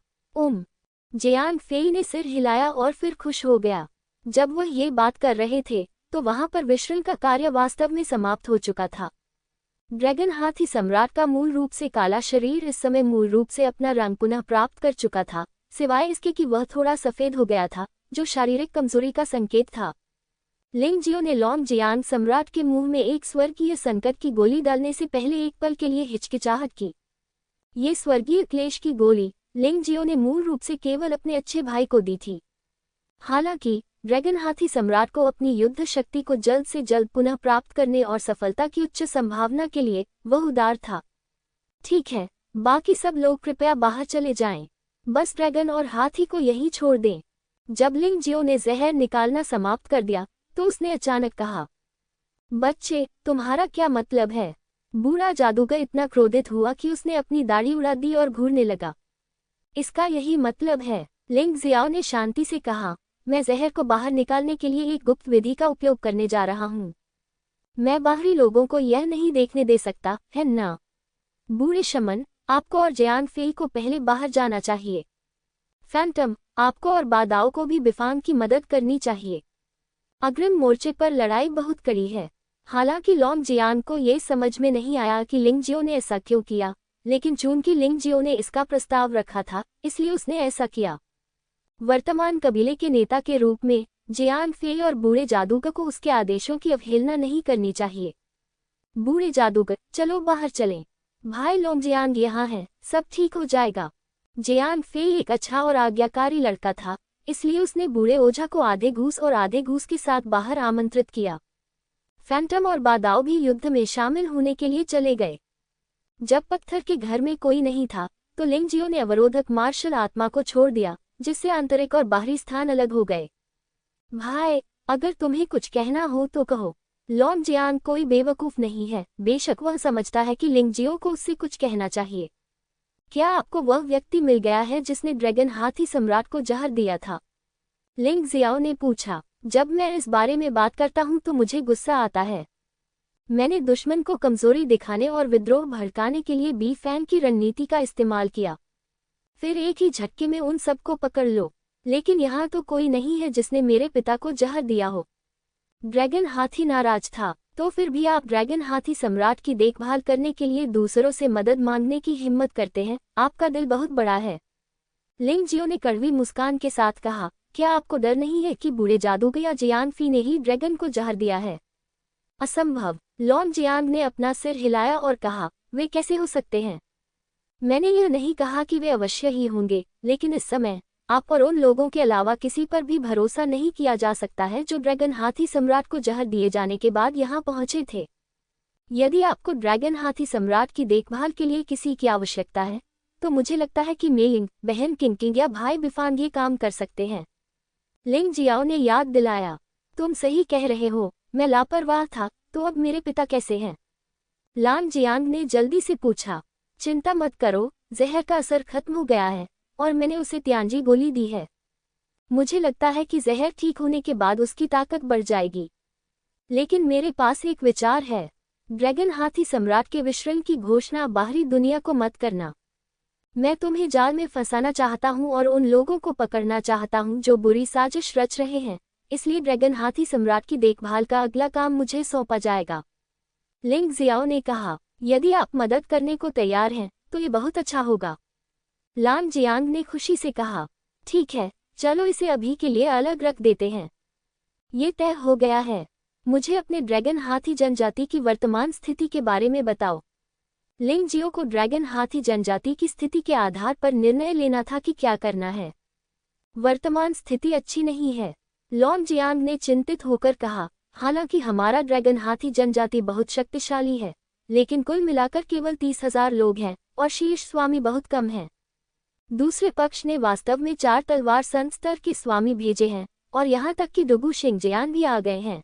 जियांग फेई ने सिर हिलाया और फिर खुश हो गया। जब वह ये बात कर रहे थे तो वहां पर विश्रण का कार्य वास्तव में समाप्त हो चुका था। ड्रैगन हाथी सम्राट का मूल रूप से काला शरीर इस समय मूल रूप से अपना रंग पुनः प्राप्त कर चुका था, सिवाय इसके कि वह थोड़ा सफेद हो गया था, जो शारीरिक कमजोरी का संकेत था। लिंगजियो ने लॉन्ग जियांग सम्राट के मुंह में एक स्वर्गीय संकट की गोली डालने से पहले एक पल के लिए हिचकिचाहट की। ये स्वर्गीय क्लेश की गोली लिंगजियो ने मूल रूप से केवल अपने अच्छे भाई को दी थी। हालांकि ड्रैगन हाथी सम्राट को अपनी युद्ध शक्ति को जल्द से जल्द पुनः प्राप्त करने और सफलता की उच्च संभावना के लिए वह उदार था। ठीक है, बाकी सब लोग कृपया बाहर चले जाएं। बस ड्रैगन और हाथी को यहीं छोड़ दें। जब लिंग जियो ने जहर निकालना समाप्त कर दिया तो उसने अचानक कहा, बच्चे, तुम्हारा क्या मतलब है? बूढ़ा जादूगर इतना क्रोधित हुआ कि उसने अपनी दाढ़ी उड़ा दी और घूरने लगा। इसका यही मतलब है, लिंग जियाओ ने शांति से कहा। मैं जहर को बाहर निकालने के लिए एक गुप्त विधि का उपयोग करने जा रहा हूँ। मैं बाहरी लोगों को यह नहीं देखने दे सकता, है ना? बूढ़े शमन, आपको और जियान फेई को पहले बाहर जाना चाहिए। फैंटम, आपको और बादाओ को भी बिफांग की मदद करनी चाहिए। अग्रिम मोर्चे पर लड़ाई बहुत कड़ी है। हालांकि लॉन्ग जियान को ये समझ में नहीं आया कि लिंग जियो ने ऐसा क्यों किया, लेकिन चूंकि लिंग जियो ने इसका प्रस्ताव रखा था, इसलिए उसने ऐसा किया। वर्तमान कबीले के नेता के रूप में जियान फेई और बूढ़े जादूगर को उसके आदेशों की अवहेलना नहीं करनी चाहिए। बूढ़े जादूगर, चलो बाहर चलें। भाई लॉन्ग जियान यहाँ है, सब ठीक हो जाएगा। जियान फेई एक अच्छा और आज्ञाकारी लड़का था, इसलिए उसने बूढ़े ओझा को आधे घूस और आधे घूस के साथ बाहर आमंत्रित किया। फैंटम और बादाओ भी युद्ध में शामिल होने के लिए चले गए। जब पत्थर के घर में कोई नहीं था तो लिंग जियो ने अवरोधक मार्शल आत्मा को छोड़ दिया, जिससे आंतरिक और बाहरी स्थान अलग हो गए। भाई, अगर तुम्हें कुछ कहना हो तो कहो। लॉन्ग जियान कोई बेवकूफ नहीं है, बेशक वह समझता है कि लिंग जियो को उससे कुछ कहना चाहिए। क्या आपको वह व्यक्ति मिल गया है जिसने ड्रैगन हाथी सम्राट को जहर दिया था? लिंग जियाओ ने पूछा। जब मैं इस बारे में बात करता हूं तो मुझे गुस्सा आता है। मैंने दुश्मन को कमजोरी दिखाने और विद्रोह भड़काने के लिए बी फैंग की रणनीति का इस्तेमाल किया, फिर एक ही झटके में उन सबको पकड़ लो। लेकिन यहाँ तो कोई नहीं है जिसने मेरे पिता को जहर दिया हो। ड्रैगन हाथी नाराज था। तो फिर भी आप ड्रैगन हाथी सम्राट की देखभाल करने के लिए दूसरों से मदद मांगने की हिम्मत करते हैं, आपका दिल बहुत बड़ा है। लिंग जियो ने कड़वी मुस्कान के साथ कहा, क्या आपको डर नहीं है कि बूढ़े जादूगर या जियान फी ने ही ड्रैगन को जहर दिया है? असंभव। लॉन्ग जियांग ने अपना सिर हिलाया और कहा, वे कैसे हो सकते हैं? मैंने यह नहीं कहा कि वे अवश्य ही होंगे, लेकिन इस समय आप और उन लोगों के अलावा किसी पर भी भरोसा नहीं किया जा सकता है जो ड्रैगन हाथी सम्राट को जहर दिए जाने के बाद यहाँ पहुंचे थे। यदि आपको ड्रैगन हाथी सम्राट की देखभाल के लिए किसी की आवश्यकता है तो मुझे लगता है कि मेयिंग, बहन किंकिंग या भाई बिफांग ये काम कर सकते हैं। लिंग जियाओ ने याद दिलाया। तुम सही कह रहे हो, मैं लापरवाह था। तो अब मेरे पिता कैसे हैं? लांग जियांग ने जल्दी से पूछा। चिंता मत करो, जहर का असर खत्म हो गया है और मैंने उसे तियांजी गोली दी है। मुझे लगता है कि जहर ठीक होने के बाद उसकी ताकत बढ़ जाएगी। लेकिन मेरे पास एक विचार है। ड्रैगन हाथी सम्राट के विश्रण की घोषणा बाहरी दुनिया को मत करना। मैं तुम्हें जाल में फंसाना चाहता हूं और उन लोगों को पकड़ना चाहता हूं जो बुरी साजिश रच रहे हैं, इसलिए ड्रैगन हाथी सम्राट की देखभाल का अगला काम मुझे सौंपा जाएगा। लिंग जियाओ ने कहा, यदि आप मदद करने को तैयार हैं तो ये बहुत अच्छा होगा। लांग जियांग ने खुशी से कहा, ठीक है, चलो इसे अभी के लिए अलग रख देते हैं। ये तय हो गया है। मुझे अपने ड्रैगन हाथी जनजाति की वर्तमान स्थिति के बारे में बताओ। लिंग जियो को ड्रैगन हाथी जनजाति की स्थिति के आधार पर निर्णय लेना था कि क्या करना है। वर्तमान स्थिति अच्छी नहीं है, लॉन्ग जियांग ने चिंतित होकर कहा। हालांकि हमारा ड्रैगन हाथी जनजाति बहुत शक्तिशाली है, लेकिन कुल मिलाकर केवल 30,000 लोग हैं और शीर्ष स्वामी बहुत कम हैं। दूसरे पक्ष ने वास्तव में 4 तलवार संत स्तर के स्वामी भेजे हैं और यहाँ तक कि डुगू शिंगजियान भी आ गए हैं।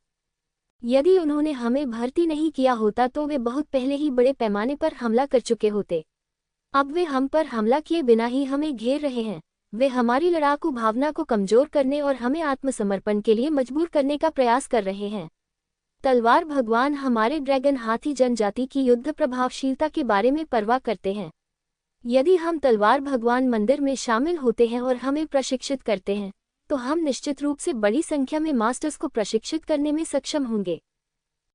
यदि उन्होंने हमें भर्ती नहीं किया होता तो वे बहुत पहले ही बड़े पैमाने पर हमला कर चुके होते। अब वे हम पर हमला किए बिना ही हमें घेर रहे हैं। वे हमारी लड़ाकू भावना को कमजोर करने और हमें आत्मसमर्पण के लिए मजबूर करने का प्रयास कर रहे हैं। तलवार भगवान हमारे ड्रैगन हाथी जनजाति की युद्ध प्रभावशीलता के बारे में परवाह करते हैं। यदि हम तलवार भगवान मंदिर में शामिल होते हैं और हमें प्रशिक्षित करते हैं तो हम निश्चित रूप से बड़ी संख्या में मास्टर्स को प्रशिक्षित करने में सक्षम होंगे।